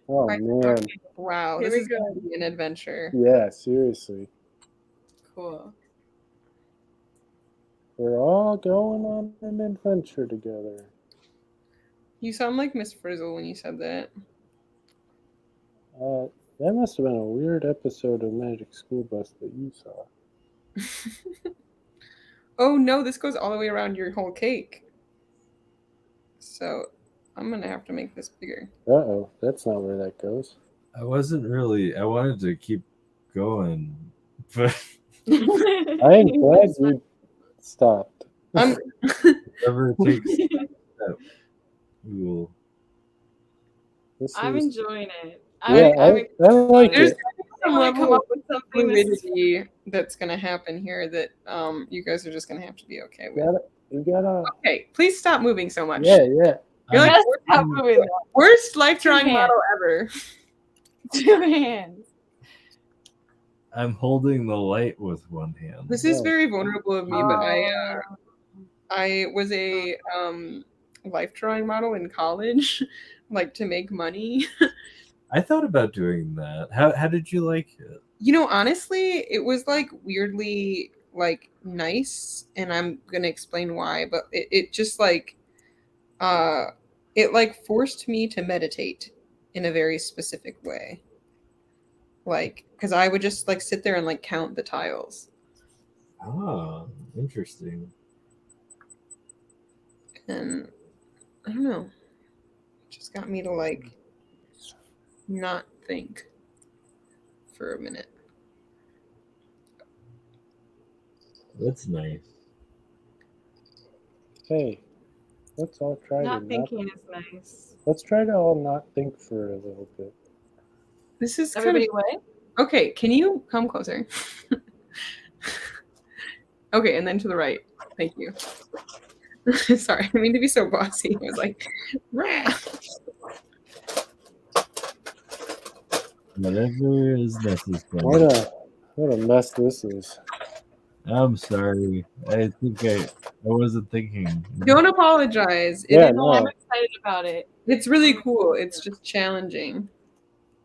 Oh man, Wow, Here this we is going to be an adventure. yeah, seriously. Cool. We're all going on an adventure together. You sound like Miss Frizzle when you said that. That must have been a weird episode of Magic School Bus that you saw. Oh no, this goes all the way around your whole cake. So I'm going to have to make this bigger. Uh-oh, that's not where that goes. I wanted to keep going, but I am glad you stopped. I'm whatever it takes that we will. I'm enjoying it. Yeah, I like There's it. some I want to come level up of with something that's fluidity that's going to happen here that you guys are just going to have to be okay with. You gotta. Okay, please stop moving so much. Yeah. You're Yes, like stop moving that. worst life drawing hands. model ever. 2 hands. I'm holding the light with one hand. This is Yeah. very vulnerable of me, but Oh. I was a life drawing model in college, like to make money. I thought about doing that. How did you like it? You know, honestly, it was like weirdly like nice, and I'm gonna explain why, but it just like it like forced me to meditate in a very specific way. Like, because I would just like sit there and like count the tiles. Ah, interesting. And I don't know. just got me to like not think for a minute. That's nice. Hey, let's all try Not to thinking is nice. Let's try to all not think for a little bit. This is kind Everybody of what? okay. Can you come closer? Okay, and then to the right. Thank you. Sorry, I mean to be so bossy. I was like, rah. Whatever is necessary. What a mess this is. I'm sorry. I think I wasn't thinking. Don't apologize. Yeah, It, No, I'm no, excited about it. it's really cool. It's just challenging.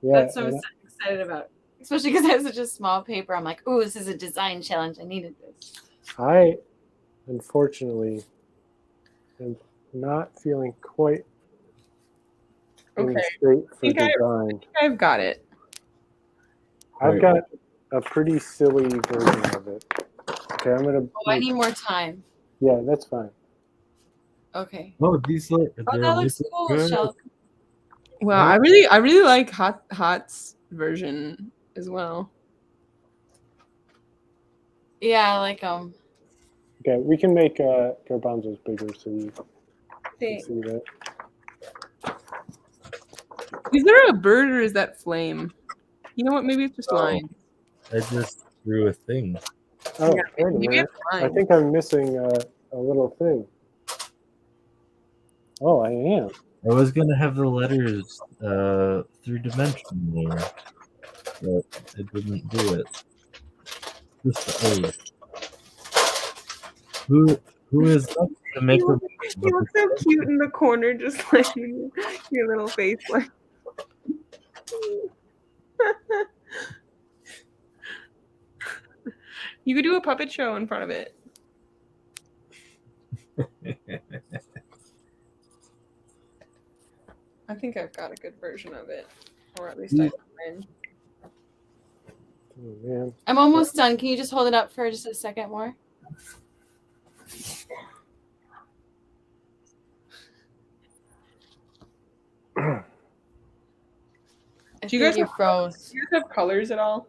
yeah. That's what I'm and so excited about. Especially because I have such a small paper. I'm like, oh, this is a design challenge. I needed this. I, unfortunately, am not feeling quite in the Okay, state for think I- design. I've got it. I've got a pretty silly version of it. Okay, I'm gonna. Oh, I need more time. Yeah, that's fine. Okay. Oh, these look. Oh, they're that looks looking cool, good. Shelton. Well, I really like Hot's version as well. Yeah, I like Okay, we can make garbanzos bigger so you can Thanks. see that. Is there a bird or is that flame? You know what? Maybe it's just Oh. lines. I just drew a thing. Oh, Yeah, wait a maybe minute. it's I lines. think I'm missing a little thing. Oh, I am. I was gonna have the letters three-dimensional, but it didn't do it. Just the O. Who is up to make You a look so cute in the corner, just like your little face. Like. You could do a puppet show in front of it. I think I've got a good version of it, or at least I can. Oh, man. I'm almost done. Can you just hold it up for just a second more? Do you guys you have froze? Do you guys have colors at all?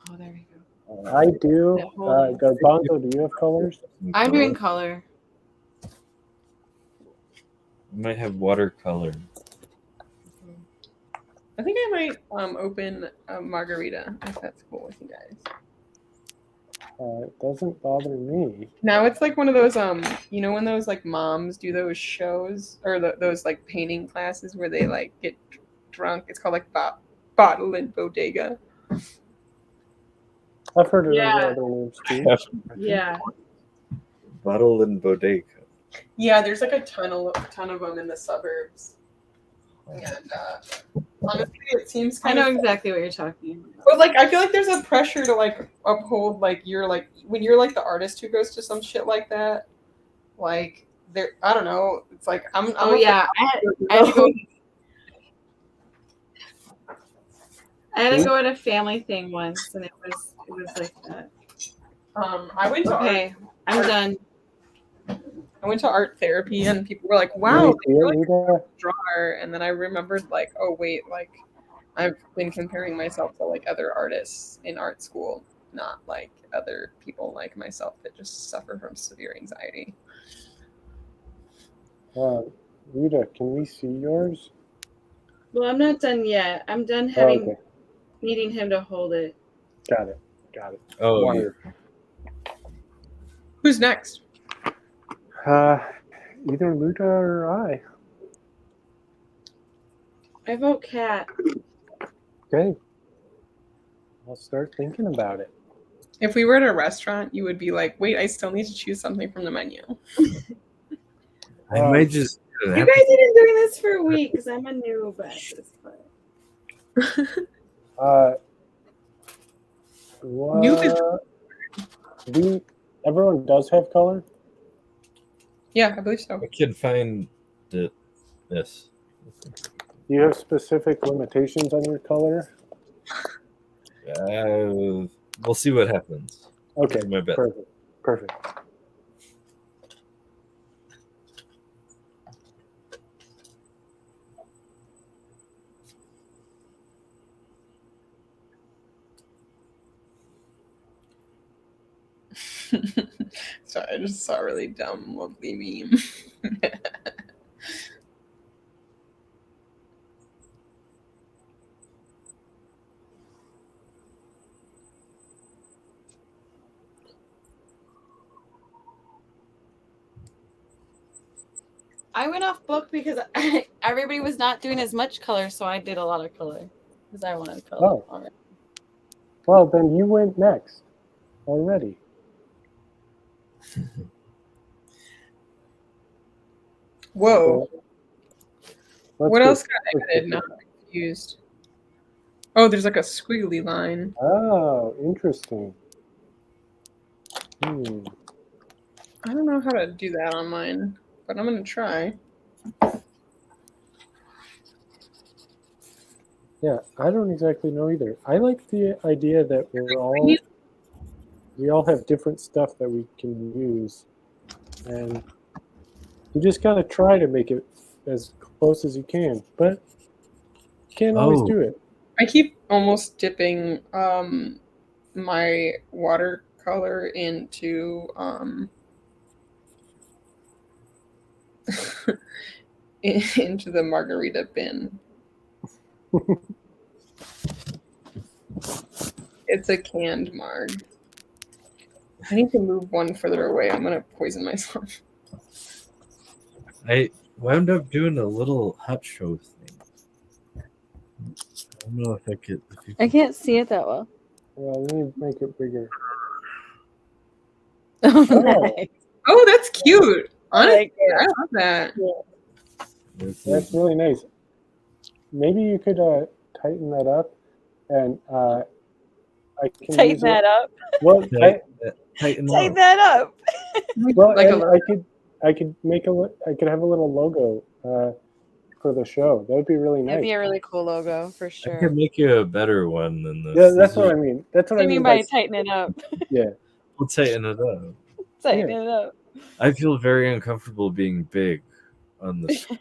Oh, there we go. I do. That whole- Garbanzo, do you have colors? I'm doing color. I might have watercolor. I think I might open a margarita if that's cool with you guys. It doesn't bother me. Now it's like one of those you know when those like moms do those shows or those like painting classes where they like get drunk. It's called like bottle and bodega. I've heard it Yeah. under other names too. Yeah. Bottle and bodega. Yeah, there's like a ton of them in the suburbs. And honestly, it seems I kind know of. exactly what you're talking about. But like, I feel like there's a pressure to like uphold like you're like when you're like the artist who goes to some shit like that. Like there, I don't know. It's like I'm. Oh yeah, I had to go. I had to go at a family thing once, and it was like that. I went to Okay, I'm done. I went to art therapy, and people were like, "Wow, you're like Rita, a drawer." And then I remembered like, oh wait, like I've been comparing myself to like other artists in art school, not like other people like myself that just suffer from severe anxiety. Rita, can we see yours? Well, I'm not done yet. I'm done Oh, okay. needing him to hold it. Got it. Oh, Wonderful. Who's next? Either Luta or I. I vote cat. Okay. I'll start thinking about it. If we were at a restaurant, you would be like, wait, I still need to choose something from the menu. I might just. You guys have been doing this for a week because I'm a noob at this part. Everyone does have color? Yeah, I believe so. I can find this. Do you have specific limitations on your color? We'll see what happens. Okay, That's my bet. perfect. Sorry, I just saw a really dumb, lovely meme. I went off book because everybody was not doing as much color, so I did a lot of color because I wanted color. Oh. Already. Well, then you went next already. Whoa. So, What else got added? Now I'm confused. Oh, there's like a squiggly line. Oh, interesting. Hmm. I don't know how to do that on mine, but I'm gonna try. Yeah, I don't exactly know either. I like the idea that we all have different stuff that we can use, and you just gotta try to make it as close as you can, but you can't always Oh, do it. I keep almost dipping my watercolor into into the margarita bin. It's a canned marg. I need to move one further away. I'm gonna poison myself. I wound up doing a little hot show thing. I don't know if I could. If you I could can't see it that well. Well, let me make it bigger. Oh, Oh. nice. Oh, that's cute. I Honestly, like it. I love that. That's really nice. Maybe you could tighten that up, and I can Tighten use that it. up. Well, tighten Tighten up. that up. well, Like a and little- I could make I could have a little logo for the show. That would be really That'd nice. be a really cool logo for I sure. could make you a better one than this. Yeah, that's This what is- I mean. That's what What do I you mean mean by by tighten it up? yeah. We'll tighten it up. Tighten Yeah. it up. I feel very uncomfortable being big on the screen.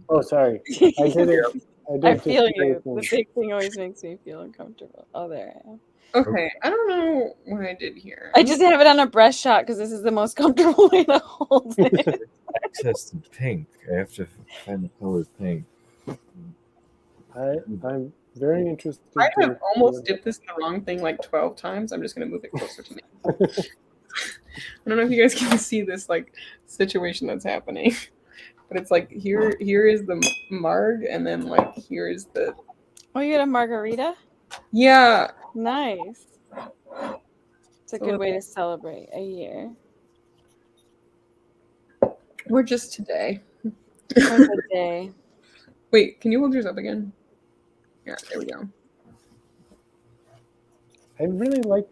Oh, sorry. I did it. I did I just feel the you. thing. The big thing always makes me feel uncomfortable. Oh, there I am. Okay, I don't know what I did here. I just have it on a brush shot because this is the most comfortable way to hold it. Access to pink. I have to find the color pink. I'm very interested. I to have almost dipped this in the wrong thing like 12 times. I'm just gonna move it closer to me. I don't know if you guys can see this like situation that's happening, but it's like here is the marg, and then like here is the Oh, you got a margarita? yeah. Nice. It's a So good way to celebrate a year. We're just today. Or the day. Wait, can you hold yours up again? Yeah, there we go. I really like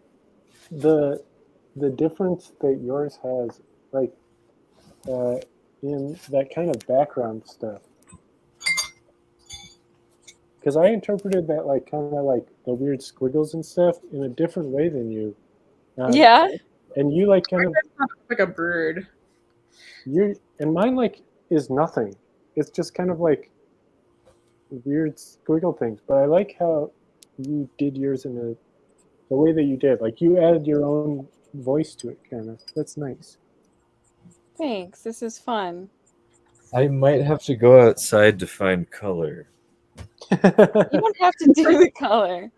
the difference that yours has, like in that kind of background stuff. Because I interpreted that like kind of like the weird squiggles and stuff in a different way than you. Yeah. And you like kind of Like a bird. and mine like is nothing. It's just kind of like weird squiggle things. But I like how you did yours in the way that you did. Like you added your own voice to it, kind of. That's nice. Thanks. This is fun. I might have to go outside to find color. You don't have to do the color.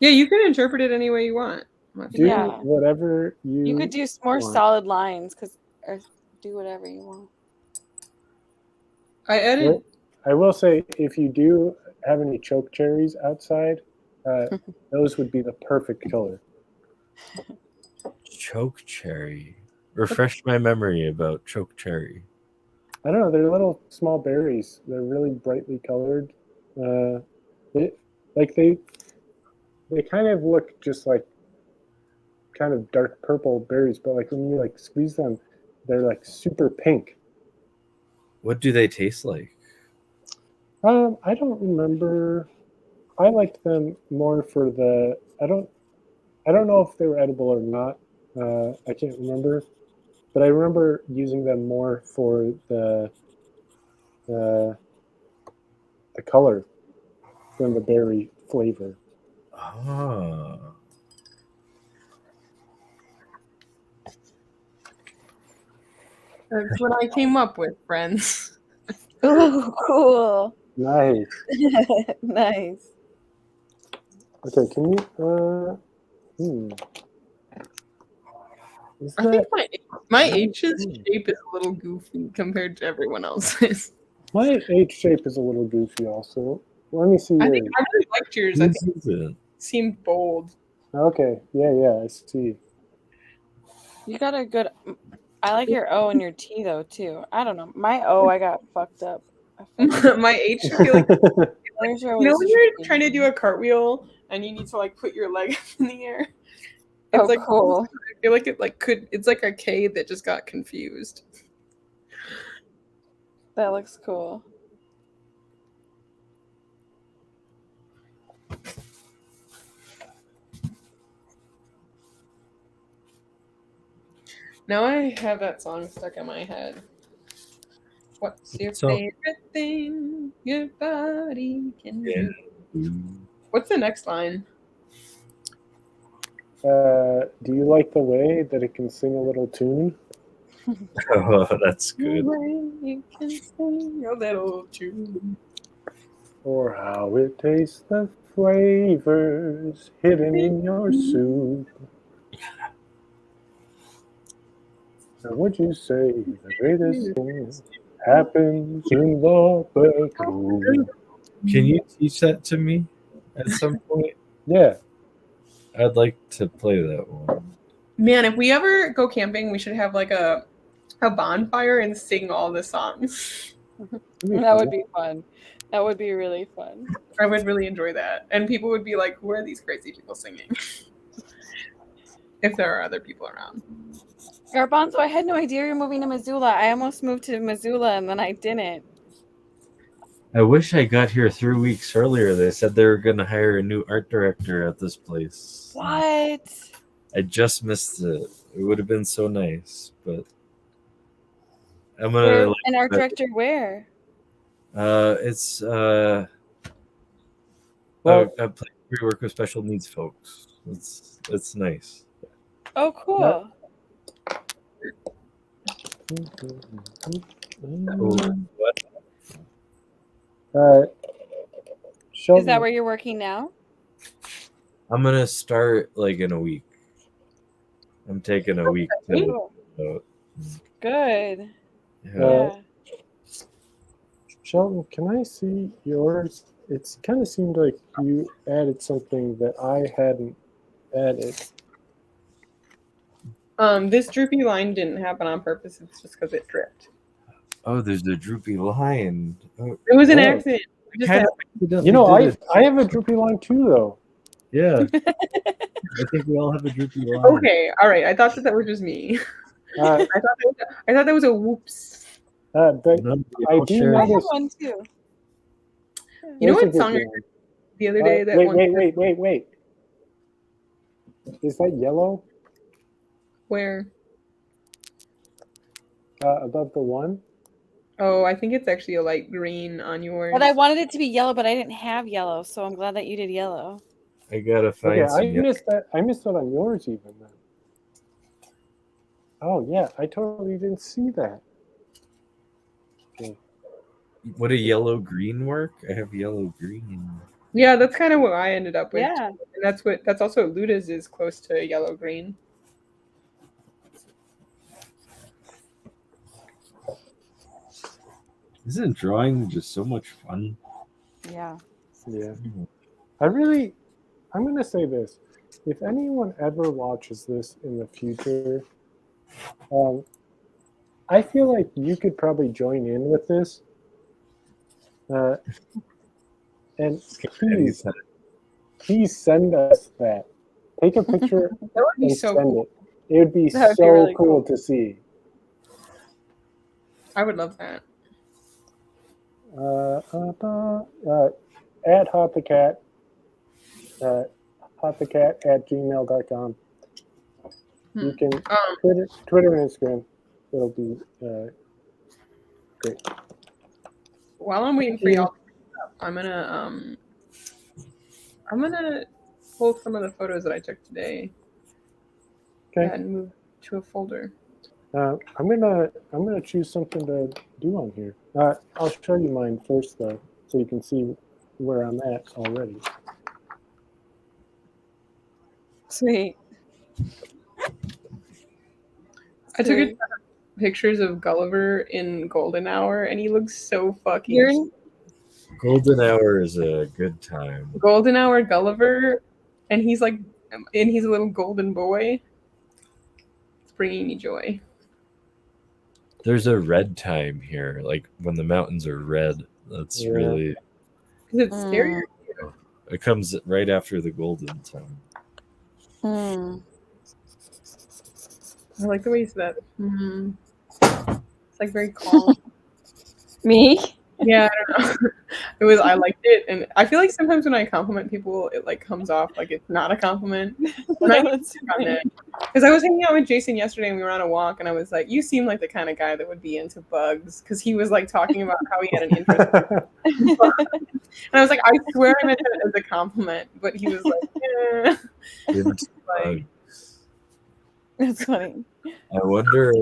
Yeah, you can interpret it any way you want. Do Yeah. whatever you. You could do more want. solid lines or do whatever you want. I added Well, I will say, if you do have any choke cherries outside, those would be the perfect color. Choke cherry. Refresh my memory about choke cherry. I don't know. They're little small berries. They're really brightly colored. They kind of look just like kind of dark purple berries, but like when you like squeeze them, they're like super pink. What do they taste like? I don't remember. I liked them more for the. I don't know if they were edible or not. I can't remember, but I remember using them more for the color than the berry flavor. Ah. That's what I came up with, friends. Ooh, cool. Nice. Nice. Okay, can you Is I think that my H's shape is a little goofy compared to everyone else's. my H shape is a little goofy also. Let me see I yours. think I really liked yours. I think it seemed bold. Okay, yeah, I see. You got a good. I like your O and your T though too. I don't know. My O, I got fucked up. My H should be like, Where's your you know, always when you're tricky? trying to do a cartwheel and you need to like put your leg up in the air. It's Oh, like cool. I feel like it like could. It's like a K that just got confused. That looks cool. Now I have that song stuck in my head. What's your So- favorite thing your body can do? What's the next line? Do you like the way that it can sing a little tune? Oh, that's The good. way you can sing a little tune. Or how it tastes the flavors hidden in your soup? Now would you say the greatest thing happens in the bedroom? Can you teach that to me at some point? Yeah. I'd like to play that one. Man, if we ever go camping, we should have like a bonfire and sing all the songs. That would be fun. That would be really fun. I would really enjoy that. And people would be like, who are these crazy people singing? If there are other people around. Garbanzo, I had no idea you're moving to Missoula. I almost moved to Missoula and then I didn't. I wish I got here 3 weeks earlier. They said they were going to hire a new art director at this place. What? I just missed it. It would have been so nice, but I'm gonna. An art director where? It's Well- I play we work with special needs folks. It's nice. Oh, cool. What? Shelton, Is that where you're working now? I'm gonna start like in a week. I'm taking a week to. Good. Yeah. Shelton, can I see yours? It kind of seemed like you added something that I hadn't added. This droopy line didn't happen on purpose. It's just because it dripped. Oh, there's the droopy line. Oh, It was an accident. We just kind had- of You know, did it. I have a droopy line too, though. Yeah. I think we all have a droopy line. Okay, all right. I thought that was just me. Uh, I thought that was a whoops. but No, we I all do share. I have notice. one too. You know There's a what song I droopy heard line. the other day? That Wait. Is that yellow Where? above the one? Oh, I think it's actually a light green on yours. But I wanted it to be yellow, but I didn't have yellow, so I'm glad that you did yellow. I gotta find Okay, I some. missed that. I missed that on yours even then. Oh yeah, I totally didn't see that. Okay. Would a yellow green work? I have yellow green. Yeah, that's kind of what I ended up with. Yeah. And that's also Luda's is close to yellow green. Isn't drawing just so much fun? Yeah. Yeah. I'm gonna say this. If anyone ever watches this in the future, I feel like you could probably join in with this. And please send us that. Take a picture That would be and so send cool. it. It would be That would so be really cool cool. to see. I would love that. At hotthecat, hotthecat@gmail.com. You can Twitter and Instagram. It'll be great. While I'm waiting for y'all to pick it up, I'm gonna pull some of the photos that I took today. Okay. And move to a folder. I'm gonna choose something to do on here. I'll show you mine first though, so you can see where I'm at already. Sweet. I took Sweet. pictures of Gulliver in Golden Hour, and he looks so fucking You're cute. Golden Hour is a good time. Golden Hour Gulliver, and he's like, and he's a little golden boy. It's bringing me joy. There's a red time here, like when the mountains are red. That's really. Because it's scary. It comes right after the golden time. I like the way you said that. It's like very calm. Me? Yeah, I don't know. I liked it, and I feel like sometimes when I compliment people, it like comes off like it's not a compliment. Because I was hanging out with Jason yesterday, and we were on a walk, and I was like, "You seem like the kind of guy that would be into bugs," because he was like talking about how he had an interest. And I was like, "I swear I meant it as a compliment," but he was like, Into like, bugs. That's funny. I wonder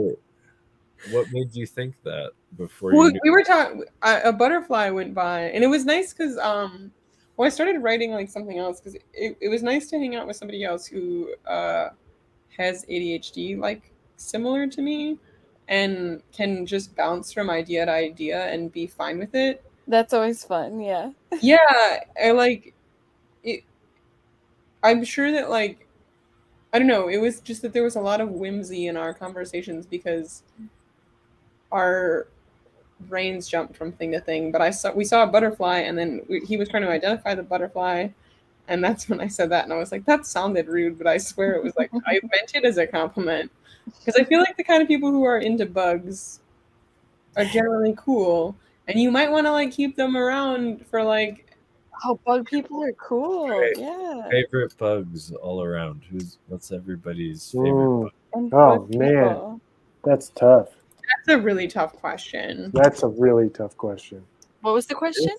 what made you think that before Well, you knew. we were talking. A butterfly went by, and it was nice because well, I started writing like something else because it was nice to hang out with somebody else who has ADHD, like similar to me, and can just bounce from idea to idea and be fine with it. That's always fun. Yeah. Yeah, I like it. I'm sure that like I don't know. It was just that there was a lot of whimsy in our conversations because our brains jumped from thing to thing. But we saw a butterfly, and then he was trying to identify the butterfly, and that's when I said that, and I was like, that sounded rude, but I swear it was like I meant it as a compliment because I feel like the kind of people who are into bugs are generally cool, and you might want to like keep them around for like. Oh, bug people are cool. Right. Yeah. Favorite bugs all around. What's everybody's favorite bug? And Oh bug man, people. that's tough. That's a really tough question. That's a really tough question. What was the question?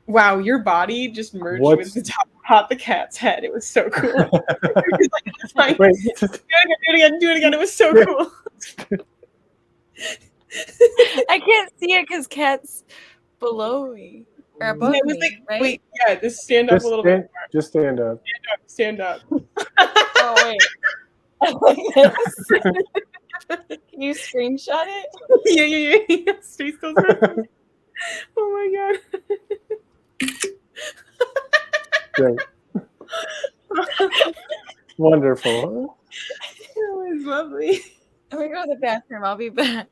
Wow, your body just merged with the top the cat's head. It was so cool. Like, Wait, do it again. It was so cool. I can't see it because cat's below me. Or above It was me, like, right? wait, yeah, just stand up a little bit. Just stand up. Stand up. Oh, wait. Can you screenshot it? Yeah. Stay still. Oh my god. Great. Wonderful. That was lovely. I'm gonna go to the bathroom. I'll be back.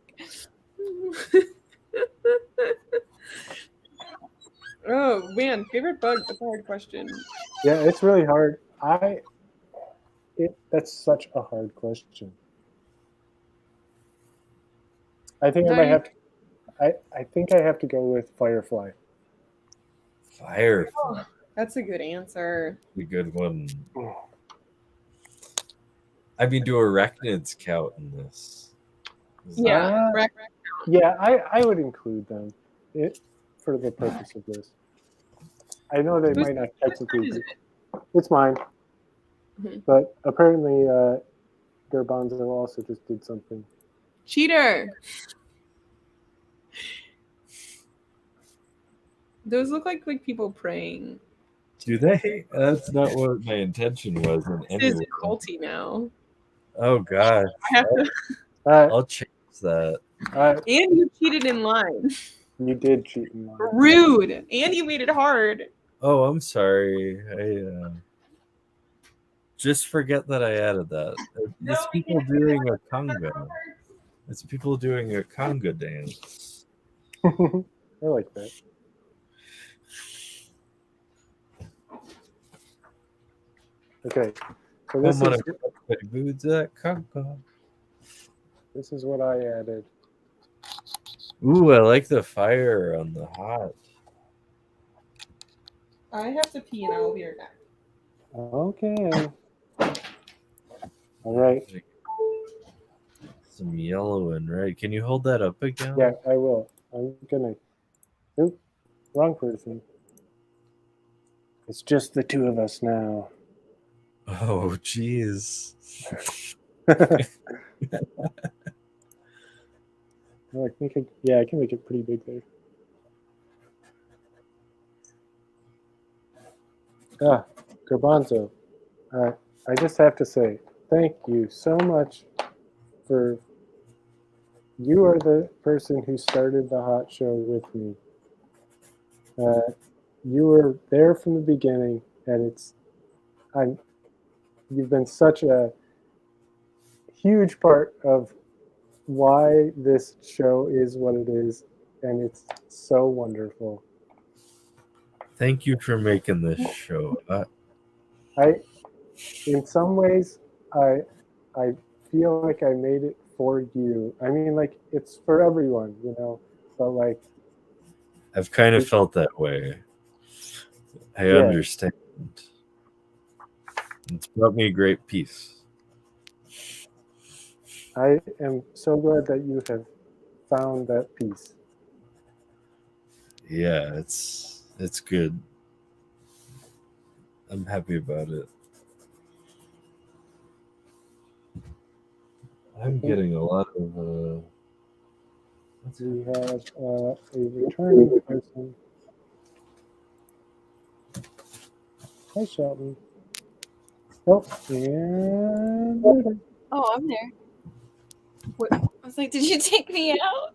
Oh man, favorite bug? That's a hard question. Yeah, it's really hard. That's such a hard question. I think I might have to. I think I have to go with Firefly. Firefly. That's a good answer. A good one. I mean, do arachnids count in this? Yeah. Yeah, I would include them for the purpose of this. I know they might not technically be. It's mine. Mhm. But apparently Garbanzo also just did something. Cheater. Those look like people praying. Do they? That's not what my intention was. In This is any way. culty now. Oh gosh. I have to. I'll change that. And you cheated in line. You did cheat in line. Rude. And you made it hard. Oh, I'm sorry. I just forget that I added that. It's people doing a conga. It's people doing a conga dance. I like that. Okay, so this is what I added. Ooh, I like the fire on the hot. I have to pee and I will be right back. Okay. All right. Some yellow and red. Can you hold that up again? Yeah, I will. I'm gonna. Oop, wrong person. It's just the two of us now. Oh, jeez. I think I can make it pretty big there. Garbanzo, I just have to say thank you so much for. You are the person who started the hot show with me. You were there from the beginning, and you've been such a huge part of why this show is what it is, and it's so wonderful. Thank you for making this show. In some ways, I feel like I made it for you. I mean, like it's for everyone, but like, I've kind of felt that way. I Yeah. understand. It's brought me great peace. I am so glad that you have found that peace. Yeah, it's good. I'm happy about it. I'm getting a lot of We have a returning person. Hi, Shelton. Oh, and Oh, I'm there. What? I was like, did you take me out?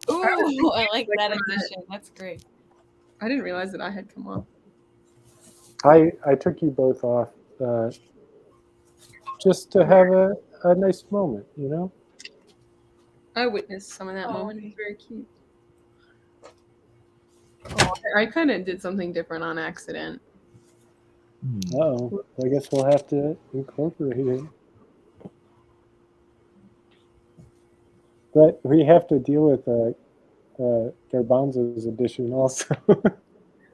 Ooh, I like that addition. That's great. I didn't realize that I had come up. I took you both off just to have a nice moment, I witnessed some of that moment. It was very cute. Oh, I kind of did something different on accident. Uh-oh. I guess we'll have to incorporate it. But we have to deal with Garbanzo's edition also.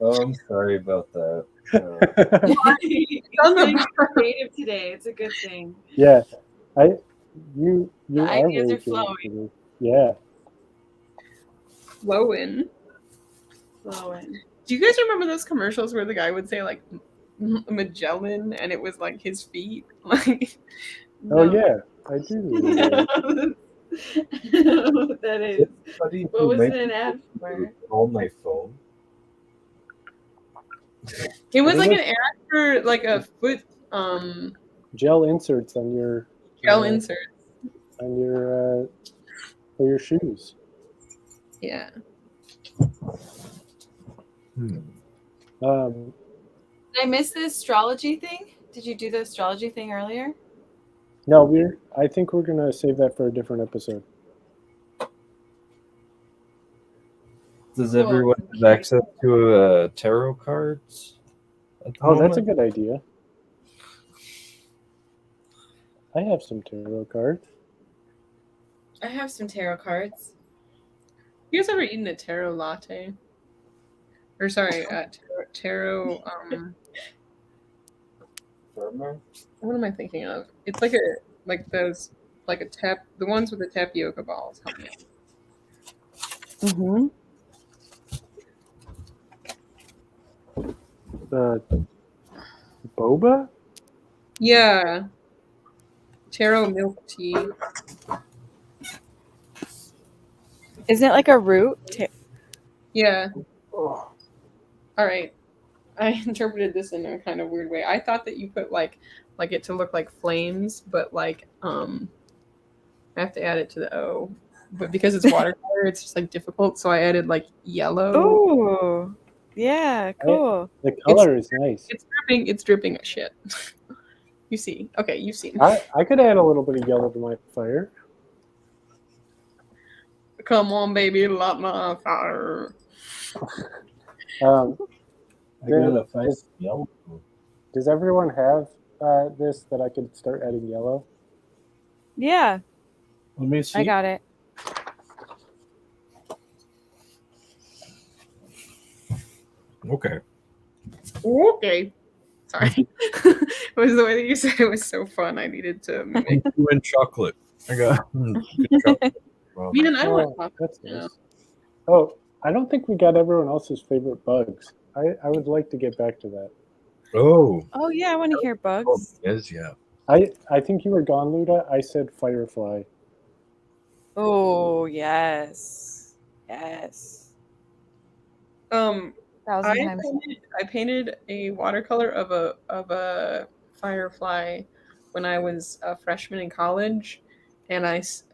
Oh, I'm sorry about that. It's creative today. It's a good thing. Yeah, you The are ideas very are flowing. creative. Yeah. Flowing. Do you guys remember those commercials where the guy would say like Magellan and it was like his feet? Like, Oh yeah, I do remember that. What that is. What was it an ad for? On my phone. It was like an ad for like a foot Gel inserts on your gel insert. on your for your shoes. Yeah. Did I miss the astrology thing? Did you do the astrology thing earlier? No, I think we're gonna save that for a different episode. Does everyone have access to tarot cards? Oh, that's a good idea. I have some tarot cards. I have some tarot cards. You guys ever eaten a tarot latte? Or sorry, tarot. What am I thinking of? It's like the ones with the tapioca balls. Help me out. Mm-hmm. Boba? Yeah. Taro milk tea. Isn't it like a root? Yeah. All right. I interpreted this in a kind of weird way. I thought that you put like it to look like flames, but like I have to add it to the O. But because it's watercolor, it's just like difficult, so I added like yellow. Oh. Yeah, cool. The color is nice. It's dripping shit. You see. Okay, you've seen. I could add a little bit of yellow to my fire. Come on, baby, light my fire. Does everyone have this that I could start adding yellow? Yeah. Let me see. I got it. Okay. Okay. Sorry. It was the way that you said it was so fun. I needed to make You and chocolate. I got good chocolate. Well, I want chocolate. That's nice. Oh, I don't think we got everyone else's favorite bugs. I would like to get back to that. Oh yeah, I want to hear bugs. Yes, yeah. I think you were gone, Luda. I said firefly. Oh yes, yes. I 1,000 times. painted a watercolor of a firefly when I was a freshman in college, and it's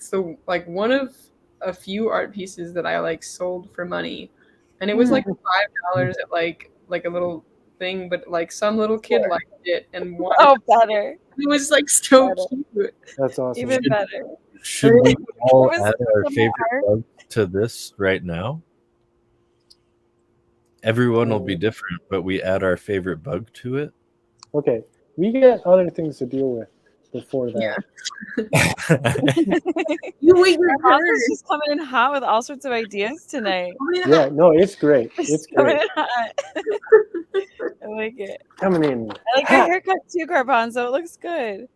the like one of a few art pieces that I like sold for money, and it was like $5 at like a little thing, but like some little kid liked it and wanted. Oh, better. It was like so Better. cute. That's awesome. Even better. Should we all It was add our some favorite art. bug to this right now? Everyone will be different, but we add our favorite bug to it. Okay, we got other things to deal with before that. You wait your Garbanzo's turn. just coming in hot with all sorts of ideas tonight. Yeah, no, it's great. It's Just coming great. in hot. I like it. Coming in. I like your haircut too, Garbanzo. It looks good.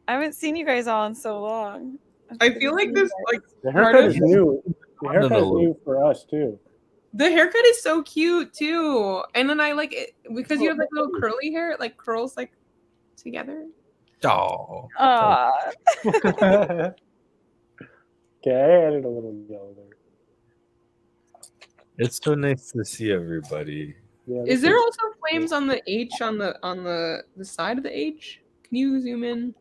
I haven't seen you guys all in so long. I feel like this like The part haircut of is new. The haircut is new for us too. the haircut is so cute too, and then I like it because you have like little curly hair. It like curls like together. Oh. Okay, I added a little yellow there. It's so nice to see everybody. Yeah, Is there also flames on the H on the side of the H? Can you zoom in?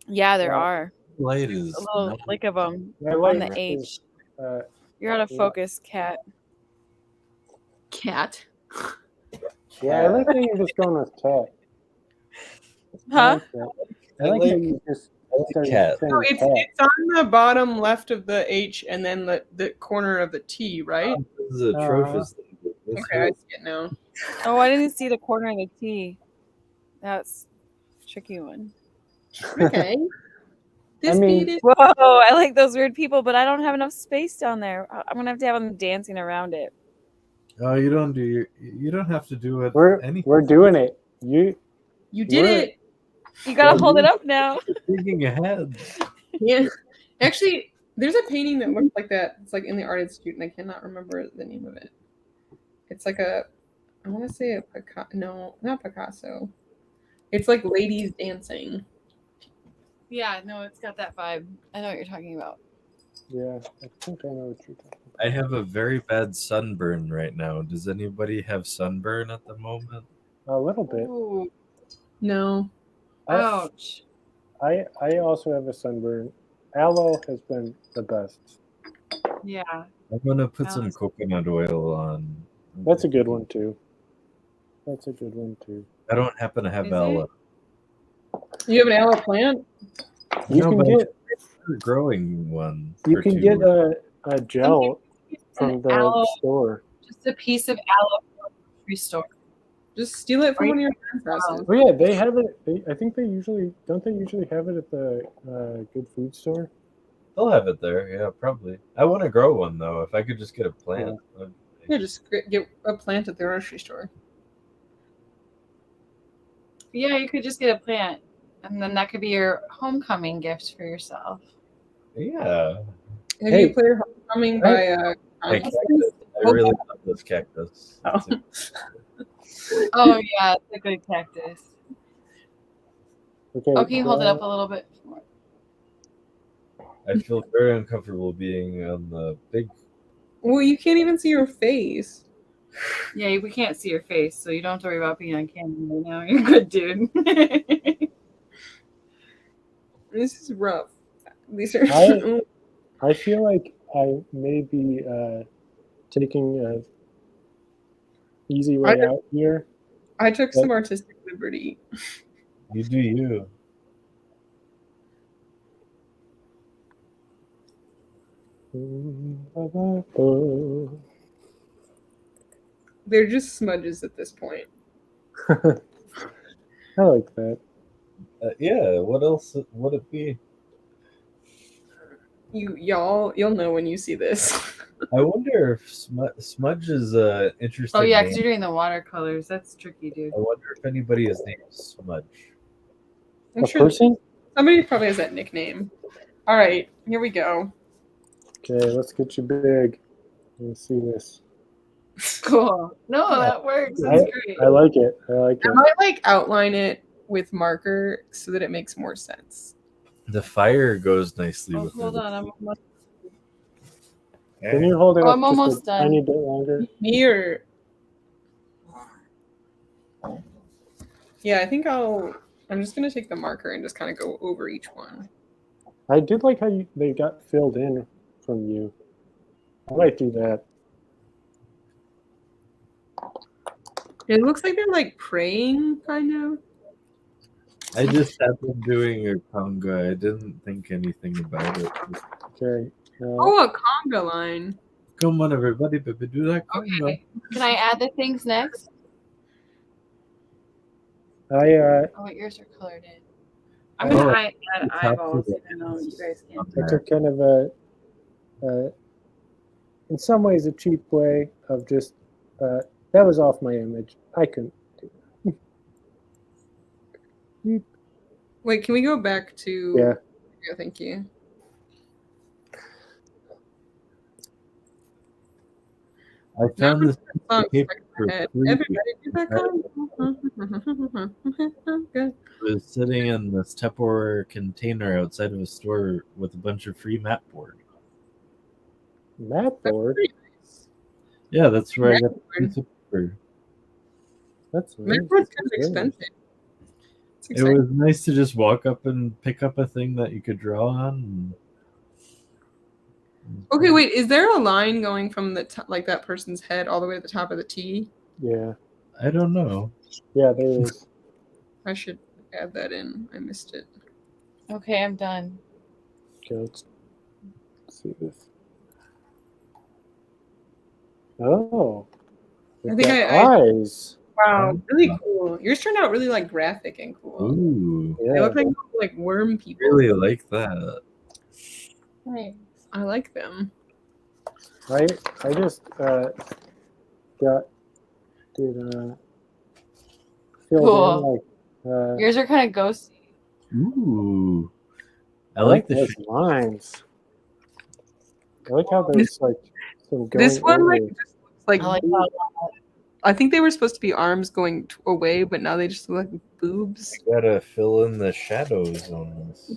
Yeah, there are. Light is A little lick of them My on light the is, H. You're out of focus, cat. Cat. Yeah, I like that you're just going with cat. Huh? I like that you just started cat. saying No, it's cat. on the bottom left of the H and then the corner of the T, right? This is atrocious. Okay, I see it now. Oh, I didn't see the corner of the T. That's a tricky one. Okay. This I mean- beat is Whoa, I like those weird people, but I don't have enough space down there. I'm gonna have to have them dancing around it. Oh, you don't have to do it. We're doing it. you did We're- it. You gotta hold it up now. Thinking ahead. Yeah. Actually, there's a painting that looks like that. It's like in the Art Institute, and I cannot remember the name of it. It's like I want to say a Picasso. No, not Picasso. It's like ladies dancing. Yeah, no, it's got that vibe. I know what you're talking about. Yeah, I think I know what you're talking I have a very bad sunburn right now. Does anybody have sunburn at the moment? about. A little bit. Ooh, No. ouch. I also have a sunburn. Aloe has been the best. Yeah. I'm gonna put some Alice. coconut oil on. That's a good one too. That's a good one too. I don't happen to have Is it? aloe. You have an aloe plant? You No, can but get a growing one. you or can two. get a gel from the aloe- store. Just a piece of aloe from the grocery store. Just steal it from one of your friends' houses. Oh yeah, they have it. I think they usually don't. They usually have it at the good food store. They'll have it there. Yeah, probably. I want to grow one though. If I could just get a plant. Yeah, just get a plant at the grocery store. Yeah, you could just get a plant, and then that could be your homecoming gift for yourself. Yeah. Have Hey. you played Homecoming by Hey, Constance? cactus. I really love this cactus. Oh. Oh yeah, it's a good cactus. Okay. Oh, can you hold it up a little bit? I feel very uncomfortable being on the big. Well, you can't even see your face. Yeah, we can't see your face, so you don't have to worry about being on camera right now. You're good, dude. This is rough. These are. I feel like I may be taking a easy way out here. I took some artistic liberty. You do you. They're just smudges at this point. I like that. Yeah. What else would it be? You'll know when you see this. I wonder if Smudge is interesting. Oh yeah, name. because you're doing the watercolors. That's tricky, dude. I wonder if anybody is named Smudge. I'm A sure person? somebody probably has that nickname. All right, here we go. Okay, let's get you big. Let's see this. Cool. No, that works. That's great. I like it. I like I it. might like outline it with marker so that it makes more sense. The fire goes nicely Oh, with hold it. on, I'm almost, Can you hold it Oh, up I'm just almost a done. tiny bit longer? Me or yeah, I think I'm just gonna take the marker and just kind of go over each one. I did like how they got filled in from you. I might do that. It looks like they're like praying, kind of. I just had them doing a conga. I didn't think anything about it. Just, Okay. Oh, a conga line. come on, everybody, baby, do that conga. okay. Can I add the things next? I Oh, wait, yours are colored in. I'm gonna add the top eyeballs, of it. even though you guys can't. I took kind of a in some ways a cheap way of just that was off my image. I couldn't do that. Wait, can we go back to? Yeah. Yeah, thank you. I found this Song paper stuck in for my head. free. Everybody do that Good. I was sitting in this Tupperware container outside of a store with a bunch of free mat board. Mat board. Yeah, that's where I got the Mat piece of paper. That's Mat nice. board's kind of expensive. It's It exciting. was nice to just walk up and pick up a thing that you could draw on. Okay, wait. Is there a line going from the like that person's head all the way to the top of the T? Yeah. I don't know. Yeah, there is. I should add that in. I missed it. Okay, I'm done. Okay, let's see this. Oh. I They've think got I eyes. wow, really cool. Yours turned out really like graphic and cool. Ooh, They Yeah. look like worm people. really like that. Right. I like them. I just got did filled Cool. in like Yours are kind of ghosty. Ooh, I I like like the those lines. I like how there's like some going This one like over. just looks like I like boobs. that. I think they were supposed to be arms going away, but now they just look like boobs. You gotta fill in the shadows on this.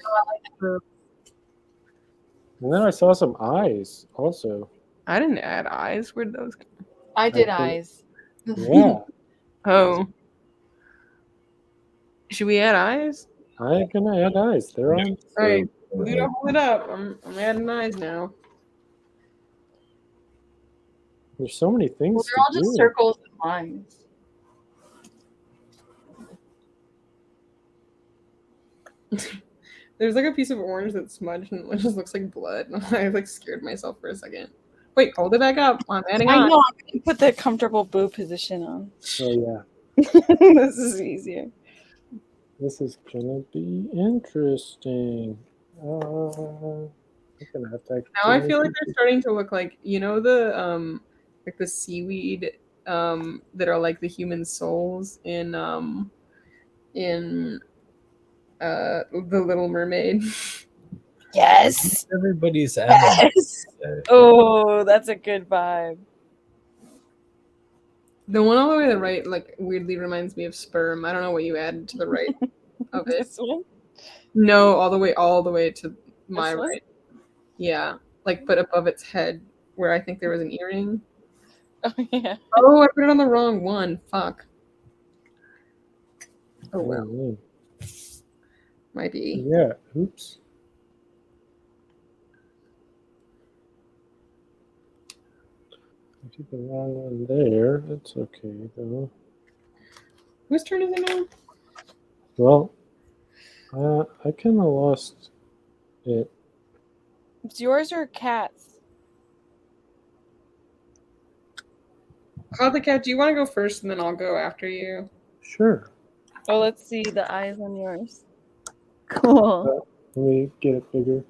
And then I saw some eyes also. I didn't add eyes. Where'd those go? I did I think- eyes. Yeah. Oh. Should we add eyes? I'm gonna add eyes. They're on. All right, Ludo, hold it up. I'm adding eyes now. There's so many things Well, to they're all just do. circles and lines. There's like a piece of orange that's smudged and it just looks like blood. I like scared myself for a second. Wait, hold it back up. I'm adding I on. know. I'm gonna put the comfortable boob position on. Oh yeah. This is easier. This is gonna be interesting. I'm gonna have to. Now I feel like they're starting to look like the like the seaweed that are like the human souls in The Little Mermaid. Yes. Everybody's animal. Yes. Oh, that's a good vibe. The one all the way to the right like weirdly reminds me of sperm. I don't know what you added to the right of it. This one? No, all the way to my This one? right. Yeah, like but above its head where I think there was an earring. Oh yeah. Oh, I put it on the wrong one. Fuck. Oh well, might be. Yeah. Oops. I did the wrong one there. That's okay though. Whose turn is it now? Well, I kind of lost it. It's yours or cats? How the cat? Do you want to go first and then I'll go after you? Sure. Oh, let's see the eyes on yours. Cool. Let me get it bigger.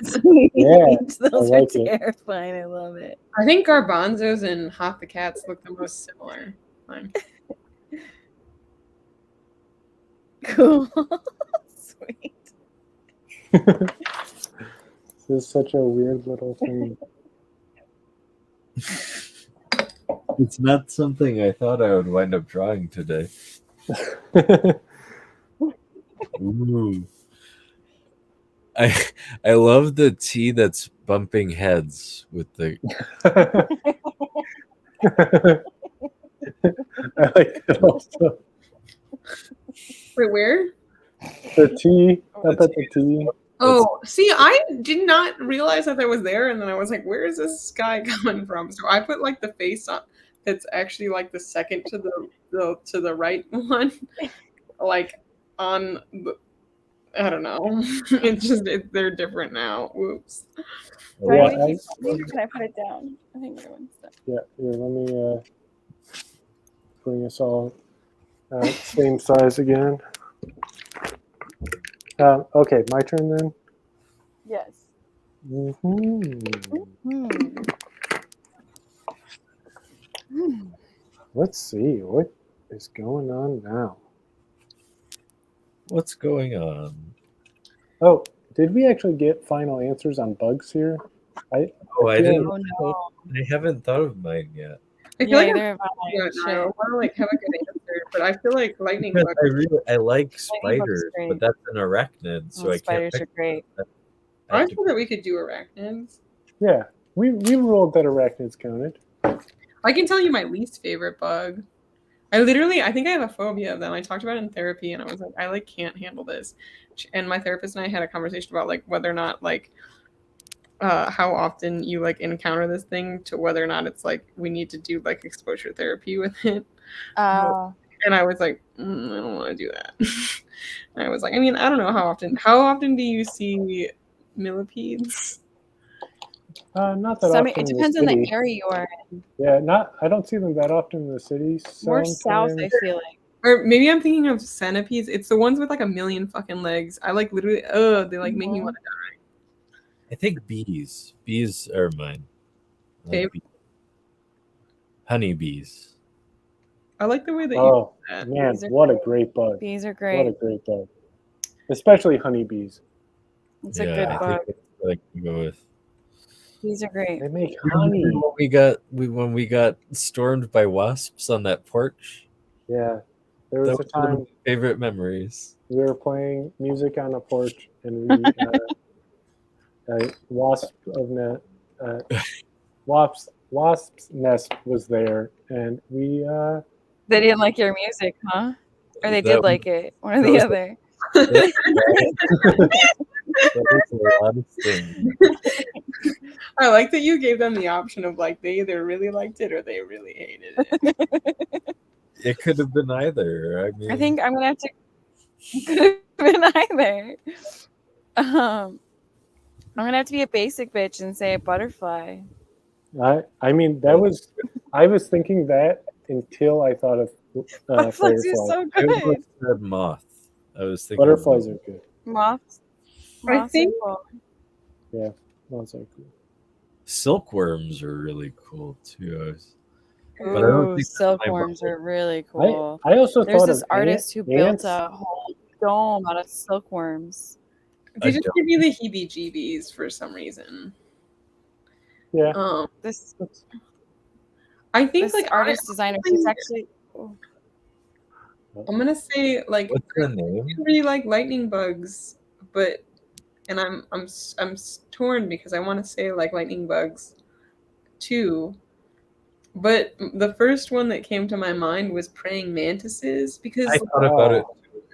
Sweet. Yeah, Those I like are it. terrifying. I love it. I think Garbanzos and Hot the Cats look the most similar. Fine. Cool. Sweet. This is such a weird little thing. It's not something I thought I would wind up drawing today. Ooh. I love the tea that's bumping heads with the. I like that also. Wait, where? The tea. Up at the tea. Oh, see, I did not realize that was there, and then I was like, "Where is this guy coming from?" So I put like the face on. That's actually like the second to the right one, like on the. I don't know. It's just they're different now. Whoops. Do I Yeah, need to keep going, or can I put it down? I think we're going to stop. Yeah, here, let me bring us all same size again. Okay, my turn then. Yes. Let's see what is going on now. What's going on? Oh, did we actually get final answers on bugs here? I feel didn't. Oh no. I haven't thought of mine yet. I feel like I'm Neither have doing it now. I want to like have a good answer, but I feel like lightning Because bug. I like bug's spiders, great. but that's an arachnid, so Oh, I can't spiders pick are great. that. I feel that we could do arachnids. Yeah, we ruled that arachnids counted. I can tell you my least favorite bug. I think I have a phobia of them. I talked about it in therapy, and I was like, I like can't handle this. And my therapist and I had a conversation about like whether or not like how often you like encounter this thing to whether or not it's like we need to do like exposure therapy with it. And I was like, I don't want to do that. And I was like, I mean, I don't know how often. How often do you see millipedes? Not that often. It depends on the area you are in. Yeah, I don't see them that often in the city. More south, I feel like. Or maybe I'm thinking of centipedes. It's the ones with like a million fucking legs. I like literally, they like make me want to die. I think bees. Bees are mine. Favorite? Bees. Honeybees. I like the way that Oh you do that. man, what a great bug! Bees are What great. a great bug, especially honeybees. It's a good I bug. think that's what I can go with. Bees are great. They make Remember honey. when we got stormed by wasps on that porch? Yeah, there That was a was one of time my favorite memories. we were playing music on a porch, and a wasp's nest was there, and we They didn't like your music, huh? Or they That did was- like it. One or that the was- other. That was a lot of things. I like that you gave them the option of like they either really liked it or they really hated it. It could have been either. I mean, I think I'm gonna have to. Could have been either. I'm gonna have to be a basic bitch and say a butterfly. I mean that was I was thinking that until I thought of Butterflies fireflies. are so I good. almost said moth. I was thinking Butterflies are good. Moths. I Moths think- are cool. Yeah, those are cool. silkworms are really cool too. But I don't Ooh, think that's silkworms my are really cool. I also There's thought this of artist who built ants. a whole dome out of silkworms. They just don't. give you the heebie-jeebies for some reason. Yeah, This I think this like artist designer who's actually I'm gonna say like What's the I name? really like lightning bugs, but and I'm torn because I want to say like lightning bugs too. But the first one that came to my mind was praying mantises because I thought about it.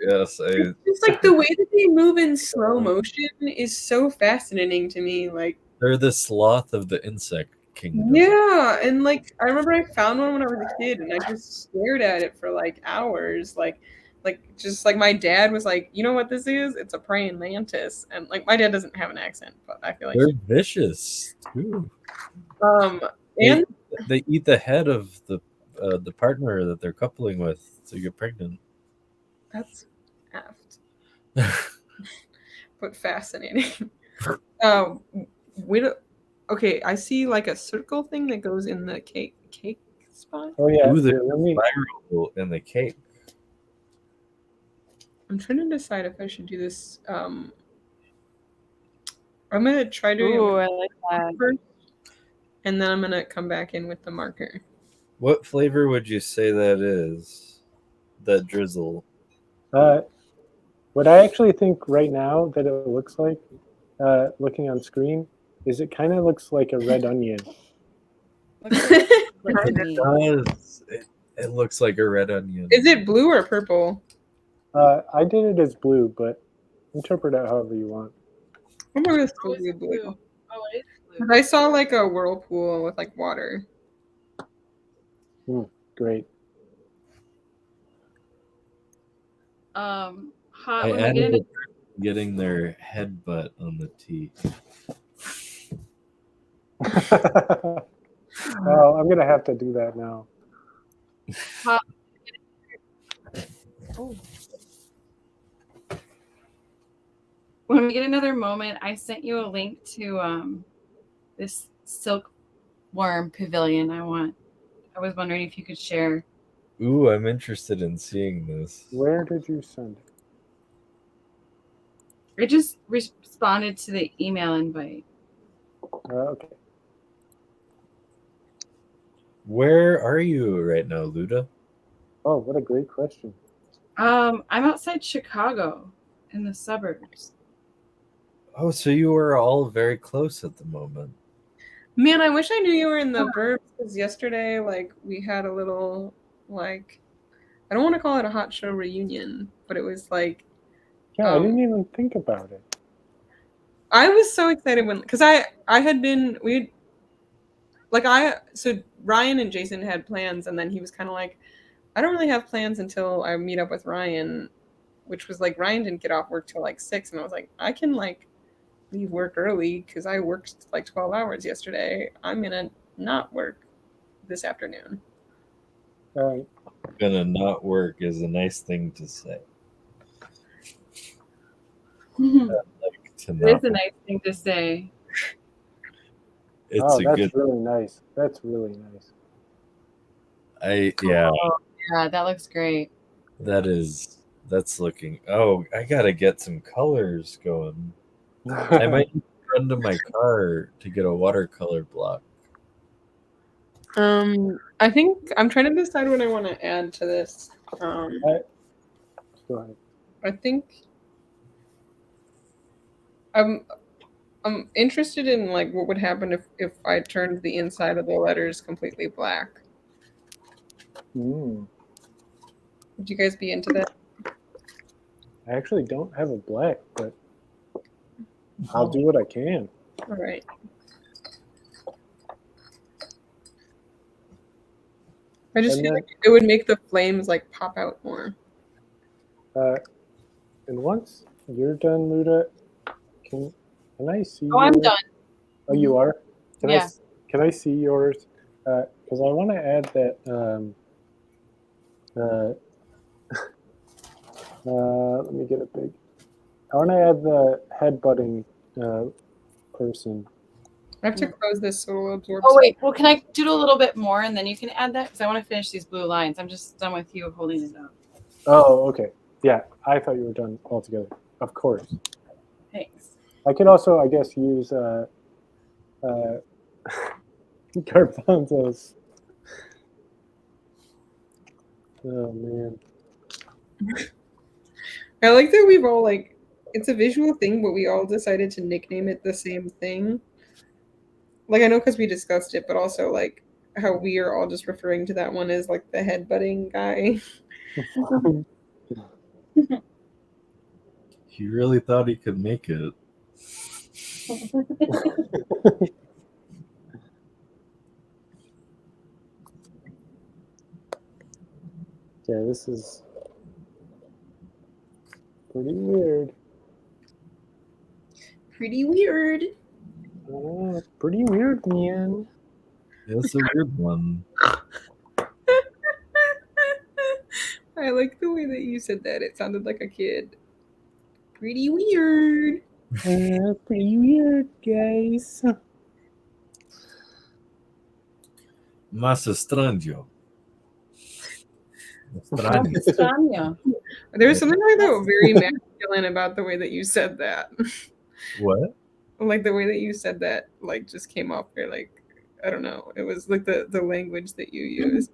Yes, it's like the way that they move in slow motion is so fascinating to me. Like they're the sloth of the insect kingdom. yeah, and like I remember I found one when I was a kid, and I just stared at it for like hours. Like just like my dad was like, you know what this is? It's a praying mantis, and like my dad doesn't have an accent, but I feel like They're vicious too. and They eat the head of the partner that they're coupling with to get pregnant. that's aft, but fascinating. We don't. Okay, I see like a circle thing that goes in the cake spot. oh yeah. Ooh, Here, they're let me. spiral in the cake. I'm trying to decide if I should do this. I'm gonna try doing it ooh, I like that. first, and then I'm gonna come back in with the marker. What flavor would you say that is? That drizzle. What I actually think right now that it looks like looking on screen is it kind of looks like a red onion. Looks like It me. does. It looks like a red onion. Is it blue or purple? I did it as blue, but interpret it however you want. I'm gonna still Oh, is do it blue. blue? Oh, it is But blue. I saw like a whirlpool with like water. Great. Hot. I When we added get into getting their headbutt on the T. Well, I'm gonna have to do that now. when we get another moment, I sent you a link to this silkworm pavilion. I was wondering if you could share. Ooh, I'm interested in seeing this. Where did you send it? I just responded to the email invite. Okay. Where are you right now, Luda? Oh, what a great question. I'm outside Chicago in the suburbs. Oh, so you are all very close at the moment. Man, I wish I knew you were in the burbs because yesterday, like, we had a little, like, I don't want to call it a hot show reunion, but it was like, Yeah, I didn't even think about it. I was so excited because I had been, so Ryan and Jason had plans, and then he was kind of like, I don't really have plans until I meet up with Ryan, which was like, Ryan didn't get off work till like 6, and I was like, I can, like, leave work early because I worked like 12 hours yesterday. I'm gonna not work this afternoon. Gonna not work is a nice thing to say. Like to It not is a nice thing to say. It's Oh, a that's good. really nice. That's really nice. Yeah, Yeah, that looks great. that's looking. Oh, I gotta get some colors going. I might run to my car to get a watercolor block. I think I'm trying to decide what I want to add to this. Go ahead. I think I'm interested in like what would happen if I turned the inside of the letters completely black. Mm. Would you guys be into that? I actually don't have a black, but I'll do what I can. All right. I just And feel then- like it would make the flames like pop out more. And once you're done, Luda, can I see? Oh, I'm yours? done. Oh, you are. Yeah. Can I see yours? Because I want to add that. Let me get it big. I want to add the headbutting person. I have to close this so it'll absorb. Oh wait, well, can I do a little bit more and then you can add that because I want to finish these blue lines. I'm just done with you holding it up. Oh, okay. Yeah, I thought you were done altogether. Of course. Thanks. I could also, I guess, use garbanzos. Oh man. I like that we've all like it's a visual thing, but we all decided to nickname it the same thing. Like I know because we discussed it, but also like how we are all just referring to that one as like the headbutting guy. He really thought he could make it. Yeah, this is pretty weird. Pretty weird. Pretty weird, man. It's a weird one. I like the way that you said that. It sounded like a kid. Pretty weird. Pretty weird, guys. Más extraño. Extraño. There's something like that very masculine about the way that you said that. What? Like the way that you said that, like just came off there. Like I don't know. It was like the language that you used.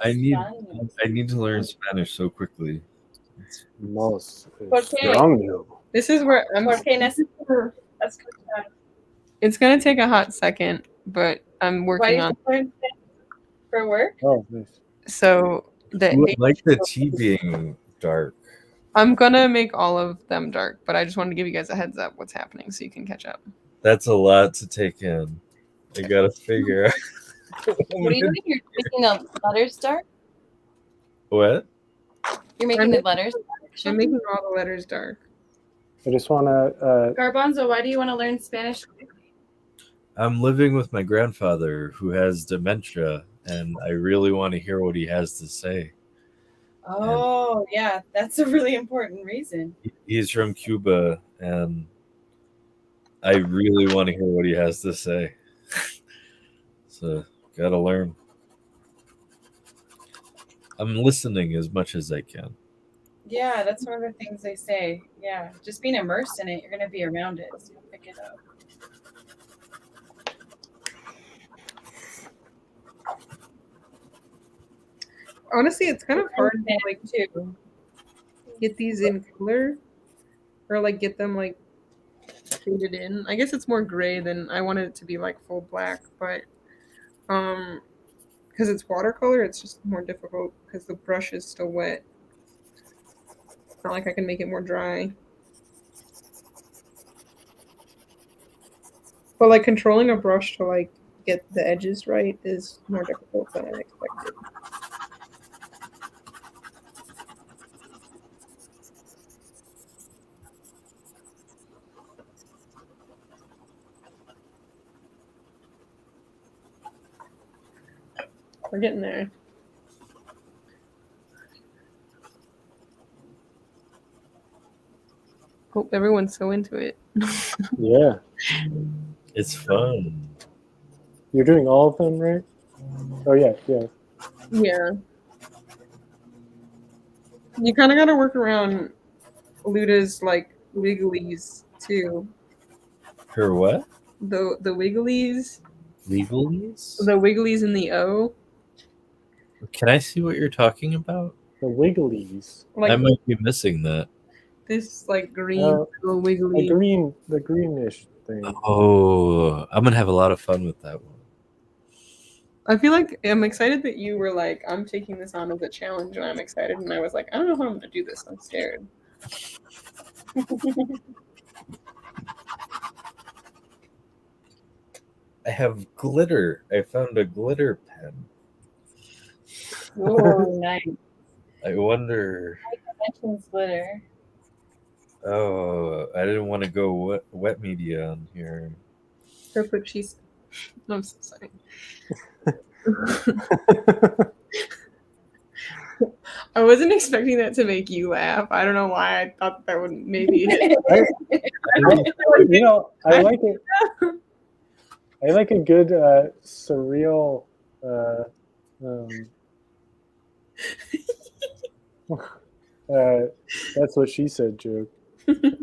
I need to learn Spanish so quickly. Most Okay. strong. This is where I'm. Okay, let's It's gonna take a hot second, but I'm working on. for work. Oh, nice. So I would like the tea being dark. I'm gonna make all of them dark, but I just wanted to give you guys a heads up what's happening so you can catch up. That's a lot to take in. I gotta figure out. What are you doing? You're making the letters dark. What? You're making the letters dark. I'm making all the letters dark. I just want to. Garbanzo, why do you want to learn Spanish? I'm living with my grandfather who has dementia, and I really want to hear what he has to say. Oh, yeah, that's a really important reason. He's from Cuba, and I really want to hear what he has to say. So, gotta learn. I'm listening as much as I can. Yeah, that's one of the things they say. Yeah, just being immersed in it, you're going to be around it, so you'll pick it up. Honestly, it's kind of hard to like get these in color or like get them like faded in. I guess it's more gray than I wanted it to be like full black, but because it's watercolor, it's just more difficult because the brush is still wet. It's not like I can make it more dry. But like controlling a brush to like get the edges right is more difficult than I expected. We're getting there. Hope everyone's so into it. Yeah. It's fun. You're doing all of them, right? Oh, yeah. Yeah. You kind of got to work around Luda's like wigglies too. Her what? The wigglies. Legalies? The wigglies in the O. Can I see what you're talking about? The wigglies. Like I might be missing that. this like green little wiggly. The greenish thing. Oh, I'm gonna have a lot of fun with that one. I feel like I'm excited that you were like, I'm taking this on as a challenge, and I'm excited. And I was like, I don't know how I'm gonna do this. I'm scared. I have glitter. I found a glitter pen. Oh, nice. I wonder. Mentions glitter. Oh, I didn't want to go wet media on here. That's what she's. I'm so sorry. I wasn't expecting that to make you laugh. I don't know why I thought that would maybe. You know, I like it. I like a good surreal. That's what she said joke. That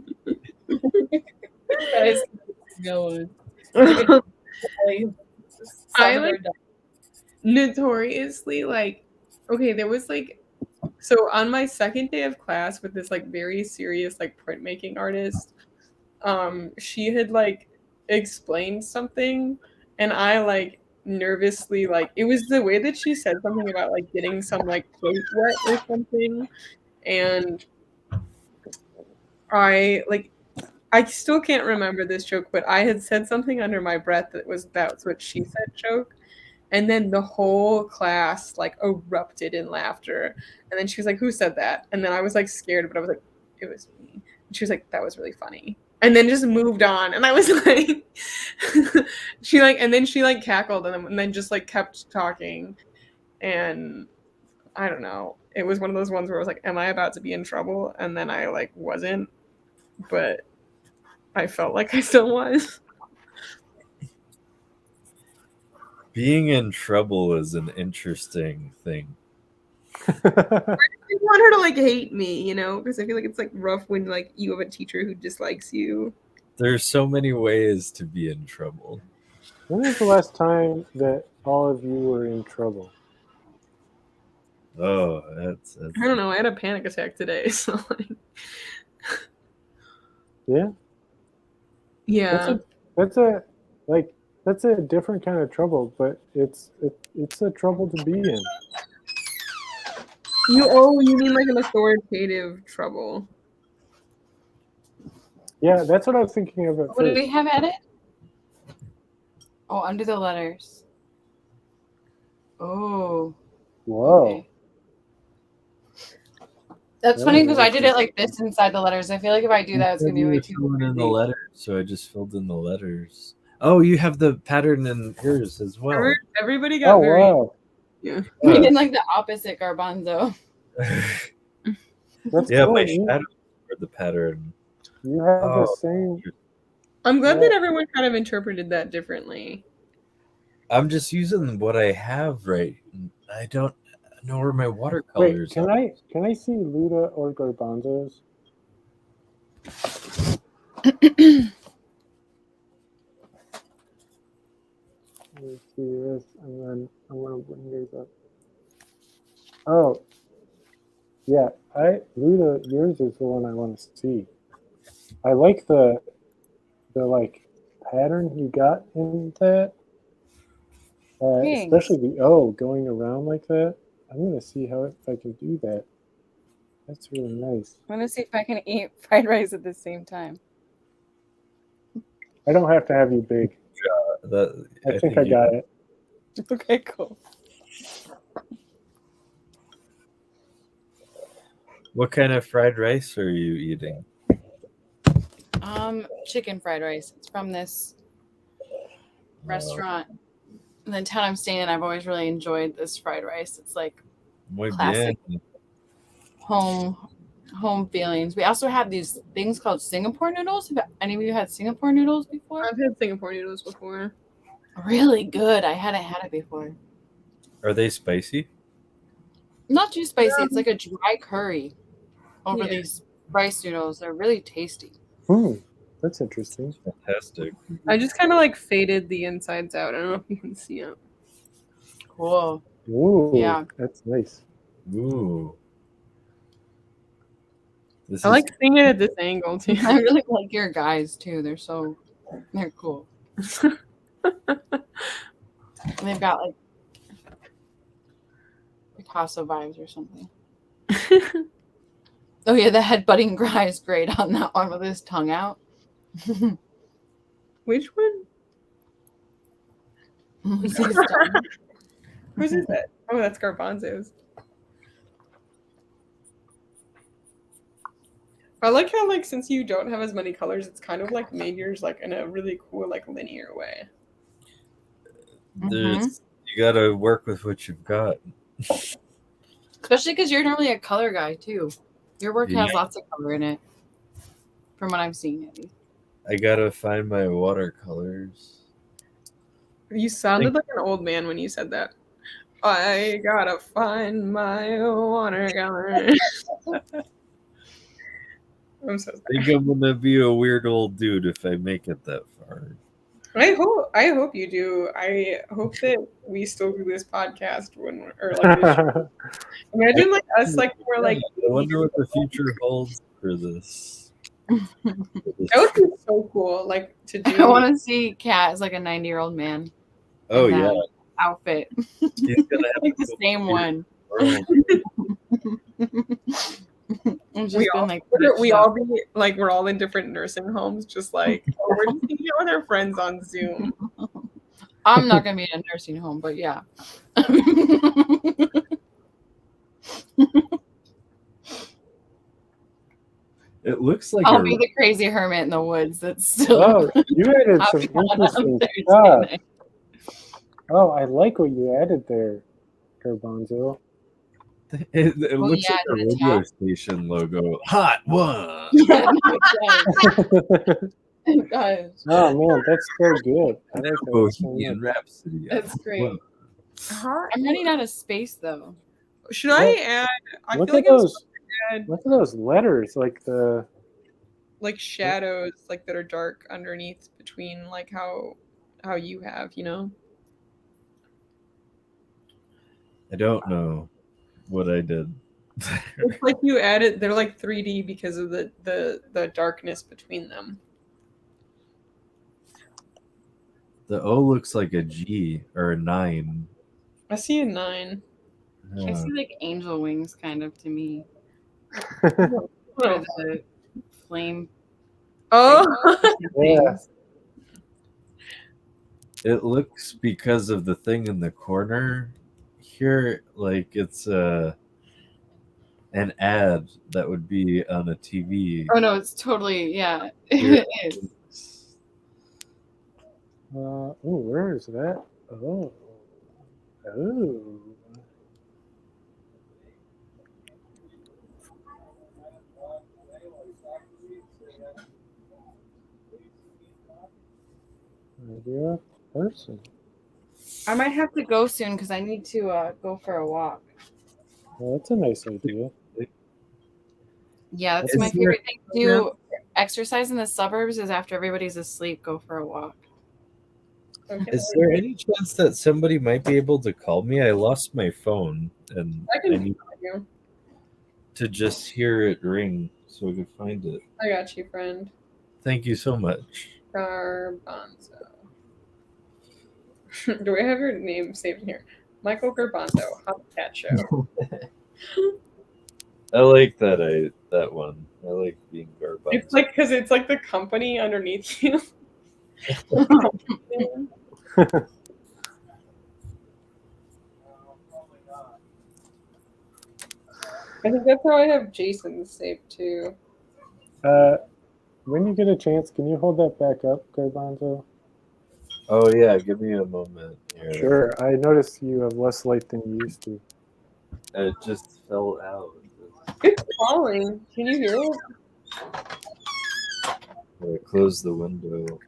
is no I like notoriously like. Okay, there was like. So on my second day of class with this like very serious like printmaking artist, she had like explained something, and I like nervously like it was the way that she said something about like getting some like plate wet or something, and I still can't remember this joke, but I had said something under my breath that's what she said joke. And then the whole class like erupted in laughter. And then she was like, "Who said that?" And then I was like scared, but I was like, "It was me." And she was like, "That was really funny." And then just moved on. And I was like, she cackled and then just like kept talking. And I don't know. It was one of those ones where I was like, "Am I about to be in trouble?" And then I like wasn't, but I felt like I still was. Being in trouble is an interesting thing. I want her to like hate me, you know, because I feel like it's like rough when like you have a teacher who dislikes you. There's so many ways to be in trouble. When was the last time that all of you were in trouble? Oh, that's I don't know. I had a panic attack today, so like, Yeah, yeah. that's a like that's a different kind of trouble, but it's a trouble to be in. You mean like an authoritative trouble? Yeah, that's what I was thinking of at What do first. we have at it? Oh, under the letters. Oh, Whoa. okay. That's That funny was because I did it interesting. like this inside the letters. I feel like if I do that, it's gonna be you way were too filling in the crazy. letters, so I just filled in the letters. Oh, you have the pattern in yours as well. Everybody got Oh very wow, yeah. We did like the opposite garbanzo. that's Yeah, cool. my shadows were the pattern. You have the Oh, same. I'm glad Yeah. that everyone kind of interpreted that differently. I'm just using what I have right. I don't know where my Wait, watercolors can are. I see Luda or garbanzos? Let me see this, and then I'm gonna bring yours up. Oh, yeah, Luda, yours is the one I want to see. I like the like pattern you got in that, Thanks. especially the O going around like that. I'm gonna see if I can do that. That's really nice. I'm gonna see if I can eat fried rice at the same time. I don't have to have you big. I think I got it. Okay, cool. What kind of fried rice are you eating? Chicken fried rice. It's from this restaurant in the town I'm staying in. I've always really enjoyed this fried rice. It's like Muy classic bien. home feelings. We also have these things called Singapore noodles. Have any of you had Singapore noodles before? I've had Singapore noodles before. Really good. I hadn't had it before. Are they spicy? Not too spicy. It's like a dry curry over Yeah. these rice noodles. They're really tasty. That's interesting. Fantastic. I just kind of like faded the insides out. I don't know if you can see it. Cool. Ooh, Yeah. that's nice. Ooh. This I like seeing it at this angle too. I really like your guys too. They're cool. And they've got like Picasso vibes or something. Oh yeah, the headbutting guy is great on that one with his tongue out. Which one? His tongue. Whose is that? Oh, that's Garbanzo's. I like how like since you don't have as many colors, it's kind of like made yours like in a really cool like linear way. You gotta work with what you've got. Especially because you're normally a color guy too. Your work has lots of color in it, from what I'm seeing at least. I gotta find my watercolors. You sounded like an old man when you said that. I gotta find my watercolor. I'm so I sorry. think I'm gonna be a weird old dude if I make it that far. I hope you do. I hope that we still do this podcast this imagine like us like we're like I wonder what the future holds for this. that would be so cool like to do. I want to see Kat as like a 90-year-old man. Oh in yeah, that outfit. he's gonna have Like to the go same one. world. We all be like we're all in different nursing homes, just like we're just hanging out with our friends on Zoom. I'm not gonna be in a nursing home, but yeah. It looks like I'll be the crazy hermit in the woods. That's still. Oh, you added some interesting stuff. Oh, I like what you added there, Garbanzo. It looks like a radio station logo. Hot one. It does. Oh man, that's so good. I like that so Bohemian much. Rhapsody. That's great. I'm running out of space though. Should I add? I Look feel at like I'm those. supposed to add Look at those letters, like the. like shadows, like that are dark underneath between like how you have, you know. I don't know. what I did. It's like you added. They're like 3D because of the darkness between them. The O looks like a G or a 9. I see a 9. I Yeah. see like angel wings kind of to me. Oh. Or the flame Oh. things. It looks, because of the thing in the corner here, like it's an ad that would be on a TV. Oh no, it's totally Here. it is. Oh, where is that? Oh. Oh. Idea person. I might have to go soon because I need to go for a walk. Well, that's a nice idea. Yeah, that's Is my there- favorite thing to do. Exercise in the suburbs is after everybody's asleep, go for a walk. Is there any chance that somebody might be able to call me? I lost my phone and I I can need find you. to just hear it ring so I can find it. I got you, friend. Thank you so much. Garbanzo. Do I have your name saved in here? Michael Garbanzo, Hot Cat Show. I like that one. I like being garbanzo. It's like because it's like the company underneath you. I think that's how I have Jason saved too. When you get a chance, can you hold that back up, Garbanzo? Oh yeah, give me a moment here. Sure. I noticed you have less light than you used to. It just fell out. It's falling. Can you hear it? I close the window.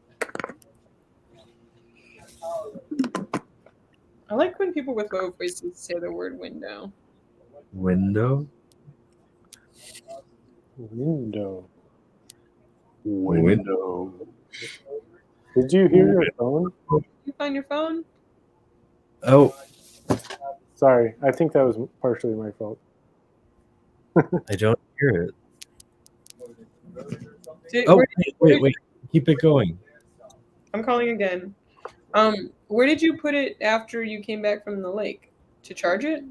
I like when people with low voices say the word window. Window? Window. Window. Did you hear your phone? You find your phone? Oh, Sorry, I think that was partially my fault. I don't hear it. Where Oh, did wait. Keep it going. I'm calling again. Where did you put it after you came back from the lake? To charge it?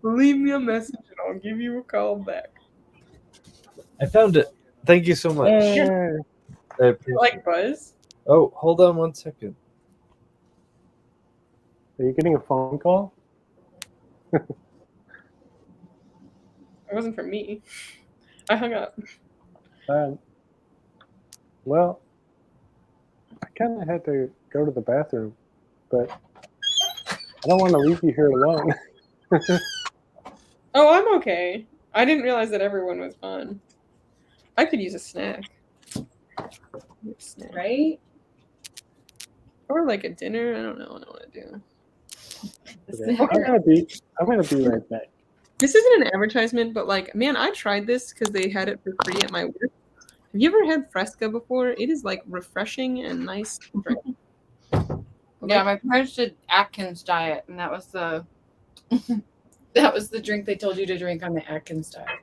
Leave me a message and I'll give you a call back. I found it. Thank you so much. Yeah. I appreciate Like Buzz? Oh, hold on 1 second. Are you getting a phone call? It wasn't from me. I hung up. Well, I kind of had to go to the bathroom, but I don't want to leave you here alone. Oh, I'm okay. I didn't realize that everyone was gone. I could use a snack. Right? Or like a dinner. I don't know what I want to do. I'm gonna be right back. This isn't an advertisement, but like, man, I tried this because they had it for free at my work. Have you ever had Fresca before? It is like refreshing and nice drink. Yeah, my parents did Atkins diet, and that was the that was the drink they told you to drink on the Atkins diet.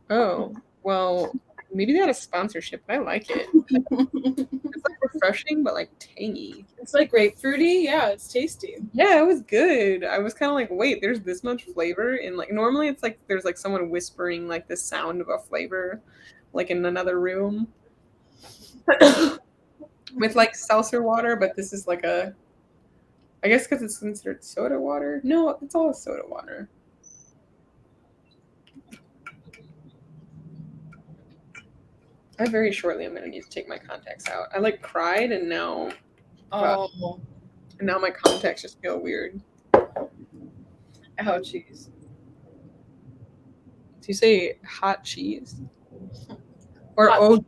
Oh, well, maybe they had a sponsorship. I like it. It's like refreshing, but like tangy. It's like grapefruity. Yeah, it's tasty. Yeah, it was good. I was kind of like, wait, there's this much flavor, and like normally it's like there's like someone whispering like the sound of a flavor, like in another room, with like seltzer water. But this is like a, I guess because it's considered soda water. No, it's all soda water. I very shortly am gonna need to take my contacts out. I like cried and now Oh, my contacts just feel weird. ouchies. Do you say hot cheese? Or Hot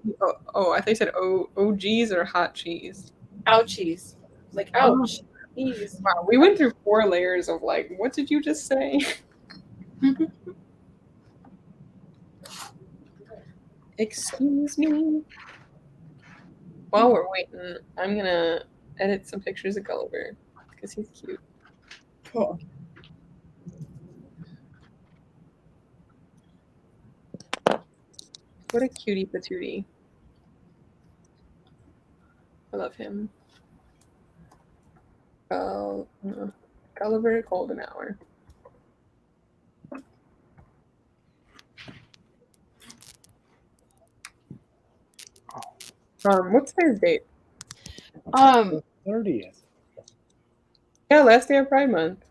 oh, I thought you said OGs or hot cheese. Ouchies. Like ouch. Jeez. Wow, we went through 4 layers of like, what did you just say? Excuse me. While we're waiting, I'm gonna edit some pictures of Gulliver because he's cute. Cool. What a cutie patootie. I love him. Gulliver Golden Hour. What's today's date? 30th. Yeah, last day of Pride Month.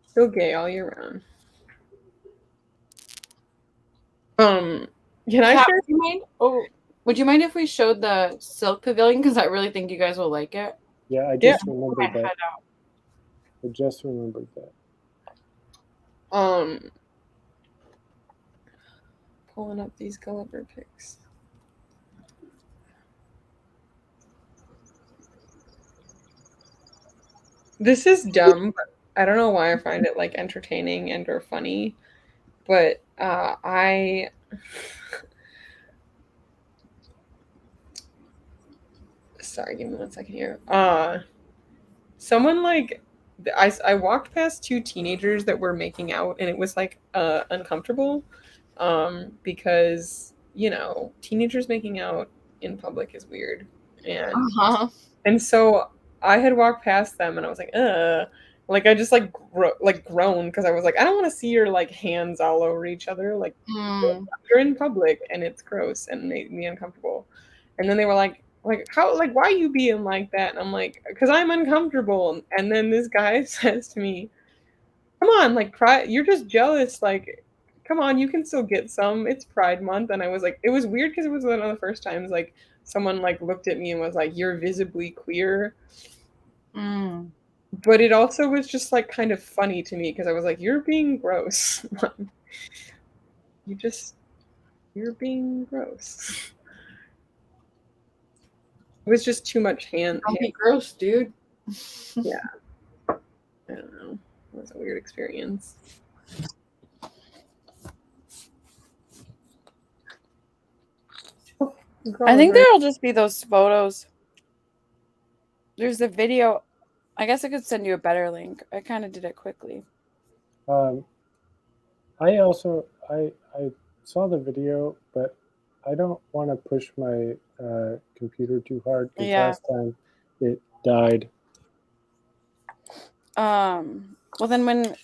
Still gay all year round. Can I Kat, share? would you mind? Oh, would you mind if we showed the silk pavilion? Because I really think you guys will like it. Yeah, I Yeah. just remembered Head that. out. I just remembered that. Pulling up these Gulliver pics. This is dumb, but I don't know why I find it like entertaining and or funny. But I sorry, give me 1 second here. Someone like I walked past two teenagers that were making out, and it was like uncomfortable, because teenagers making out in public is weird, and so I had walked past them, and I was like, like I just like groaned because I was like, I don't want to see your like hands all over each other, like you're in public, and it's gross and made me uncomfortable. And then they were like how, like, why you being like that? And I'm like, because I'm uncomfortable. And then this guy says to me, come on, like, pride, you're just jealous, like, come on, you can still get some, it's Pride Month. And I was like, it was weird because it was one of the first times like someone like looked at me and was like, you're visibly queer. But it also was just like kind of funny to me because I was like, you're being gross. You're being gross. It was just too much hand. Don't be gross, dude. Yeah. I don't know. It was a weird experience. I think there'll just be those photos. There's a video. I guess I could send you a better link. I kind of did it quickly. I also I saw the video, but I don't want to push my computer too hard because last time it died. Well, then when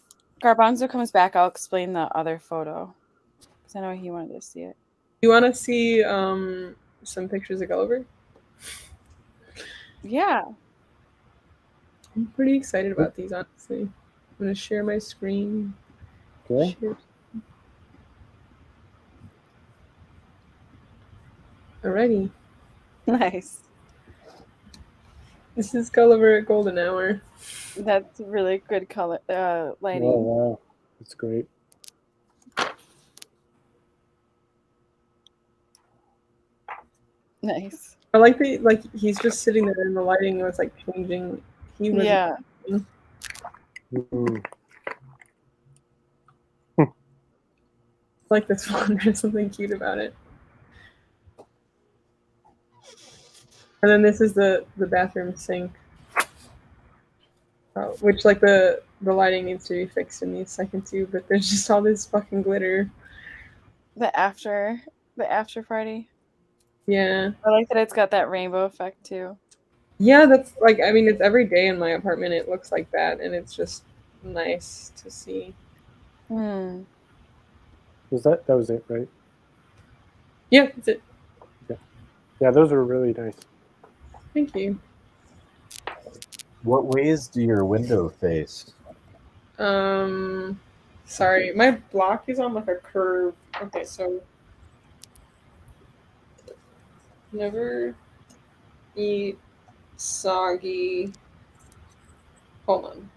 Garbanzo comes back, I'll explain the other photo because I know he wanted to see it. You want to see some pictures of Gulliver? Yeah. I'm pretty excited about these, honestly. I'm going to share my screen. Okay. Alrighty. Nice. This is Gulliver at Golden Hour. That's really good color lighting. Oh, wow. That's great. Nice. I like he's just sitting there and the lighting was like changing. He was like this one. There's something cute about it. And then this is the bathroom sink, which like the lighting needs to be fixed in these second two, but there's just all this fucking glitter. The after party. Yeah. I like that it's got that rainbow effect too. Yeah, that's like, I mean, it's every day in my apartment. It looks like that, and it's just nice to see. Was that was it, right? Yeah, that's it. Yeah, those are really nice. Thank you. What ways do your window face? Sorry, my block is on like a curve. Okay, so never eat soggy. Hold on.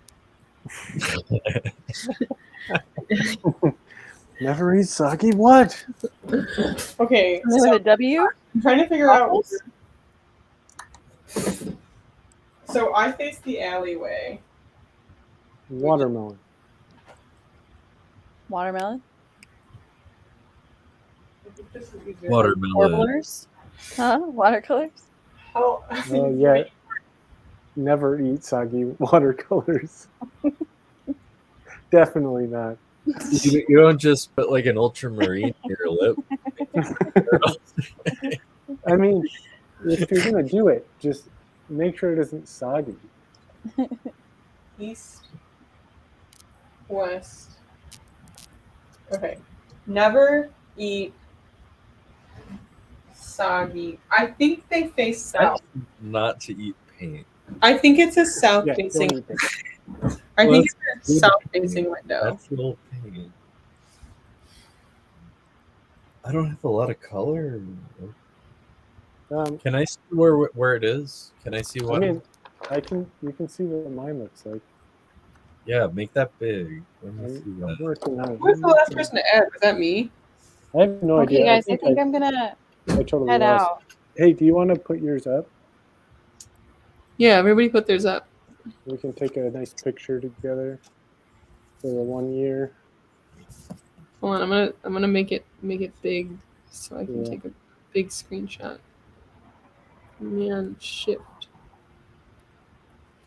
Never eat soggy what? Okay, With a W? I'm trying to figure out. So I face the alleyway. Watermelon. Watermelon? Watermelon. Warblers? Huh? Watercolors? How? Oh yeah. never eat soggy watercolors. Definitely not. You don't just put like an ultramarine in your lip. I mean, if you're gonna do it, just make sure it isn't soggy. East, west. Okay. Never eat soggy. I think they face south. Not to eat paint. I think it's a south Yeah, facing. don't eat it. I Well, think it's that's a good south paint. facing window. That's little paint. I don't have a lot of color. Can I see where it is? Can I see I what? mean, you can see what mine looks like. Yeah, make that big. Let me see I'm that. working on it. Who was the last person to add? Was that me? I have no Okay, idea. guys, I think I'm gonna I totally head lost. out. Hey, do you want to put yours up? Yeah, everybody put theirs up. We can take a nice picture together for the 1 year. Hold on, I'm gonna make it big so I can Yeah. take a big screenshot. Man, shift.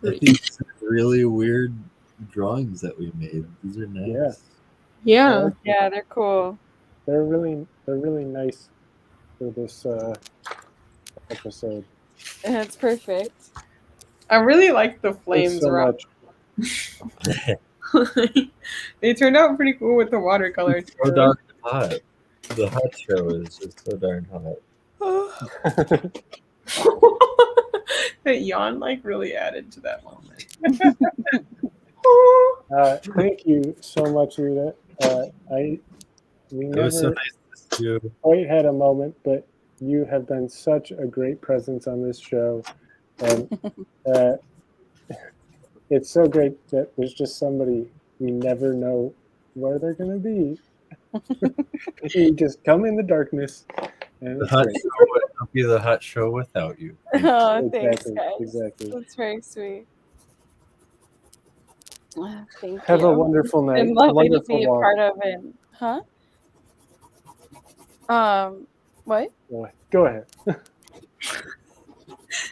I think these are really weird drawings that we made. These are nice. Yeah. Yeah, they're cool. They're really nice for this episode. It's perfect. I really like the Thanks flames so around. much. They turned out pretty cool with the watercolor. It's so darn hot. The hot show is just so darn hot. That yawn like really added to that moment. Thank you so much, Rita. We It was so never nice to see you. quite had a moment, but you have been such a great presence on this show, and it's so great that there's just somebody we never know where they're going to be. You just come in the darkness, and The it's hot great. show would not be the hot show without you. Oh, thanks, Exactly, guys. exactly. That's very sweet. Thank Have you. a wonderful night. It's lovely to Wonderful be a walk. part of it. Huh? What? Go ahead.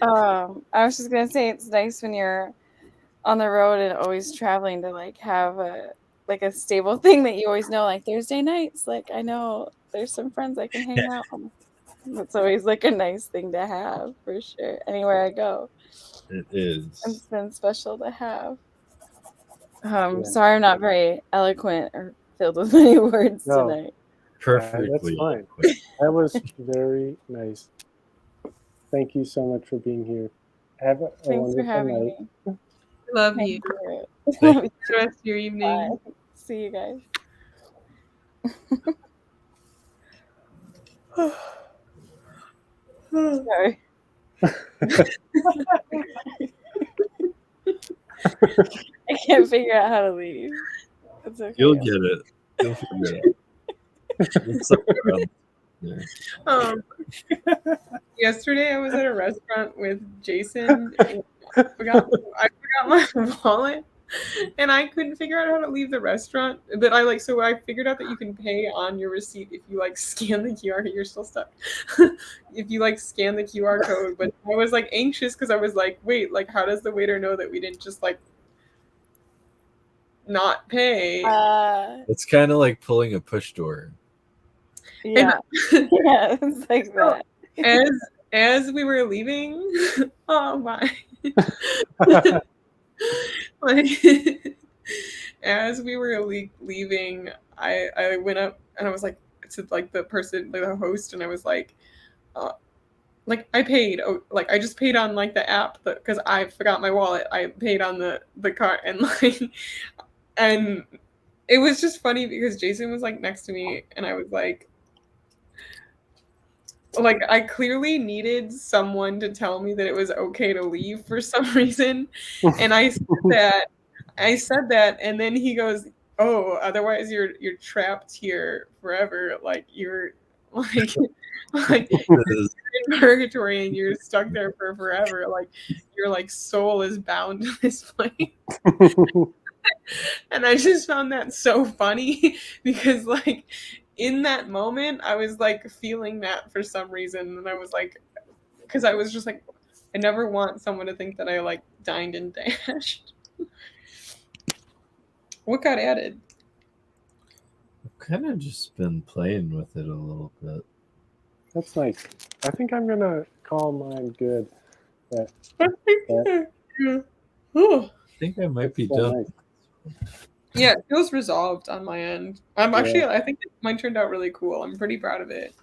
I was just gonna say it's nice when you're on the road and always traveling to like have a stable thing that you always know, like Thursday nights. Like I know there's some friends I can hang out with. It's always like a nice thing to have for sure. Anywhere I go, It is. it's been special to have. Sorry, I'm not very eloquent or filled with many words No. tonight. Perfectly. That's fine. That was very nice. Thank you so much for being here. Have a Thanks for wonderful having night. me. Love Thank you. you. Thank Have the rest of your evening. Bye. See you guys. Sorry. I can't figure out how to leave. It's okay. You'll get it. You'll figure it out. It's somewhere around there. Yesterday I was at a restaurant with Jason. And I forgot my wallet, and I couldn't figure out how to leave the restaurant. But I figured out that you can pay on your receipt if you like scan the QR. You're still stuck. If you like scan the QR code, but I was like anxious because I was like, wait, like how does the waiter know that we didn't just like not pay? It's kind of like pulling a push door. Yeah. Yeah, it's like that. As we were leaving, oh my. Like as we were leaving, I went up and I was like to like the person, like the host, and I was like I paid, like I just paid on like the app because I forgot my wallet. I paid on the card, and like and it was just funny because Jason was like next to me, and I was like I clearly needed someone to tell me that it was okay to leave for some reason. And I said that, and then he goes, "Oh, otherwise you're trapped here forever. Like you're like in purgatory and you're stuck there for forever. Like your like soul is bound to this place." And I just found that so funny because like in that moment I was like feeling that for some reason, and I was like, because I was just like, I never want someone to think that I like dined and dashed. What got added? I've kind of just been playing with it a little bit. That's nice. I think I'm gonna call mine good. That Ooh. I think I might that's be so done. nice. Yeah, it feels resolved on my end. I think mine turned out really cool. I'm pretty proud of it.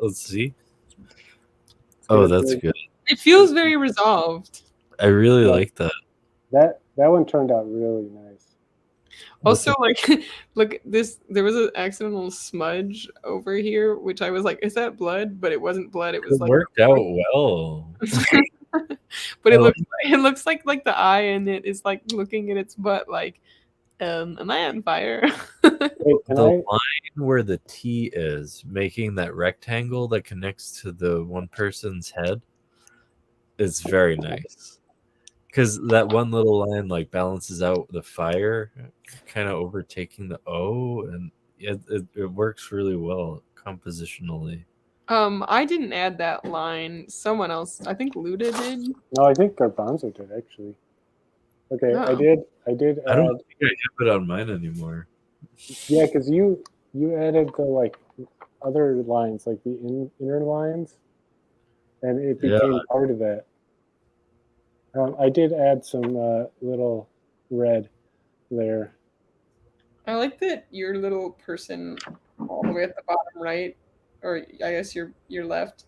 Let's see. It's Oh, good. that's Good. good. It feels very resolved. I really Yeah. like that. That one turned out really nice. Also, like, look, there was an accidental smudge over here, which I was like, is that blood? But it wasn't blood. It was It like, worked out well. but I like it looks like the eye in it is like looking at its butt, like, am I on fire? Wait, can the I? line where the T is, making that rectangle that connects to the one person's head, is very nice. Because that one little line like balances out the fire, kind of overtaking the O, and it works really well compositionally. I didn't add that line. Someone else, I think Luda did. No, I think Garbanzo did actually. Okay, Oh. I did I don't add. think I have it on mine anymore. Yeah, because you added the like other lines, like the inner lines, and it Yeah. became part of that. I did add some little red there. I like that your little person all the way at the bottom right, or I guess your left.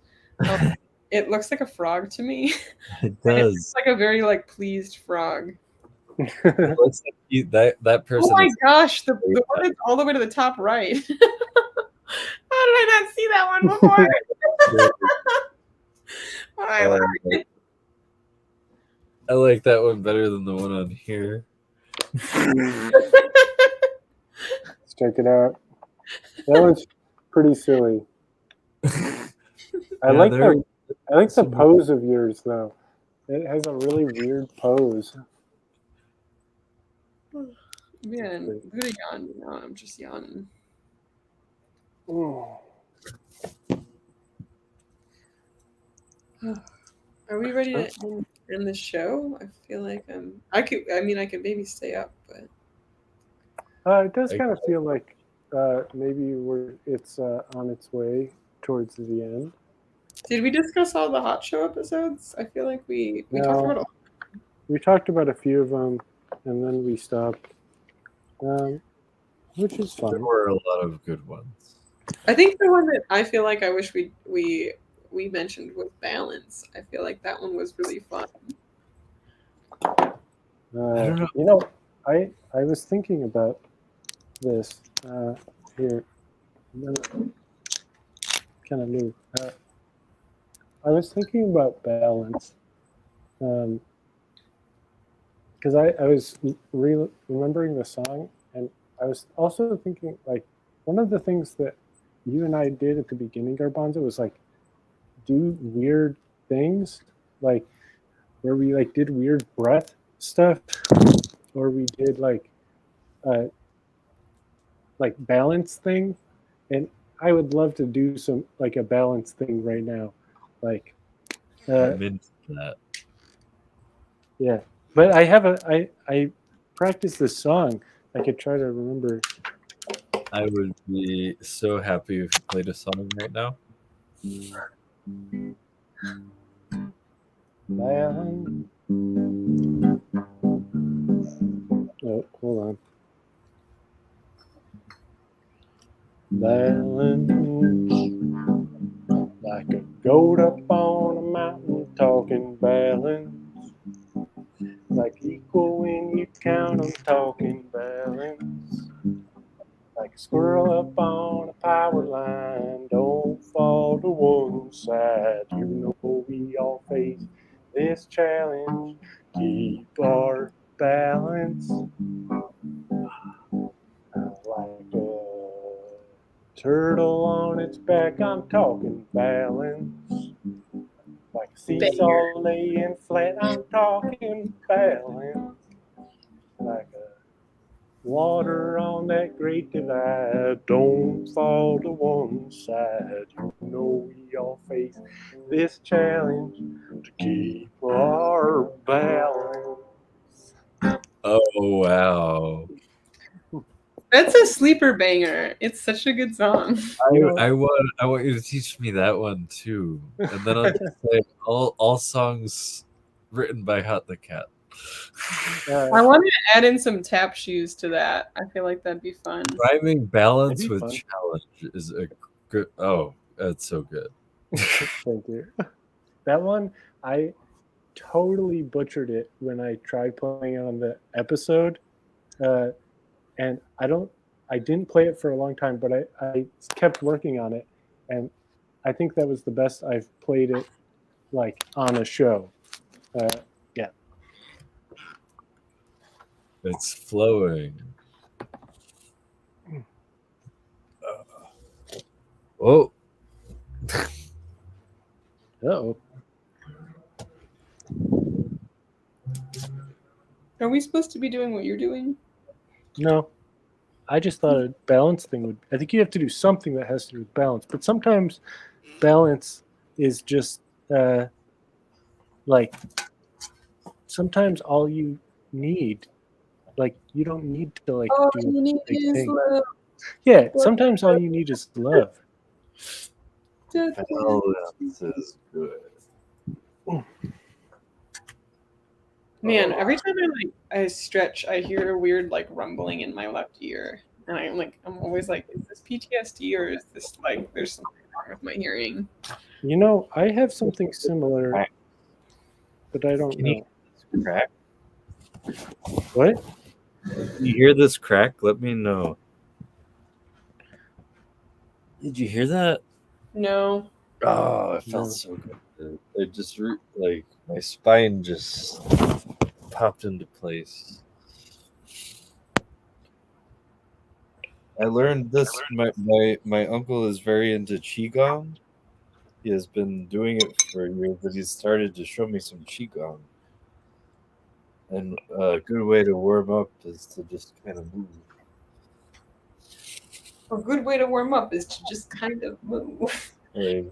It looks like a frog to me. It And it does. looks like a very like pleased frog. It looks like that person. Oh my is gosh, the one that's all the way to the top right. How did I not see that one before? I like that one better than the one on here. Let's check it out. That was pretty silly. I like the pose of yours though. It has a really weird pose. Man, Buddha yawned. No, I'm just yawning. Oh. Are we ready to end the show? I feel like I could maybe stay up, but It does kind of feel like maybe it's on its way towards the end. did we discuss all the hot show episodes? I feel like we talked about all. We talked about a few of them, and then we stopped, which is fun. There were a lot of good ones. I think the one that I feel like I wish we mentioned was Balance. I feel like that one was really fun. I don't know. You know, I was thinking about this here. Kind of new. I was thinking about Balance because I was remembering the song, and I was also thinking like one of the things that you and I did at the beginning, Garbanzo, was like do weird things, like where we like did weird breath stuff, or we did like balance thing, and I would love to do some like a balance thing right now, like I'm into that. yeah. But I have I practiced this song. I could try to remember. I would be so happy if you played a song right now. Balance. Oh, hold on. Balance, like a goat up on a mountain, talking balance. Like equal when you count 'em, talking balance. Like a squirrel up on a power line, don't fall to one side. You know we all face this challenge. Keep our balance. Like a turtle on its back, I'm talking balance. Like a seesaw laying flat, I'm talking balance. Like a water on that great divide, don't fall to one side. You know we gonna face this challenge to keep our balance. Oh wow! That's a sleeper banger. It's such a good song. I want you to teach me that one too, and then I'll just say all songs written by Hot the Cat. I want to add in some tap shoes to that. I feel like that'd be fun. Rhyming balance That'd be with fun. challenge is a good. Oh, that's so good. Thank you. That one, I totally butchered it when I tried playing it on the episode, and I didn't play it for a long time, but I kept working on it, and I think that was the best I've played it like on a show. Yeah. It's flowing. Oh, Uh-oh. Are we supposed to be doing what you're doing? No, I just thought a balance thing would. I think you have to do something that has to do with balance, but sometimes balance is just like sometimes all you need. Like you don't need to like Oh, do you a need big his thing. love. Yeah, sometimes all you need is love. balance is good. Man, every time I stretch, I hear a weird like rumbling in my left ear, and I'm always like, is this PTSD or is this like there's something wrong with my hearing? You know, I have something similar, but I don't Can you know. hear this crack? What? You hear this crack? Let me know. Did you hear that? No. Oh, it felt No. so good. It just like my spine just popped into place. I learned this. My uncle is very into qigong. He has been doing it for years, but he's started to show me some qigong. And a good way to warm up is to just kind of move. A good way to warm up is to just kind of move. Right.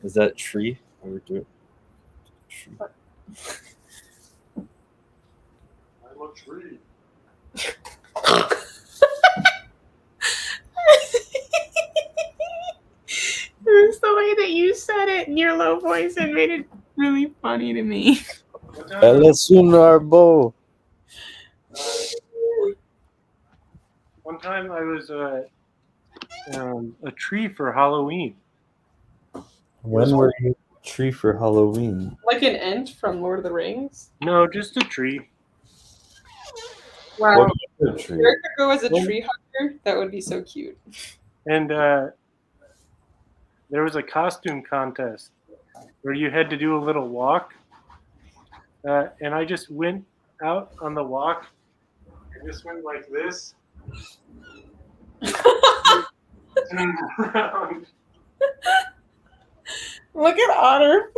Is that tree? Or do it? Tree. I'm a tree. It's the way that you said it in your low voice and made it really funny to me. One time I was a tree for Halloween. When were you a tree for Halloween? Like an Ent from Lord of the Rings. No, just a tree. Wow. What If tree? Eric could go as a tree hugger, that would be so cute. And there was a costume contest where you had to do a little walk. And I just went out on the walk and just went like this. Turned around. Look at Otter.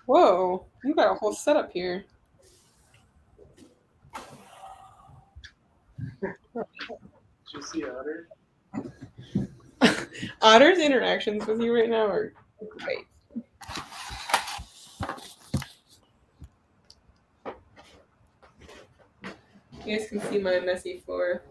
Whoa, you got a whole setup here. Did you see Otter? Otter's interactions with you right now are great. You guys can see my messy floor.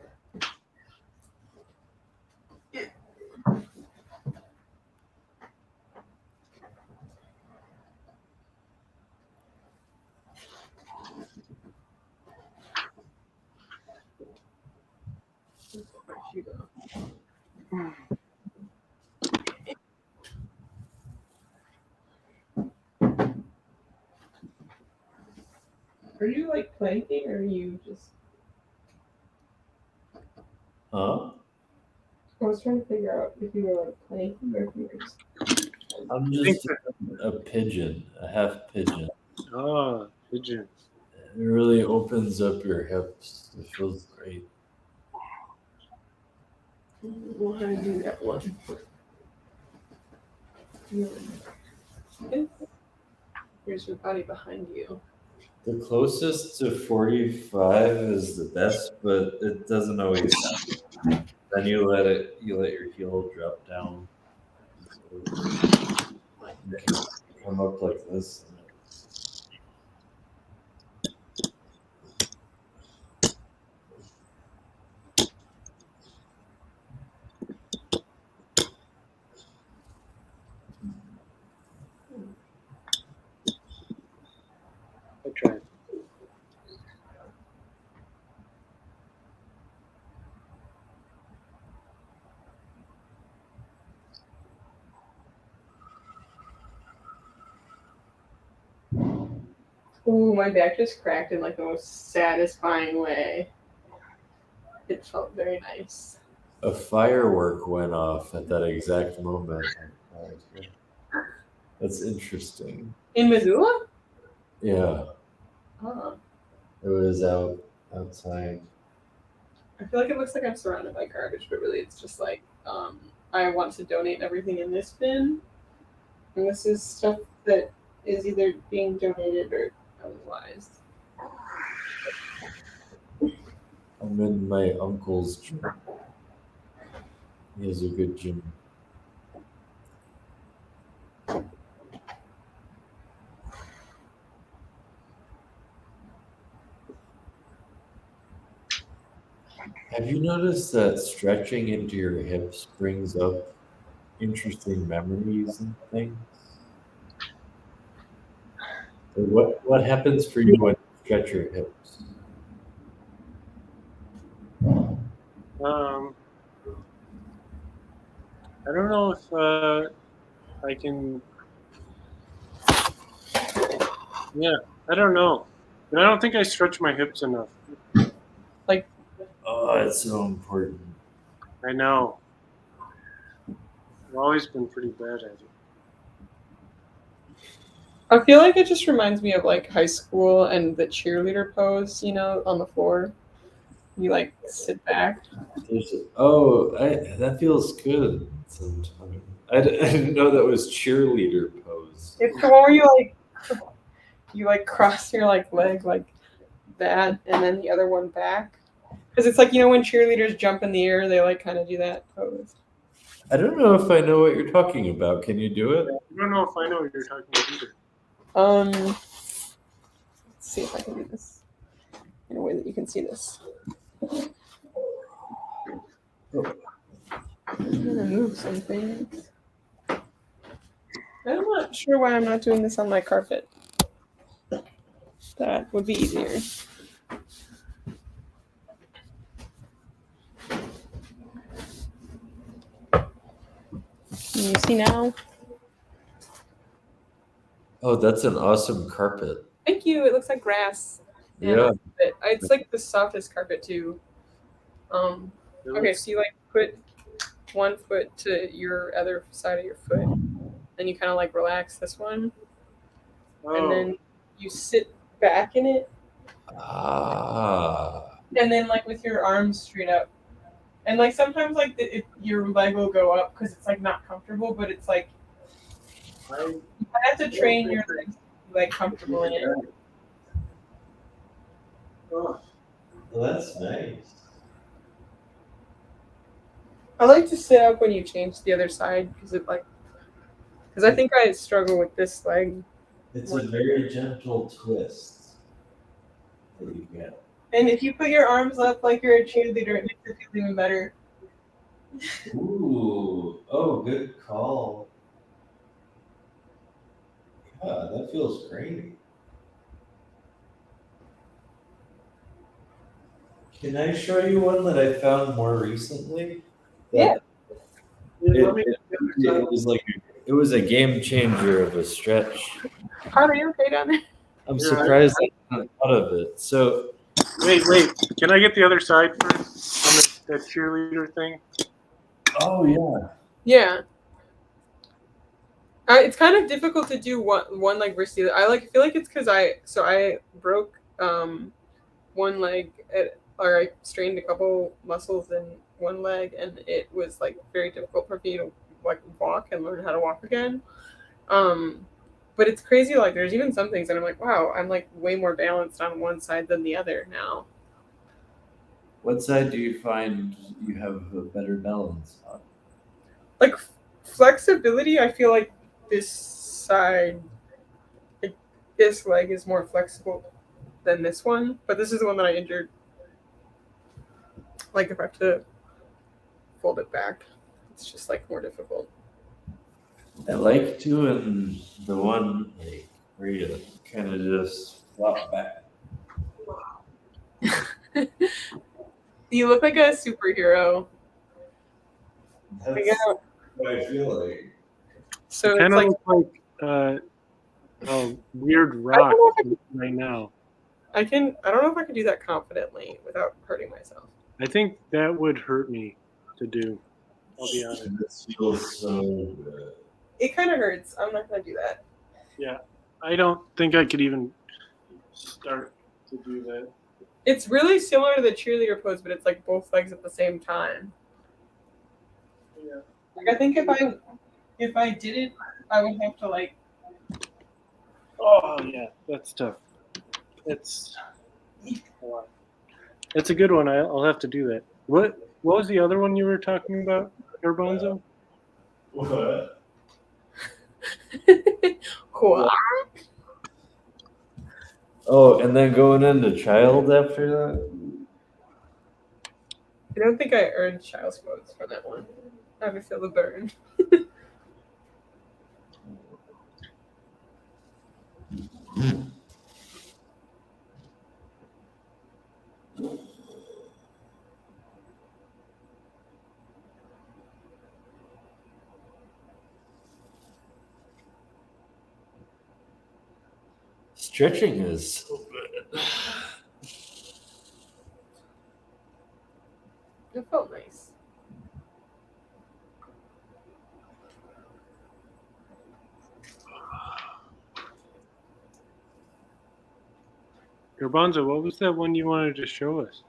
Are you like planking, or are you just? Huh? I was trying to figure out if you were like planking or if you were just. I'm just a pigeon, a half pigeon. Oh, pigeon. It really opens up your hips. It feels great. We're gonna do that one. Here's your body behind you. The closest to 45 is the best, but it doesn't always happen. Then you let your heel drop down. So you can come up like this. I tried. Ooh, my back just cracked in like the most satisfying way. It felt very nice. A firework went off at that exact moment. That's interesting. In Missoula? Yeah, Oh. it was outside. I feel like it looks like I'm surrounded by garbage, but really it's just like I want to donate everything in this bin. And this is stuff that is either being donated or otherwise. I'm in my uncle's gym. He has a good gym. Have you noticed that stretching into your hips brings up interesting memories and things? So what happens for you when you stretch your hips? I don't know if I can. Yeah, I don't know. But I don't think I stretch my hips enough. Oh, it's so important. I know. I've always been pretty bad at it. I feel like it just reminds me of like high school and the cheerleader pose, on the floor. You like sit back. That feels good sometimes. I didn't know that was cheerleader pose. It's the one where you cross your like leg like that and then the other one back. Because it's like, when cheerleaders jump in the air, they like kind of do that pose. I don't know if I know what you're talking about. Can you do it? I don't know if I know what you're talking about either. Let's see if I can do this in a way that you can see this. I'm gonna move some things. I'm not sure why I'm not doing this on my carpet. That would be easier. Can you see now? Oh, that's an awesome carpet. Thank you. It looks like grass. Yeah. It's like the softest carpet too. Okay, so you like put one foot to your other side of your foot, then you kind of like relax this one, and then you sit back in it, and then like with your arms straight up, and like sometimes like your leg will go up because it's like not comfortable, but it's like you have to train your legs to be like comfortable in it. Well, that's nice. I like to sit up when you change to the other side because I think I struggle with this leg. It's a very gentle twist that you get. And if you put your arms up like you're a cheerleader, it makes it feel even better. Ooh, oh, good call. Yeah, that feels great. Can I show you one that I found more recently? Yeah. It was a game changer of a stretch. Are you okay down there? I'm surprised out of it. So Wait. Can I get the other side first on that cheerleader thing? oh yeah. Yeah. It's kind of difficult to do one leg versus the other. I feel like it's because I broke one leg or I strained a couple muscles in one leg, and it was like very difficult for me to like walk and learn how to walk again. But it's crazy. Like there's even some things that I'm like, wow, I'm like way more balanced on one side than the other now. What side do you find you have a better balance on? Like flexibility, I feel like this side, like, this leg is more flexible than this one, but this is the one that I injured. Like if I have to fold it back, it's just like more difficult. I like doing the one like where you kind of just flop back. You look like a superhero. That's Yeah. what I feel like. So You it's kind of like look like a weird I rock don't know if right now. I don't know if I can do that confidently without hurting myself. I think that would hurt me to do. I'll be honest. This feels so good. It kind of hurts. I'm not gonna do that. Yeah, I don't think I could even start to do that. It's really similar to the cheerleader pose, but it's like both legs at the same time. Yeah. Like I think if I did it, I would have to like. Oh yeah, that's tough. It's a good one. I'll have to do that. What was the other one you were talking about, Garbanzo? What? Cool. Oh, and then going into child after that? I don't think I earned child's pose for that one. I would feel the burn. Stretching is so good. It felt nice. Garbanzo, what was that one you wanted to show us?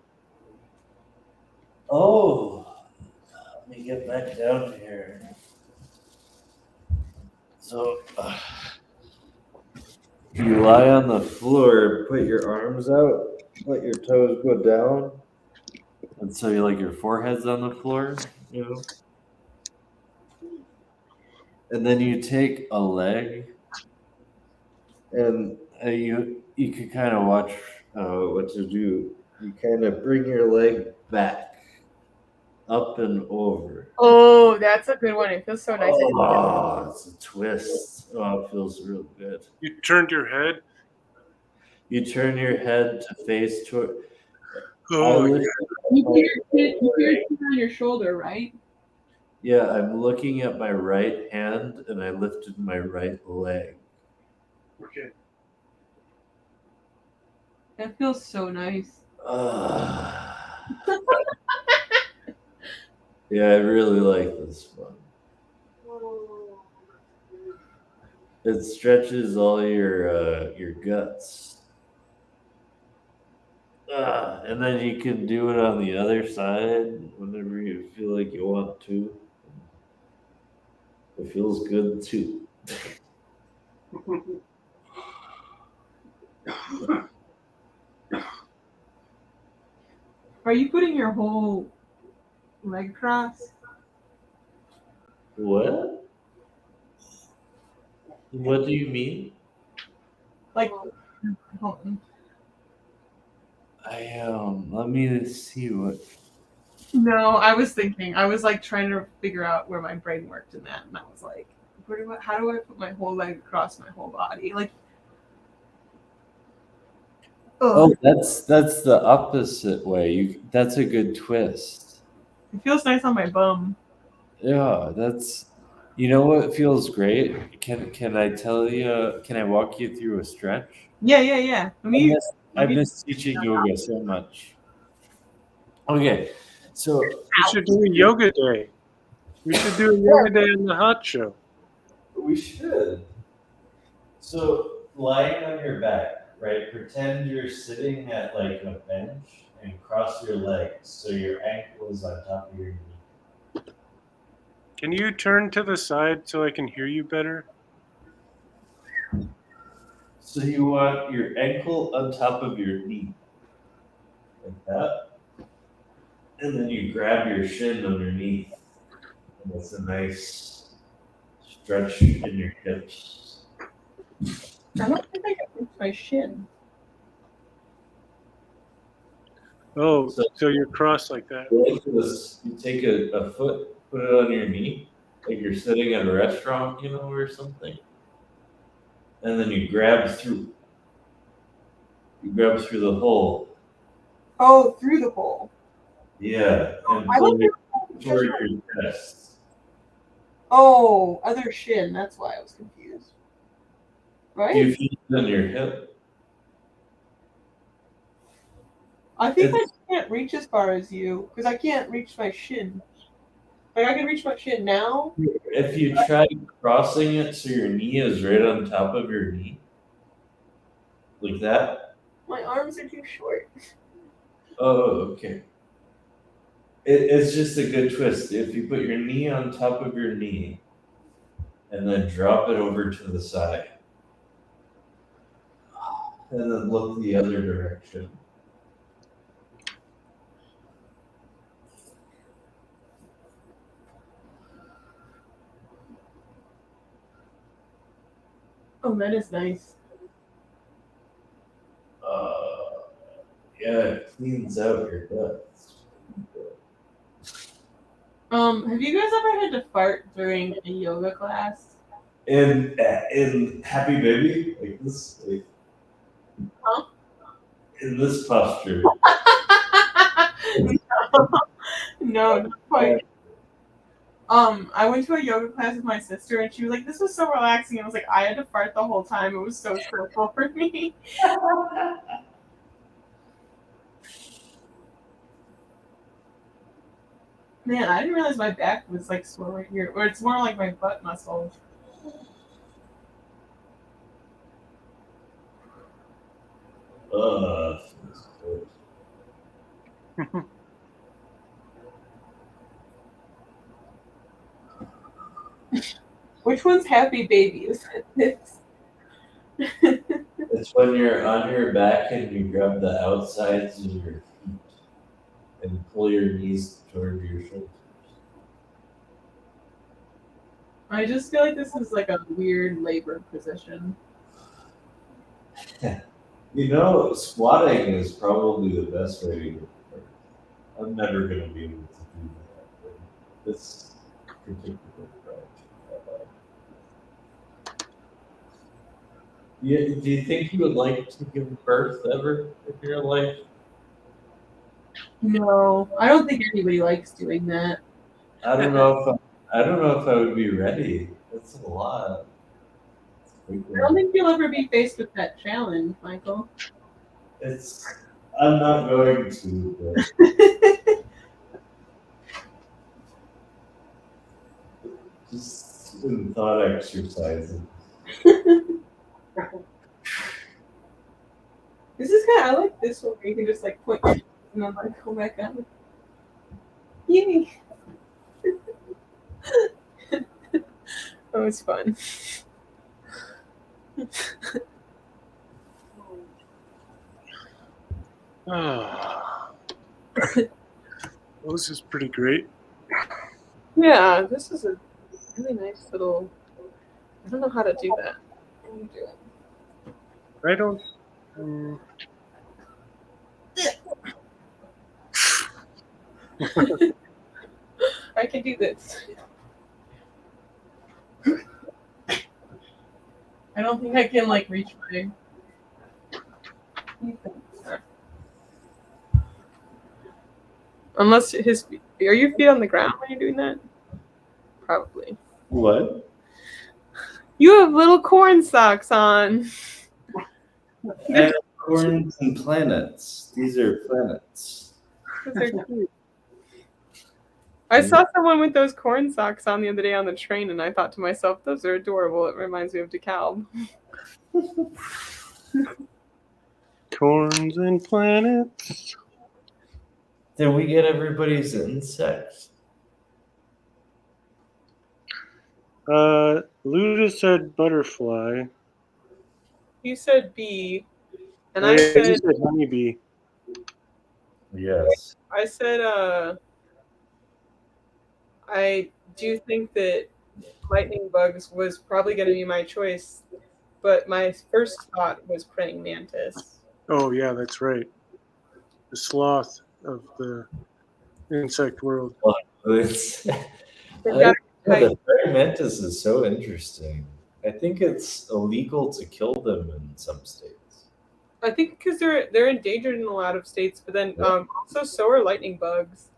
Oh, let me get back down here. So, you lie on the floor, put your arms out, let your toes go down, and so you like your forehead's on the floor, you know. And then you take a leg, and you can kind of watch what to do. You kind of bring your leg back, up and over. Oh, that's a good one. It feels so nice. Oh, it's a twist. Oh, it feels real good. You turned your head. You turn your head to face toward. Oh, I lift You put your chin on your shoulder, right? Yeah, I'm looking at my right hand and I lifted my right leg. okay. That feels so nice. Yeah, I really like this one. It stretches all your guts. And then you can do it on the other side whenever you feel like you want to. It feels good too. Are you putting your whole leg across? What? What do you mean? Like, hold on. Let me see what. No, I was thinking. I was like trying to figure out where my brain worked in that, and I was like, how do I put my whole leg across my whole body? Like, Oh, that's the opposite way. That's a good twist. It feels nice on my bum. Yeah, that's You know what feels great? Can I tell you? Can I walk you through a stretch? Yeah. Let I me. miss, I miss teaching yoga so much. Okay, so We should do a yoga day. We should do a yoga day on the hot show. we should. So lying on your back, right? Pretend you're sitting at like a bench and cross your legs so your ankle is on top of your knee. Can you turn to the side so I can hear you better? So you want your ankle on top of your knee, like that, and then you grab your shin underneath, and that's a nice stretch in your hips. I don't think I can reach my shin. Oh, So so you're crossed like that. like this, you take a foot, put it on your knee, like you're sitting at a restaurant, or something, and then you grab through. You grab through the hole. Oh, through the hole. Yeah, and I pull don't it toward your chest. Oh, other shin. That's why I was confused. Do Right? you feel it in your hip? I think I It's- can't reach as far as you because I can't reach my shin. Like I can reach my shin now. If you try crossing it so your knee is right on top of your knee, like that. My arms are too short. Oh, okay. It's just a good twist. If you put your knee on top of your knee and then drop it over to the side, and then look the other direction. Oh, that is nice. Yeah, it cleans out your gut. Have you guys ever had to fart during a yoga class? In Happy Baby, like this, Huh? in this posture. No, not quite. I went to a yoga class with my sister, and she was like, "This was so relaxing." I was like, "I had to fart the whole time. It was so stressful for me." Man, I didn't realize my back was like sore right here, or it's more like my butt muscles. Feels good. Which one's Happy Baby? Is it this? It's when you're on your back and you grab the outsides of your feet and pull your knees toward your shoulders. I just feel like this is like a weird labor position. Squatting is probably the best way to get birth. I'm never going to be able to do that. But this particular project. Do you think you would like to give birth ever in your life? No, I don't think anybody likes doing that. I don't know if I would be ready. That's a lot. I don't think you'll ever be faced with that challenge, Michael. I'm not going to. But just in thought exercises. This is kind of, I like this one where you can just like point your and then like go back up. Yay! That was fun. This is pretty great. Yeah, this is a really nice little. I don't know how to do that. How do you do it? I don't. I can do this. I don't think I can like reach my. Unless his feet. Are your feet on the ground when you're doing that? Probably. What? You have little corn socks on. I have corns and planets. These are planets. Those are cute. I saw someone with those corn socks on the other day on the train, and I thought to myself, those are adorable. It reminds me of DeKalb. Corns and planets. Did we get everybody's insects? Luda said butterfly. You said bee, and Oh, I yeah, you said said honeybee. Yes. I do think that lightning bugs was probably going to be my choice, but my first thought was praying mantis. Oh, yeah, that's right. The sloth of the insect world. It's, They've got the praying mantis is so interesting. I think it's illegal to kill them in some states. I think because they're endangered in a lot of states, but then also so are lightning bugs.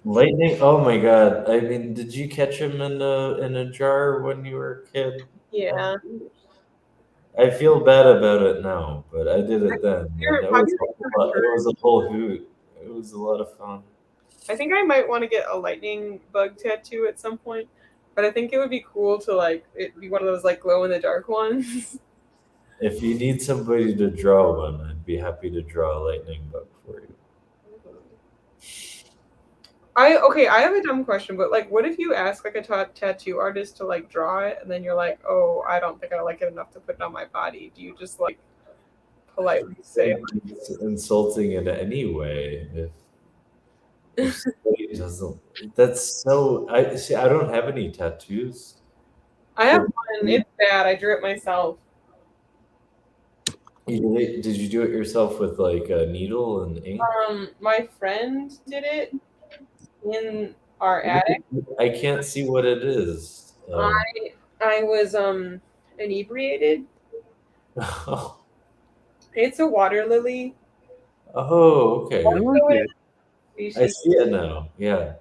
Lightning! Oh my god! I mean, did you catch him in a jar when you were a kid? Yeah. I feel bad about it now, but I did it then. They're And it was a whole hoot. It was a lot of fun. I think I might want to get a lightning bug tattoo at some point, but I think it would be cool to like it be one of those like glow in the dark ones. If you need somebody to draw one, I'd be happy to draw a lightning bug for you. I have a dumb question, but like, what if you ask like a tattoo artist to like draw it, and then you're like, oh, I don't think I like it enough to put it on my body? Do you just like politely say, It's insulting in any way if somebody doesn't? That's so. I see. I don't have any tattoos. I have one. It's bad. I drew it myself. Did you do it yourself with like a needle and ink? My friend did it in our attic. I can't see what it is. I was inebriated. Oh, It's a water lily. okay. I like it. I see it now. Yeah.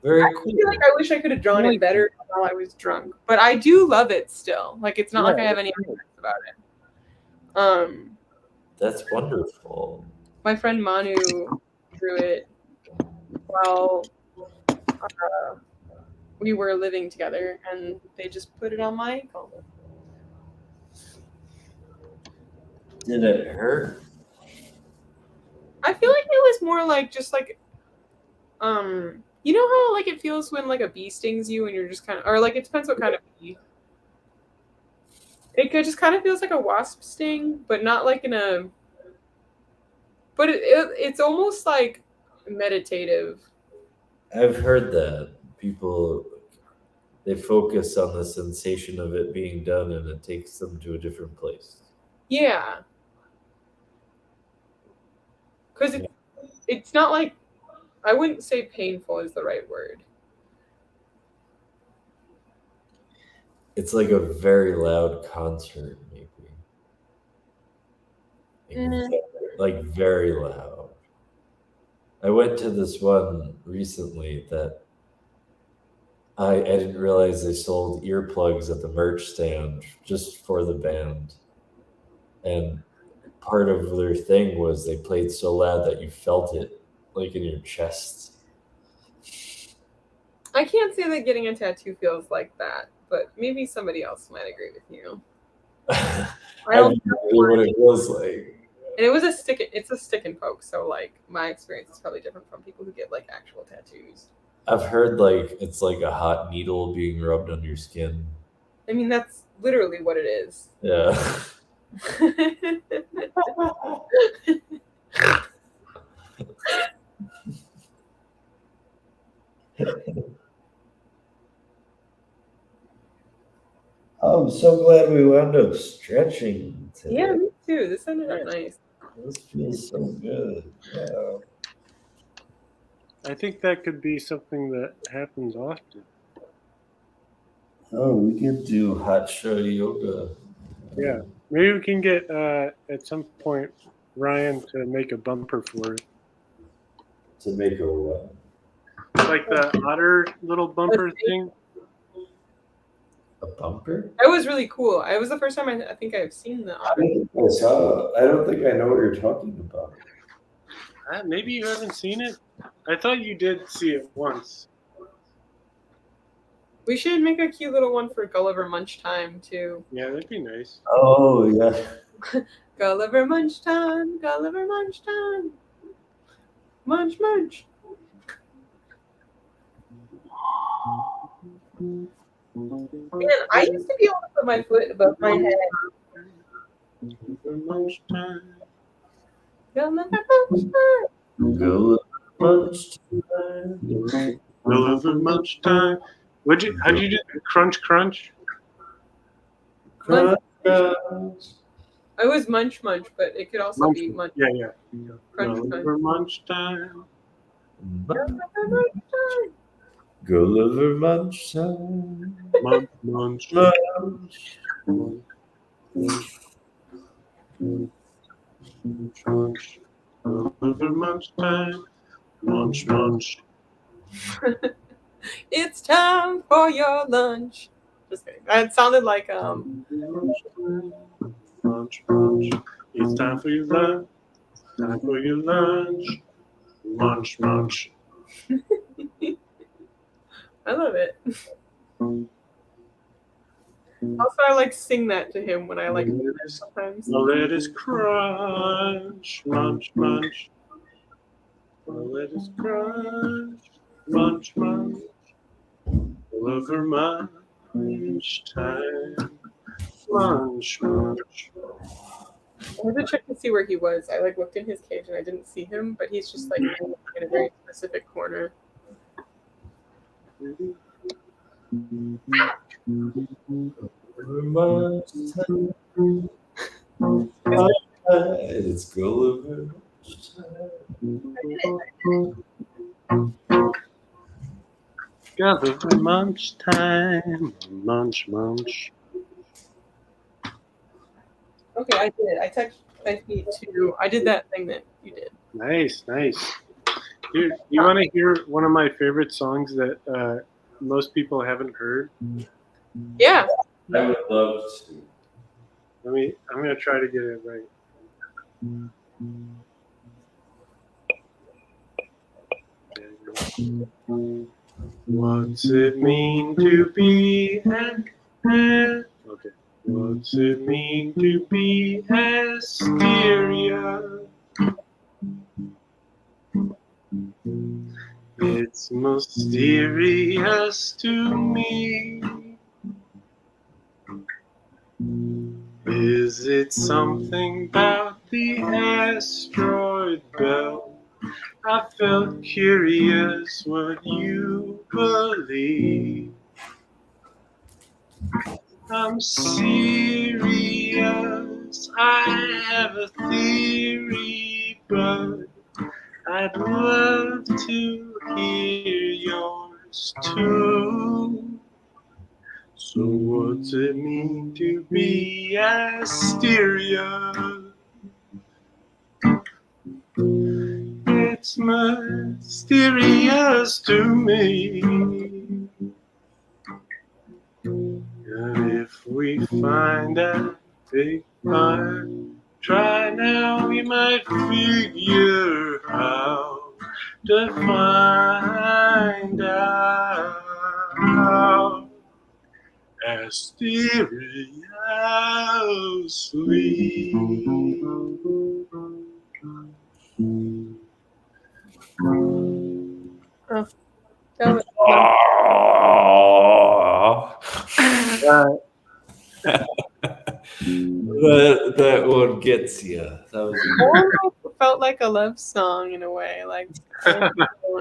Very I cool. feel like I wish I could have drawn it better while I was drunk, but I do love it still. Like it's not like I have any regrets about it. That's wonderful. My friend Manu drew it while we were living together, and they just put it on my ankle. Did it hurt? I feel like it was more like just like you know how like it feels when like a bee stings you and you're just kind of, or like it depends what kind of bee. It just kind of feels like a wasp sting, but not like in a. But it's almost like meditative. I've heard that people they focus on the sensation of it being done, and it takes them to a different place. Yeah. Because it's not like, I wouldn't say painful is the right word. It's like a very loud concert, maybe. Like very loud. I went to this one recently that I didn't realize they sold earplugs at the merch stand just for the band. And part of their thing was they played so loud that you felt it like in your chest. I can't say that getting a tattoo feels like that, but maybe somebody else might agree with you. I don't know what it feels like. And it's a stick and poke, so like my experience is probably different from people who get like actual tattoos. I've heard like it's like a hot needle being rubbed on your skin. I mean, that's literally what it is. Yeah. I'm so glad we wound up stretching today. Yeah, me too. This ended up nice. This feels so good. Yeah. I think that could be something that happens often. Oh, we could do hot show yoga. Yeah. Maybe we can get, at some point, Ryan to make a bumper for it. To make a what? like the otter little bumper thing. A bumper? That was really cool. It was the first time I think I've seen the I otter. don't think I saw. I don't think I know what you're talking about. Maybe you haven't seen it. I thought you did see it once. We should make a cute little one for Gulliver Munch Time too. Yeah, that'd be nice. Oh yeah. Gulliver Munch Time, Gulliver Munch Time. Munch Munch. Man, I used to be able to put my foot above my head. Lunchtime. Gulliver Munch Time. Go lunchtime. Gulliver Munch Time. How'd you do crunch crunch? Munch. Crunch. I was Munch Munch, but it could also be Munch. Yeah, yeah. Crunch Gulliver Munch Time. Gulliver Munch Time. Gulliver Munch time. Munch Munch. Munch. Munch Munch. Gulliver Munch Time. Munch Munch. It's time for your lunch. Just kidding. That sounded like Munch Munch. It's time for your lunch. Time for your lunch. Munch Munch. I love it. Also, I like sing that to him when I like sometimes. The lettuce crunch, munch, munch. The lettuce crunch, munch, munch. Gulliver Munch Time, munch, munch. I had to check to see where he was. I like looked in his cage and I didn't see him, but he's just like in a very specific corner. Munch time. It's Gulliver Gulliver Munch Time, munch, munch. Okay, I did. I touched my feet too. I did that thing that you did. Nice, nice. Dude, you want to hear one of my favorite songs that most people haven't heard? Yeah. I would love to. I'm gonna try to get it right. What's it mean to be an okay. What's it mean to be Asteria? It's mysterious to me. Is it something about the asteroid belt? I felt curious what you believe. I'm serious, I have a theory, but I'd love to hear yours too. So what's it mean to be Asteria? It's mysterious to me. And if we find out big part, try now, we might figure out to find out. Asteria sweet. That was that one gets you. That was almost felt like a love song in a way. Like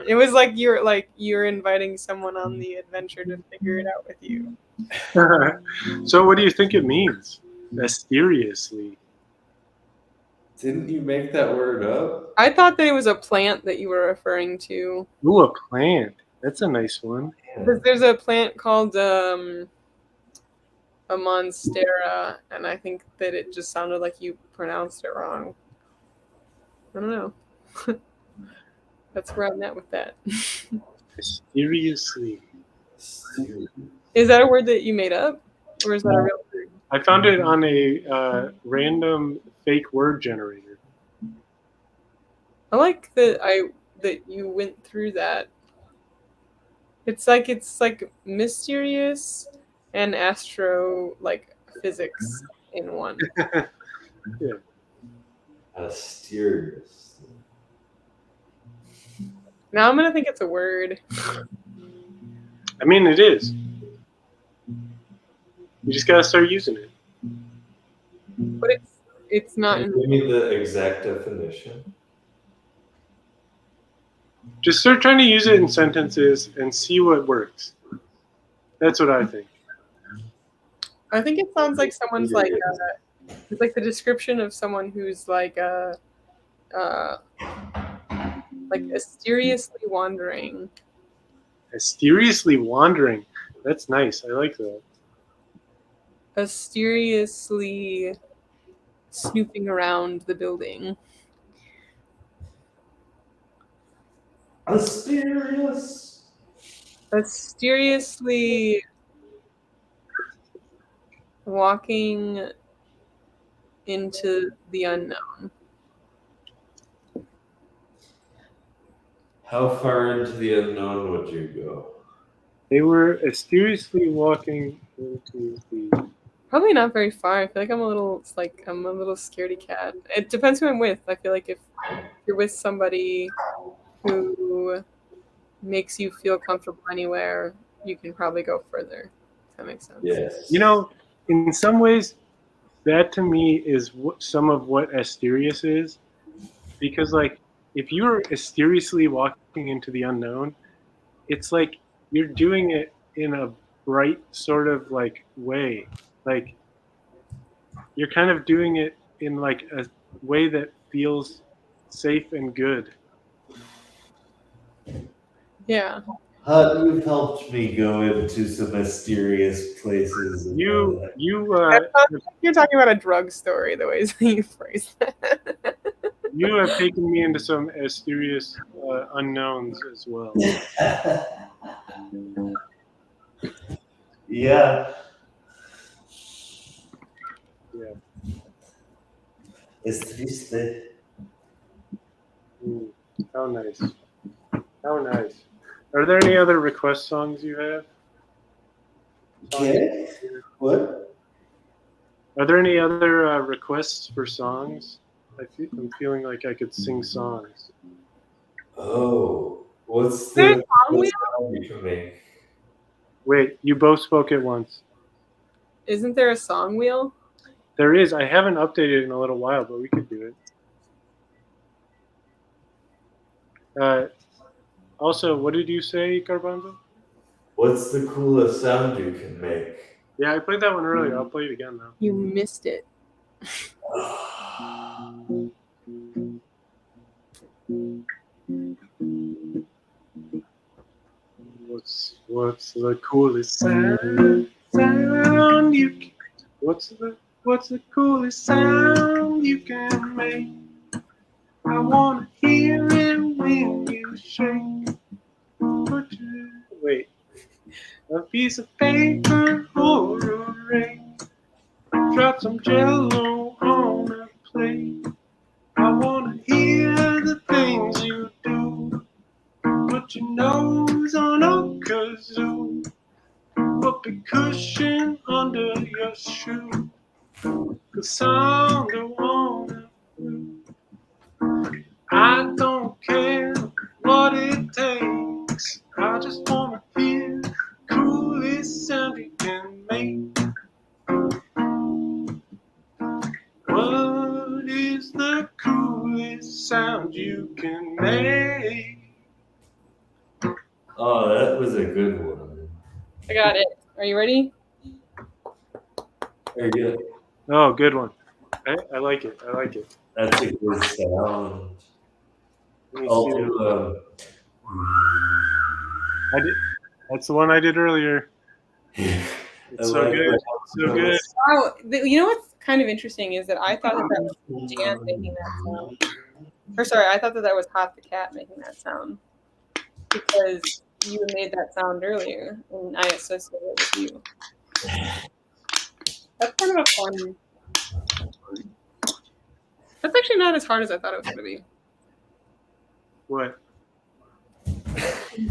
it was like you're inviting someone on the adventure to figure it out with you. So what do you think it means? Mysteriously. Didn't you make that word up? I thought that it was a plant that you were referring to. Ooh, a plant. That's a nice one. Because there's a plant called a monstera, and I think that it just sounded like you pronounced it wrong. I don't know. That's where I'm at with that. Mysteriously. Is that a word that you made up, or is that a real word? I found it on a random fake word generator. I like that you went through that. It's like mysterious and astro like physics in one. Yeah. Mysterious. Now I'm gonna think it's a word. I mean, it is. You just gotta start using it. But it's not Can you give me the exact definition? Just start trying to use it in sentences and see what works. That's what I think. I think it sounds like someone's like it's like the description of someone who's like mysteriously wandering. Mysteriously wandering. That's nice. I like that. Mysteriously snooping around the building. Mysterious. Mysteriously walking into the unknown. How far into the unknown would you go? They were mysteriously walking into the. Probably not very far. I feel like I'm a little scaredy cat. It depends who I'm with. I feel like if you're with somebody who makes you feel comfortable anywhere, you can probably go further. If that makes sense. Yes. You know, in some ways, that to me is some of what Asterius is, because like if you're mysteriously walking into the unknown, it's like you're doing it in a bright sort of like way, like you're kind of doing it in like a way that feels safe and good. Yeah. You've helped me go into some mysterious places. In my life. You're talking about a drug story, the ways that you phrase that. You have taken me into some mysterious unknowns as well. Yeah. Yeah. Es triste. How nice. How nice. Are there any other request songs you have? Okay. What? Are there any other requests for songs? I'm feeling like I could sing songs. Oh, what's There's the song wheel? sound you can make? Wait, you both spoke at once. Isn't there a song wheel? There is. I haven't updated in a little while, but we could do it. Also, what did you say, Garbanzo? What's the coolest sound you can make? Yeah, I played that one earlier. I'll play it again now. You missed it. What's the coolest sound you can, what's the coolest sound you can make? I wanna hear it when you shake. Wait, a piece of paper or a ring. Drop some jello on a plate. I wanna hear the things you do. Put your nose on a kazoo. Put a cushion under your shoe. 'Cause I'm the one. I don't care what it takes. I just wanna hear the coolest sound you can make. What is the coolest sound you can make? Oh, that was a good one. I got it. Are you ready? Very good. Oh, good one. I like it. I like it. That's a good sound. Let me I'll see. do I did. That's the one I did earlier. It's so like good. that. So good. Oh, you know what's kind of interesting is that I thought that was Jan making that sound. Or sorry, I thought that was Hot the cat making that sound. Because you made that sound earlier, and I associate it with you. That's kind of a fun. That's actually not as hard as I thought it was going to be. What?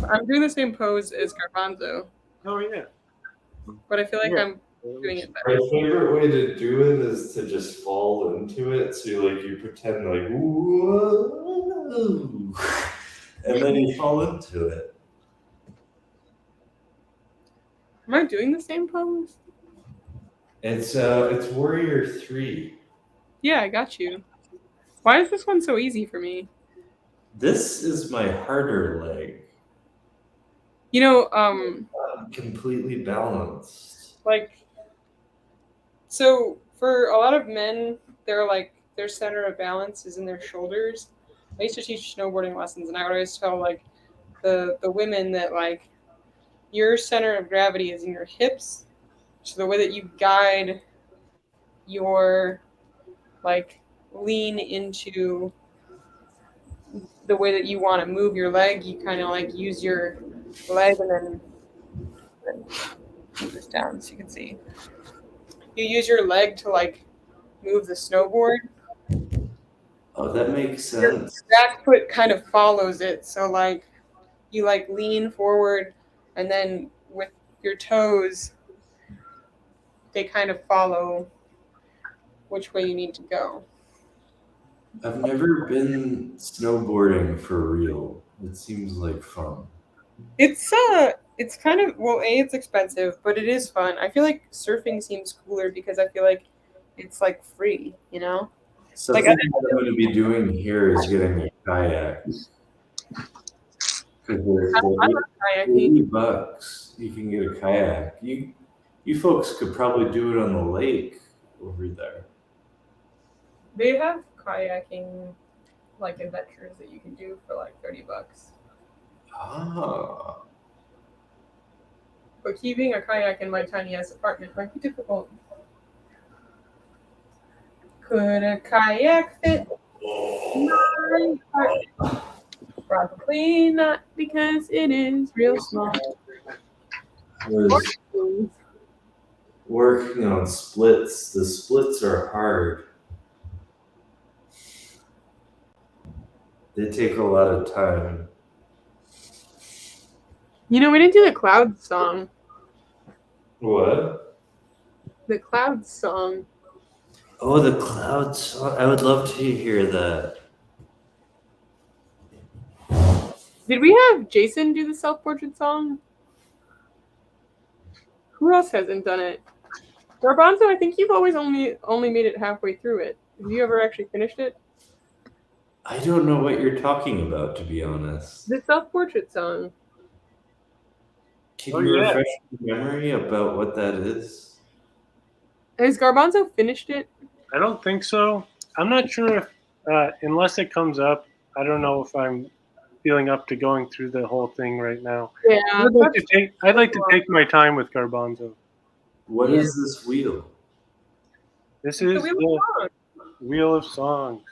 I'm doing the same pose as Garbanzo, Oh yeah. but I feel like Yeah. I'm doing it better. My favorite way to do it is to just fall into it. So you pretend like whoa, and then you fall into it. Am I doing the same pose? It's Warrior 3. Yeah, I got you. Why is this one so easy for me? This is my harder leg. You know, Completely balanced. like, so for a lot of men, their center of balance is in their shoulders. I used to teach snowboarding lessons, and I would always tell like the women that like your center of gravity is in your hips. So the way that you guide your like lean into the way that you want to move your leg, you kind of like use your leg and then move this down so you can see. You use your leg to like move the snowboard. Oh, that makes Your sense. back foot kind of follows it. So like you like lean forward and then with your toes they kind of follow which way you need to go. I've never been snowboarding for real. It seems like fun. It's kind of well, it's expensive, but it is fun. I feel like surfing seems cooler because I feel like it's like free, you know? Something Like, that I'm going to be doing here is getting a kayak. Because I love kayaking. $80, you can get a kayak. You folks could probably do it on the lake over there. They have kayaking like adventures that you can do for like $30. Ah. But keeping a kayak in my tiny ass apartment might be difficult. Could a kayak fit my apartment? Probably not because it is real small. I was working on splits. The splits are hard. They take a lot of time. You know, we didn't do the Clouds song. What? The Clouds song. Oh, the clouds. I would love to hear that. Did we have Jason do the self-portrait song? Who else hasn't done it? Garbanzo, I think you've always only made it halfway through it. Have you ever actually finished it? I don't know what you're talking about, to be honest. The self-portrait song. Can Oh, you yeah. refresh your memory about what that is? Has Garbanzo finished it? I don't think so. I'm not sure if, unless it comes up, I don't know if I'm feeling up to going through the whole thing right now. Yeah. I'd like to take my time with Garbanzo. What is this wheel? This The is Wheel of the Wheel of Songs.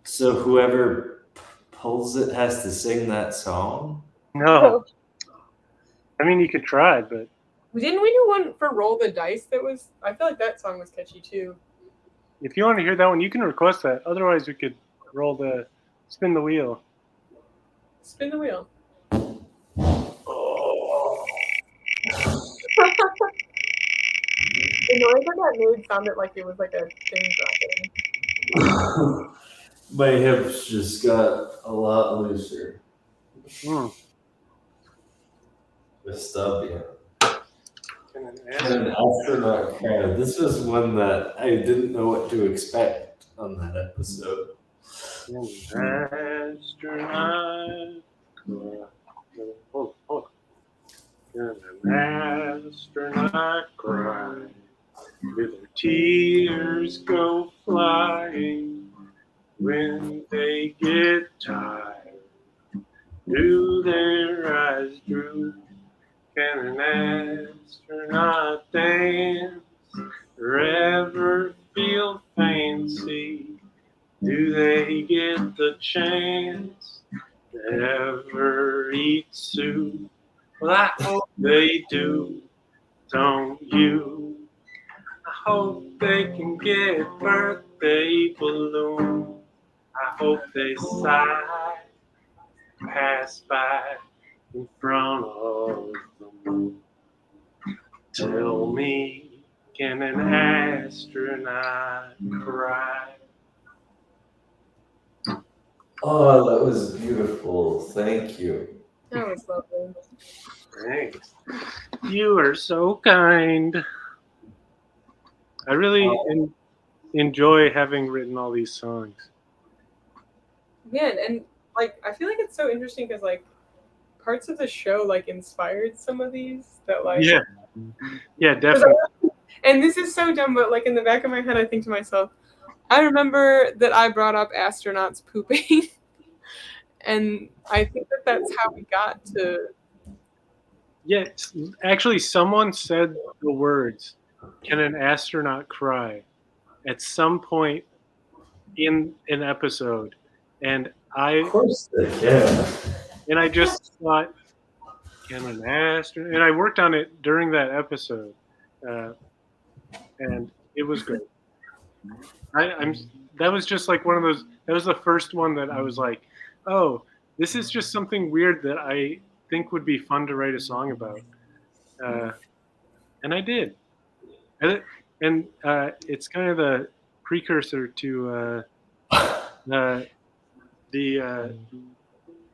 So whoever pulls it has to sing that song? No, I mean you could try, but Didn't we do one for Roll the Dice that was... I feel like that song was catchy too. if you want to hear that one, you can request that. Otherwise, we could spin the wheel. Spin the wheel. Oh. The noise that that made sounded like it was like a thing dropping. My hips just got a lot looser. Mm. The stub, yeah. And an And an astronaut crowd. This was one that I didn't know what to expect on that episode. astronaut. Hold on. Can an astronaut cry? Do their tears go flying when they get tired? Do their eyes droop? Can an astronaut dance or ever feel fancy? Do they get the chance to ever eat soup don't you? I hope they can get birthday balloons. I hope they sigh, pass by in front of the moon. Tell me, can an astronaut cry? Oh, that was beautiful. Thank you. That was lovely. Thanks. You are so kind. I really enjoy having written all these songs. Man, and like I feel like it's so interesting because like parts of the show like inspired some of these that like Yeah, definitely. And this is so dumb, but like in the back of my head, I think to myself, I remember that I brought up astronauts pooping, and I think that that's how we got to. Yeah, actually, someone said the words, "Can an astronaut cry?" at some point in an episode, and Of course they can. I just thought, "Can an astronaut?" And I worked on it during that episode, and it was great. I'm that was just like one of those. That was the first one that I was like, "Oh, this is just something weird that I think would be fun to write a song about," and I did. And it's kind of the precursor to the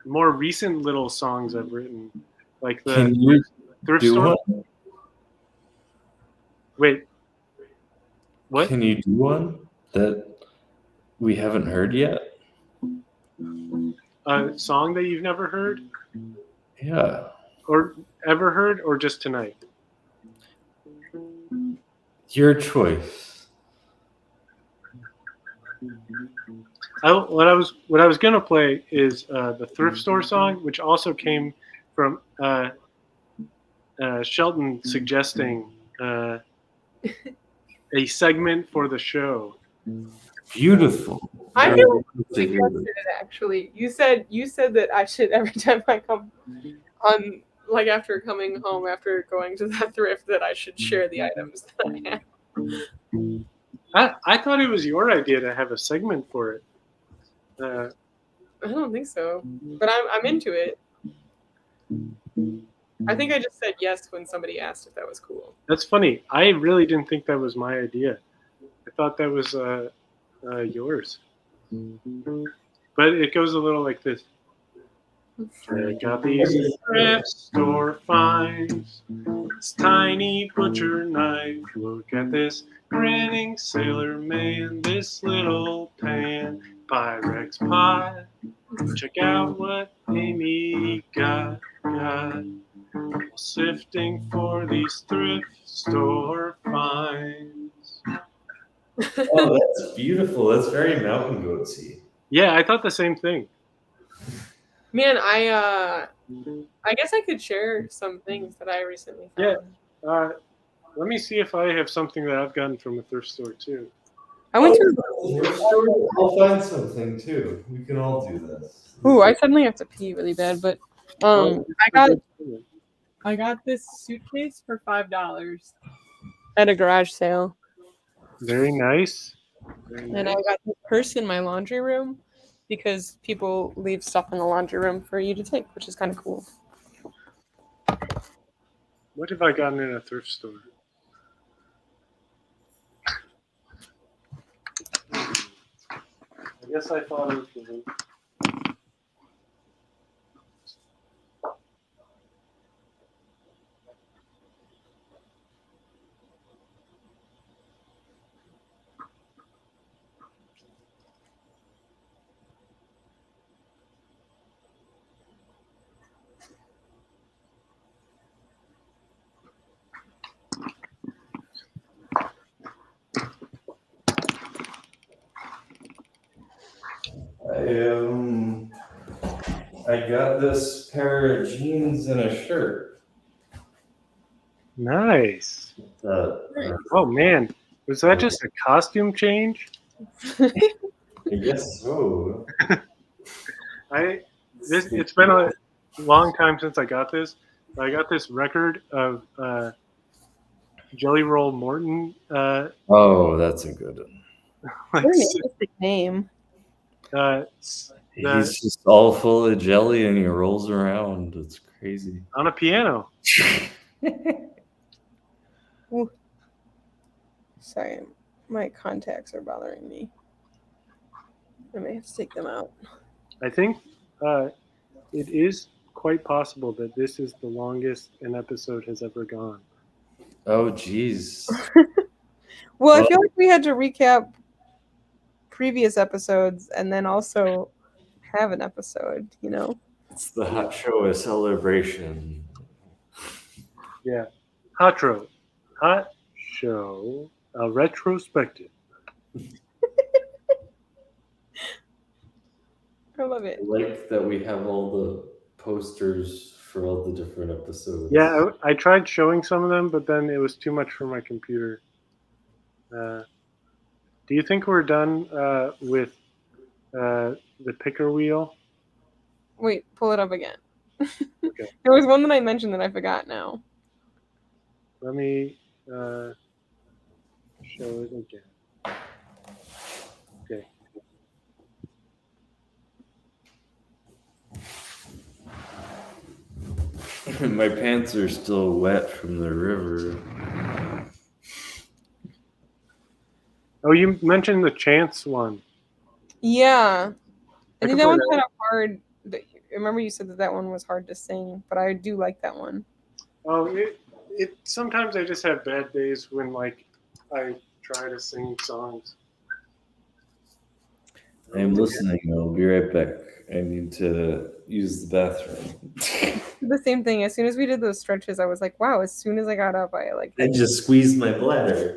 more recent little songs I've written, like the Can you thrift do store. one? Wait, what? Can you do one that we haven't heard yet? A song that you've never heard Yeah. or ever heard, or just tonight? Your choice. What I was gonna play is the thrift store song, which also came from Shelton suggesting a segment for the show. Beautiful. I Very feel good to like hear suggested it actually. You said that I should every time I come on, like after coming home after going to that thrift, that I should share the items that I have. I thought it was your idea to have a segment for it. I don't think so, but I'm into it. I think I just said yes when somebody asked if that was cool. That's funny. I really didn't think that was my idea. I thought that was yours. But it goes a little like this. Check out these thrift store finds. This tiny butcher knife. Look at this grinning sailor man. This little pan. Pyrex pot. Check out what Amy got. Sifting for these thrift store finds. Oh, that's beautiful. That's very mountain goatsy. Yeah, I thought the same thing. Man, I guess I could share some things that I recently found. Yeah. Let me see if I have something that I've gotten from a thrift store too. I went to. Thrift store? I'll find something too. We can all do this. Ooh, I suddenly have to pee really bad, but I got this suitcase for $5 at a garage sale. Very nice. And I got this purse in my laundry room because people leave stuff in the laundry room for you to take, which is kind of cool. What have I gotten in a thrift store? I guess I thought it was. I got this pair of jeans and a shirt. Nice. Oh man, was that just a costume change? I guess so. It's been a long time since I got this. I got this record of Jelly Roll Morton. Oh, that's a good one. Like, What an interesting name. He's just all full of jelly and he rolls around. It's crazy. on a piano. Ooh. Sorry, my contacts are bothering me. I may have to take them out. I think it is quite possible that this is the longest an episode has ever gone. Oh, jeez. Well, I Well- feel like we had to recap previous episodes and then also have an episode, you know? It's the Hot Show a celebration. Yeah. Hot Show, a retrospective. I love it. I like that we have all the posters for all the different episodes. Yeah, I tried showing some of them, but then it was too much for my computer. Do you think we're done with the picker wheel? Wait, pull it up again. Okay. There was one that I mentioned that I forgot now. Let me show it again. Okay. My pants are still wet from the river. Oh, you mentioned the chance one. Yeah. I I think can that play one's that. kind of hard. Remember you said that one was hard to sing, but I do like that one. Oh, it sometimes I just have bad days when like I try to sing songs. I'm listening. I'll be right back. I need to use the bathroom. The same thing. As soon as we did those stretches, I was like, wow, as soon as I got up, I like. I just squeezed my bladder.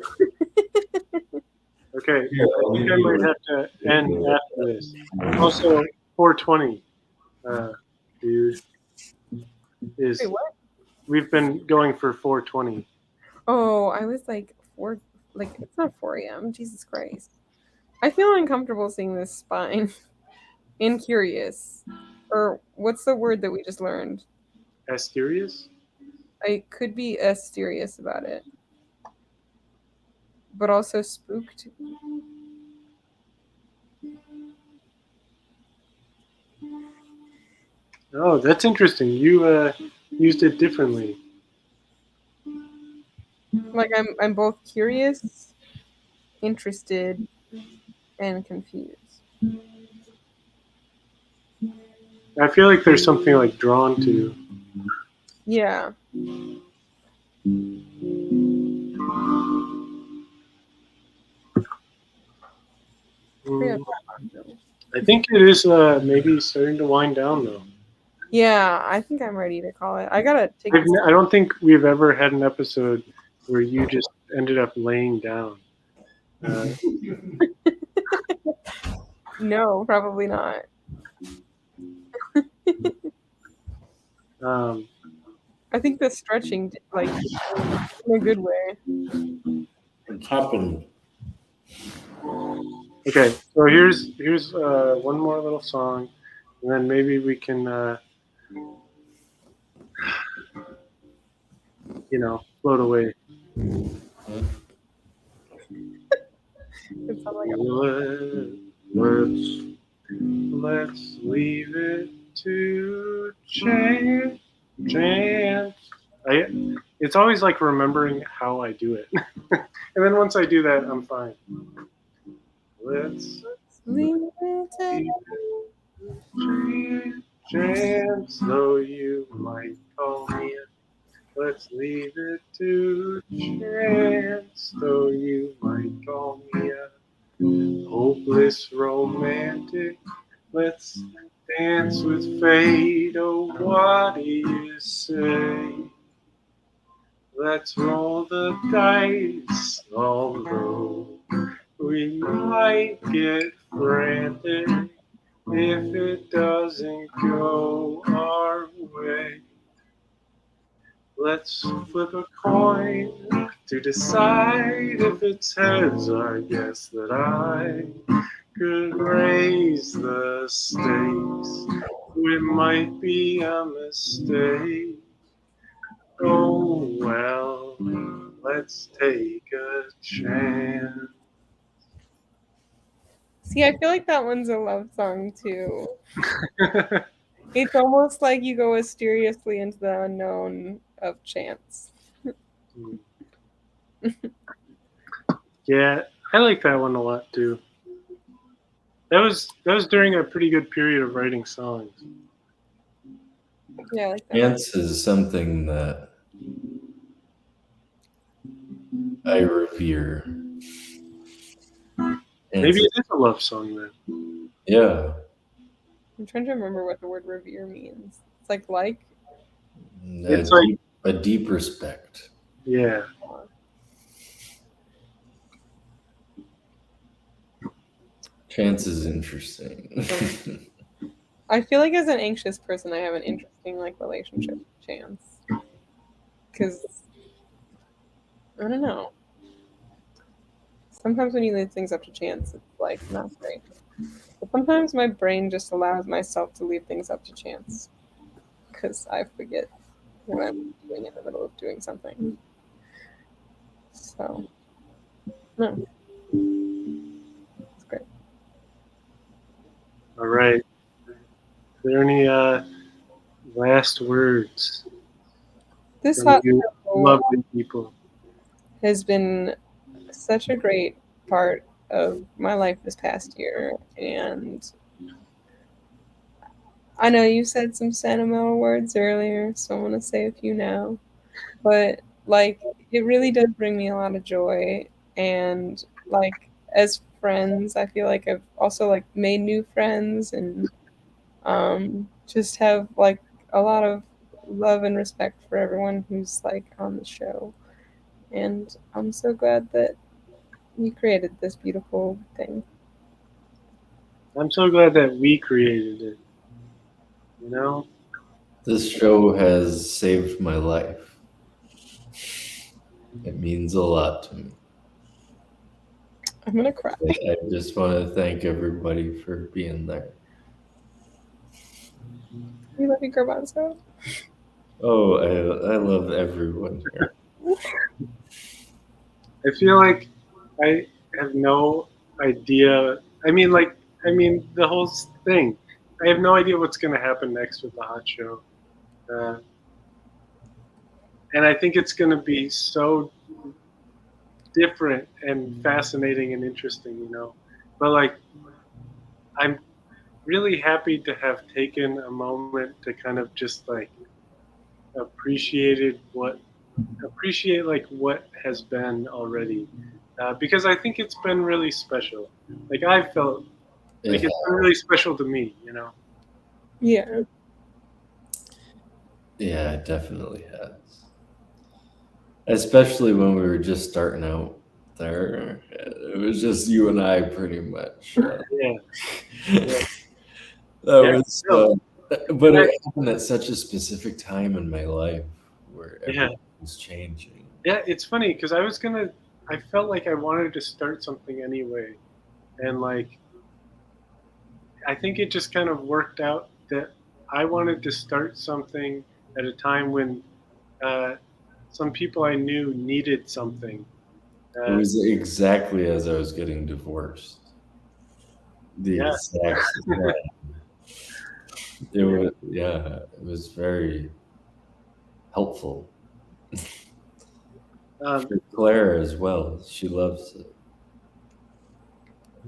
Okay, Here, I think I might have to end after this. Also, 420, dude, is Wait, what? we've been going for 420. Oh, I was like it's not 4 a.m. Jesus Christ. I feel uncomfortable seeing this spine. And curious. Or what's the word that we just learned? Asterius? I could be asterious about it. But also spooked. Oh, that's interesting. You used it differently. Like I'm both curious, interested, and confused. I feel like there's something like drawn to. Yeah. Mm, I think it is maybe starting to wind down though. Yeah, I think I'm ready to call it. I gotta take this. I don't think we've ever had an episode where you just ended up laying down. No, probably not. I think the stretching, like, in a good way. What's happened? Okay, so here's one more little song, and then maybe we can, float away. It sounds like Let's leave it to chance. It's always like remembering how I do it, and then once I do that, I'm fine. Let's leave it to chance, though you might call me. Let's leave it to chance, though you might call me a hopeless romantic. Let's dance with fate. Oh, what do you say? Let's roll the dice, although we might get frantic if it doesn't go our way. Let's flip a coin to decide. If it's heads, I guess that I could raise the stakes. It might be a mistake. Oh well, Let's take a chance. See, I feel like that one's a love song too. It's almost like you go mysteriously into the unknown of chance. Yeah, I like that one a lot too. That was during a pretty good period of writing songs. Yeah, I like that. Chance is something that I revere. Maybe Chance it is a love song then. yeah. I'm trying to remember what the word revere means. It's like. It's like A deep respect. yeah. Chance is interesting. I feel like as an anxious person, I have an interesting like relationship with chance. Because I don't know. Sometimes when you leave things up to chance, it's like not great. But sometimes my brain just allows myself to leave things up to chance because I forget what I'm doing in the middle of doing something. So, no, it's great. All right. Are there any last words This from hot you show lovely people? has been such a great part of my life this past year, and I know you said some sentimental words earlier, so I'm gonna say a few now. But like, it really does bring me a lot of joy, and like as friends, I feel like I've also like made new friends, and just have like a lot of love and respect for everyone who's like on the show. And I'm so glad that you created this beautiful thing. I'm so glad that we created it. You know? This show has saved my life. It means a lot to me. I'm gonna cry. I just want to thank everybody for being there. We love you, Garbanzo. Oh, I love everyone here. I feel like I have no idea. The whole thing. I have no idea what's going to happen next with the hot show. And I think it's going to be so different and fascinating and interesting, you know. But like, I'm really happy to have taken a moment to kind of just like appreciated what appreciate like what has been already, because I think it's been really special. Like I felt like it's been really special to me, you know. Yeah. Yeah, it definitely has. Especially when we were just starting out there. It was just you and I pretty much. Yeah, That yeah, was, no, but I- it happened at such a specific time in my life where yeah, everything was changing. yeah. It's funny because I felt like I wanted to start something anyway, and like I think it just kind of worked out that I wanted to start something at a time when uh, some people I knew needed something. It was exactly as I was getting divorced. The Yeah. exact same time. It was very helpful. Um, For Claire as well. She loves it.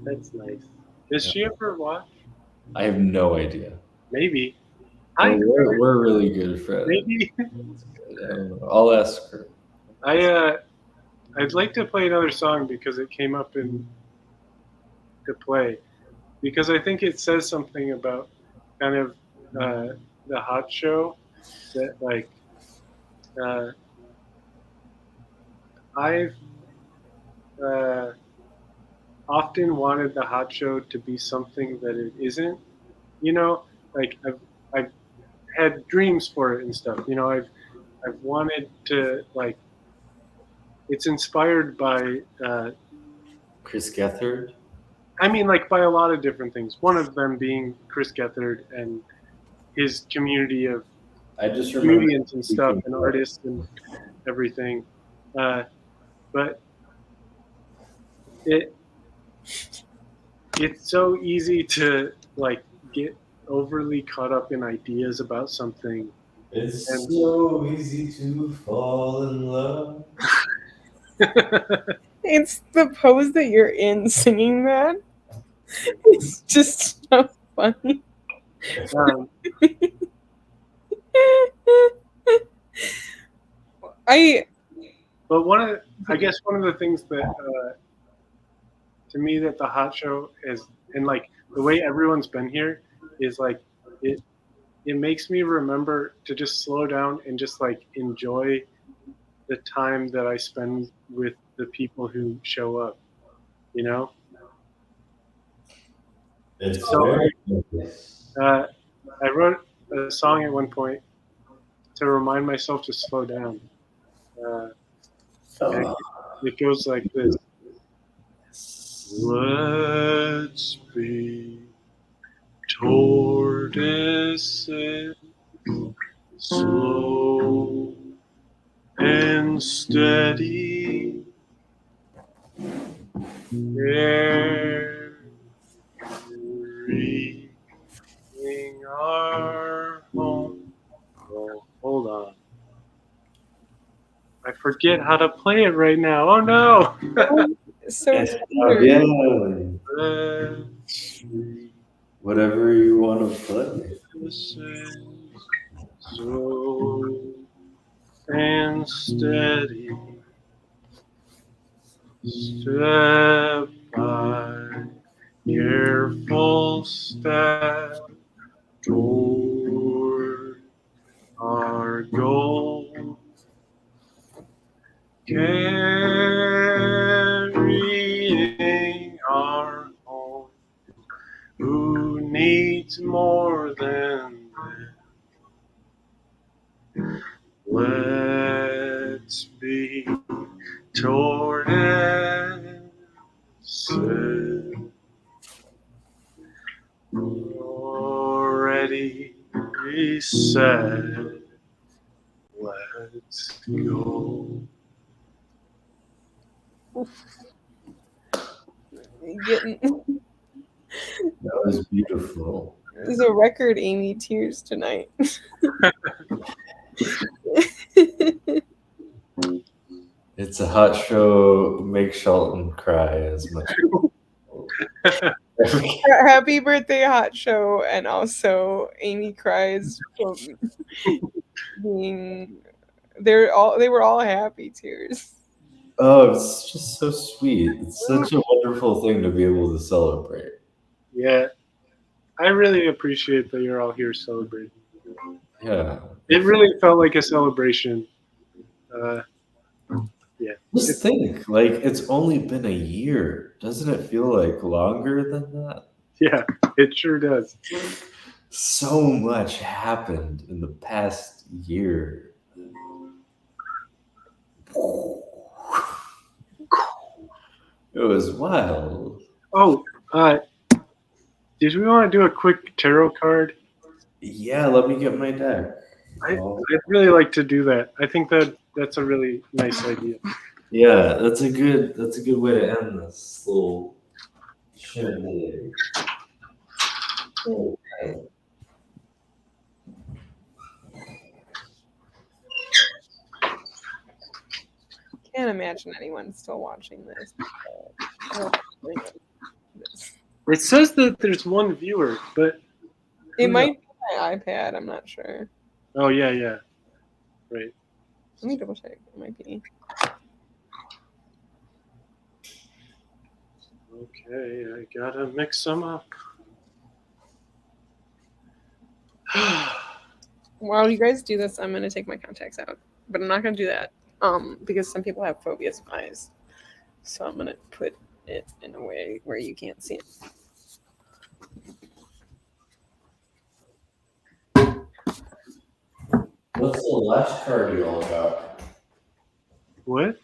that's nice. Does she ever watch? I have no idea. Maybe. But Hi, we're really good friends. maybe. I'll ask her. I'd like to play another song because it came up in to play because I think it says something about kind of the hot show that like uh, I've uh, often wanted the hot show to be something that it isn't. You know, like I've had dreams for it and stuff. You know, I've wanted to like. It's inspired by. Chris Gethard. I mean, like by a lot of different things. One of them being Chris Gethard and his community of I just remember comedians and stuff speaking and of- artists and everything. Uh, but it's so easy to like get overly caught up in ideas about something. It's And- so easy to fall in love. It's the pose that you're in singing that. It's just so funny. um, I but I guess one of the things that to me that the hot show is, and like the way everyone's been here is like it makes me remember to just slow down and just like enjoy the time that I spend with the people who show up, you know? It's So very nice. I wrote a song at one point to remind myself to slow down. And it goes like this. Let's be tortoises, slow and steady, carrying our home. Oh, hold on. I forget how to play it right now. Oh no! so Está weird. bien. Let's be Whatever you want to play. slow and steady, step by careful step toward our goal, carrying our home. Who needs more than this? Let's be tortoises, already set. Let's go. Getting That was beautiful. there's a record Amy tears tonight. It's a hot show. Make Shelton cry as much. Happy birthday, hot show, and also Amy cries from being they were all happy tears. Oh, it's just so sweet. It's such a wonderful thing to be able to celebrate. Yeah, I really appreciate that you're all here celebrating. Yeah. It really felt like a celebration. Just think, like, it's only been a year. Doesn't it feel like longer than that? Yeah, it sure does. So much happened in the past year. It was wild. Oh, did we want to do a quick tarot card? Yeah, let me get my deck. I'd really like to do that. I think that's a really nice idea. Yeah, that's a good way to end this little shindig. Okay. Can't imagine anyone still watching this. It says that there's one viewer, but It might be my iPad. I'm not sure. oh yeah, right. Let me double check. It might be. Okay, I gotta mix them up. While you guys do this, I'm gonna take my contacts out, but I'm not gonna do that because some people have phobias of eyes. So I'm gonna put it in a way where you can't see it. What's the last card you all got? What?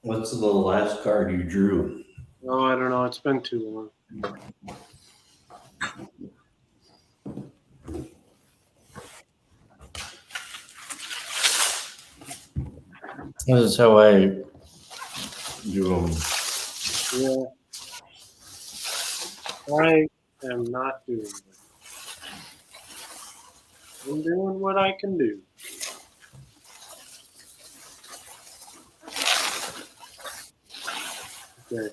What's the last card you drew? Oh, I don't know. It's been too long. This is how I do them. Yeah. I am not doing it. I'm doing what I can do. Okay.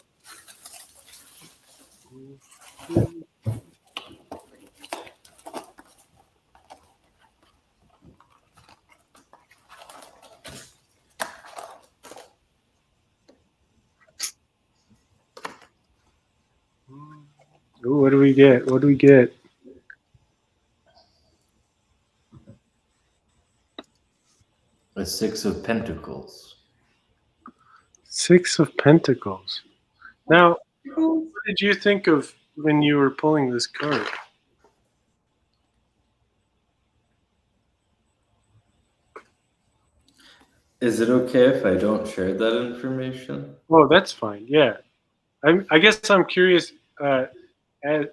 Ooh, what do we get? What do we get? A 6 of Pentacles. 6 of Pentacles. Now, Cool. what did you think of when you were pulling this card? Is it okay if I don't share that information? Oh, that's fine. Yeah. I guess I'm curious, as,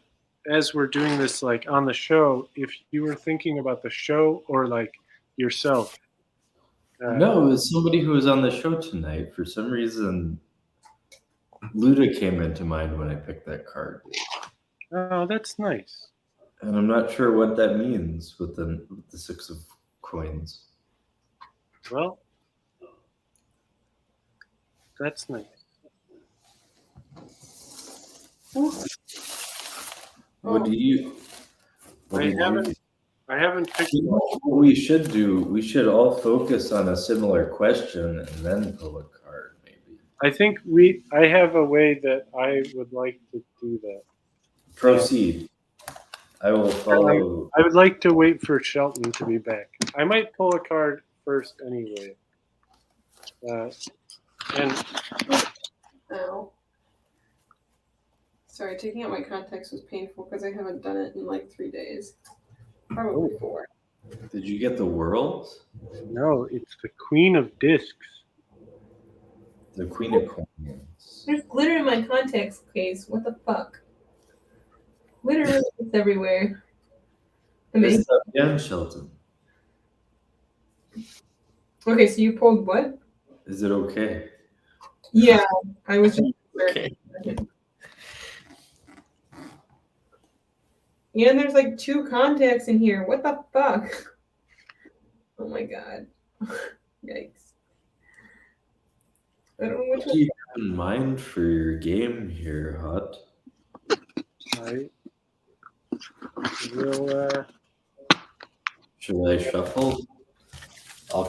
as we're doing this like on the show, if you were thinking about the show or like yourself. No, it was somebody who was on the show tonight. For some reason, Luda came into mind when I picked that card. Oh, that's nice. And I'm not sure what that means with the 6 of coins. Well, that's nice. What do you... What I do haven't- you... I haven't picked. You know what we should do? We should all focus on a similar question and then pull a card, maybe. I think I have a way that I would like to do that. Proceed. I will follow. I would like to wait for Shelton to be back. I might pull a card first anyway. And Ow. Sorry, taking out my contacts was painful because I haven't done it in like 3 days. Probably 4. Did you get the world? no, it's the Queen of Discs. The Queen of Coins. There's glitter in my contacts case. What the fuck? Glitter is everywhere. Amazing. Is that again, Shelton? Okay, so you pulled what? Is it okay? Yeah, I was just Okay. Yeah, and there's like 2 contacts in here. What the fuck? Oh my god. Yikes. I don't know which What do you have in mind for your game here, Hut? I will. Should I shuffle? I'll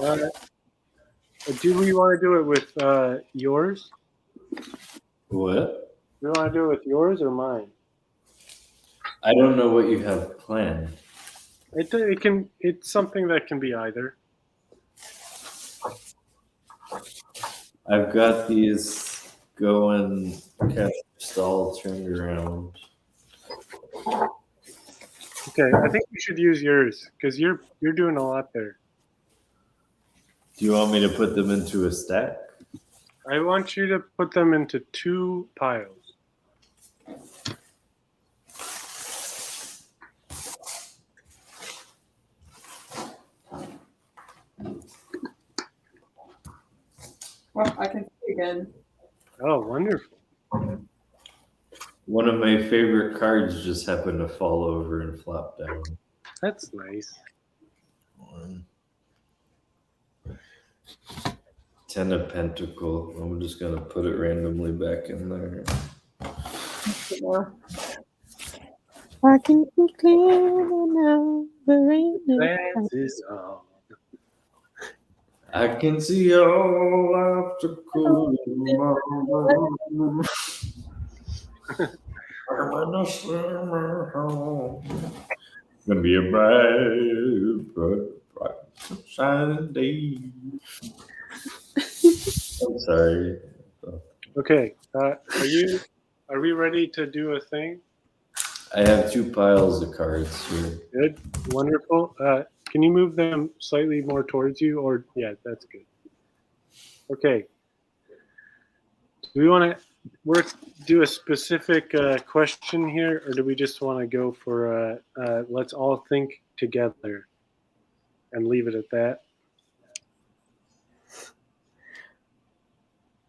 Do we want to do it with yours? What? Do we want to do it with yours or mine? I don't know what you have planned. It can. It's something that can be either. I've got these going, cast stall turned around. Okay, I think you should use yours because you're doing a lot there. Do you want me to put them into a stack? I want you to put them into 2 piles. Well, I can see again. Oh, wonderful. One of my favorite cards just happened to fall over and flop down. That's nice. 10 of Pentacle. I'm just gonna put it randomly back in there. I can see clearly now. There ain't no That is all. I can see all obstacles. Gonna be a bright, shining day. I'm sorry. Okay, are we ready to do a thing? I have 2 piles of cards here. Good, wonderful. Can you move them slightly more towards you? Or yeah, that's good. Okay. Do we want to do a specific question here, or do we just want to go for let's all think together and leave it at that?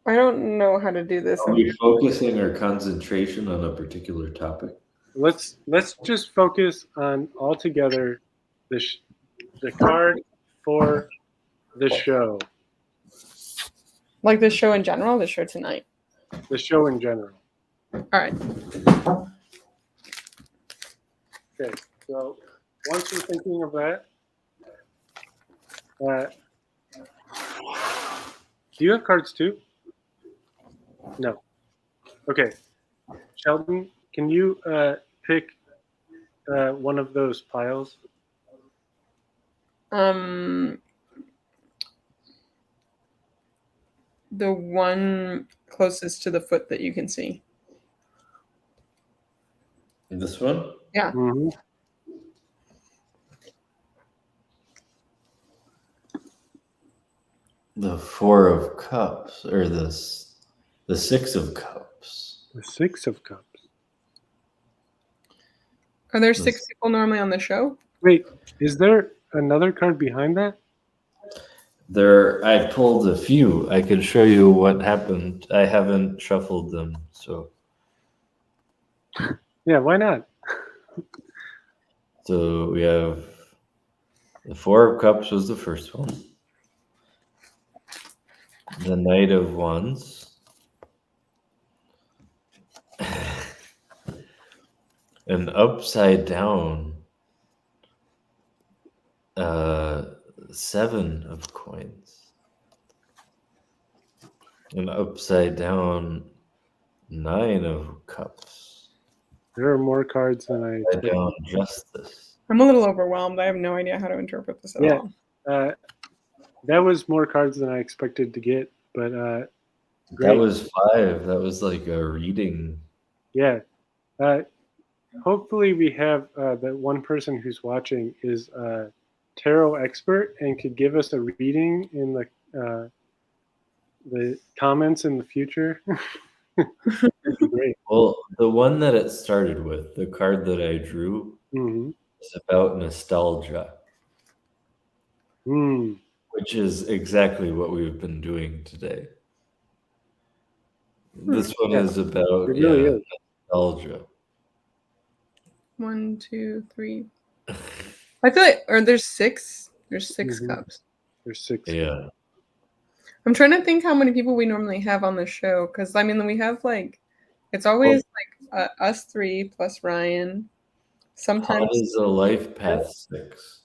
I don't know how to do this. Are we focusing our concentration on a particular topic? Let's just focus on altogether the card for the show. Like the show in general, the show tonight. The show in general. All right. Okay, so once you're thinking of that, do you have cards too? No. Okay. Shelton, can you pick one of those piles? The one closest to the foot that you can see. This one? Yeah. Mm-hmm. The Four of Cups, or the Six of Cups. The Six of Cups. Are there 6 people normally on the show? Wait, is there another card behind that? I pulled a few. I can show you what happened. I haven't shuffled them, so. Yeah, why not? So we have the Four of Cups was the first one. The Knight of Wands. An upside down 7 of coins. An upside down 9 of cups. There are more cards than I Upside expected. down Justice. I'm a little overwhelmed. I have no idea how to interpret this at all. That was more cards than I expected to get, but That great. was 5. That was like a reading. Yeah. Hopefully we have that one person who's watching is a tarot expert and could give us a reading in the comments in the future. That'd be great. Well, the one that it started with, the card that I drew, Mm-hmm. is about nostalgia, which is exactly what we've been doing today. This one is about It really is. nostalgia. 1, 2, 3. I feel like, or there's 6. There's 6 Mhm. cups. There's 6. Yeah. I'm trying to think how many people we normally have on the show, because I mean we have like, it's always like us 3 plus Ryan. How Sometimes is a life path 6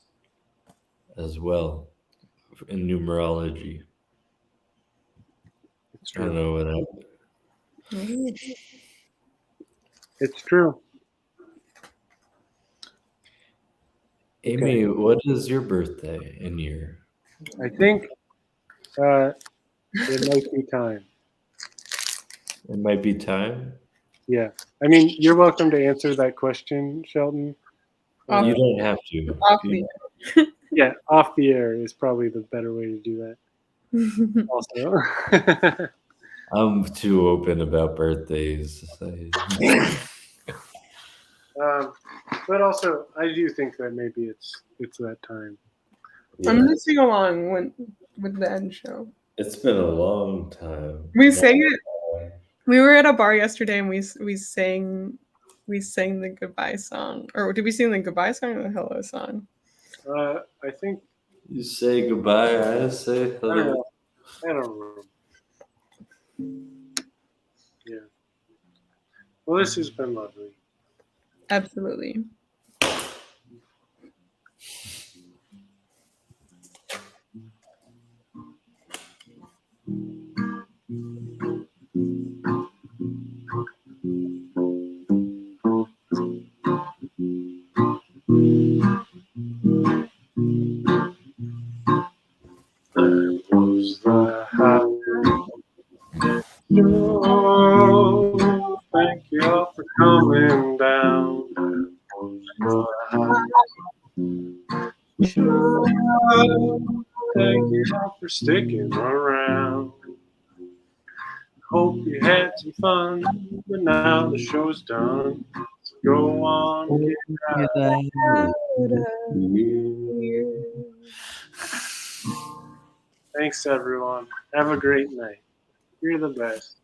as well in numerology? It's I don't true. know what happened. It's true. Amy, what is your birthday and year? I think it might be time. It might be time. Yeah. I mean, you're welcome to answer that question, Shelton. You don't have to. off the Yeah, off the air is probably the better way to do that. Also. I'm too open about birthdays. But also, I do think that maybe it's that time. Yeah. I'm gonna sing along with the end show. It's been a long time. We sang it. We were at a bar yesterday and we sang the goodbye song. Or did we sing the goodbye song or the hello song? I think You say goodbye, I say hello. I don't remember. Yeah. Well, this has been lovely. Absolutely. Was the show. Thank you all for coming down. Thank you all for sticking around. Hope you had some fun, but now the show's done. So go on, get out. Thanks, everyone. Have a great night. You're the best.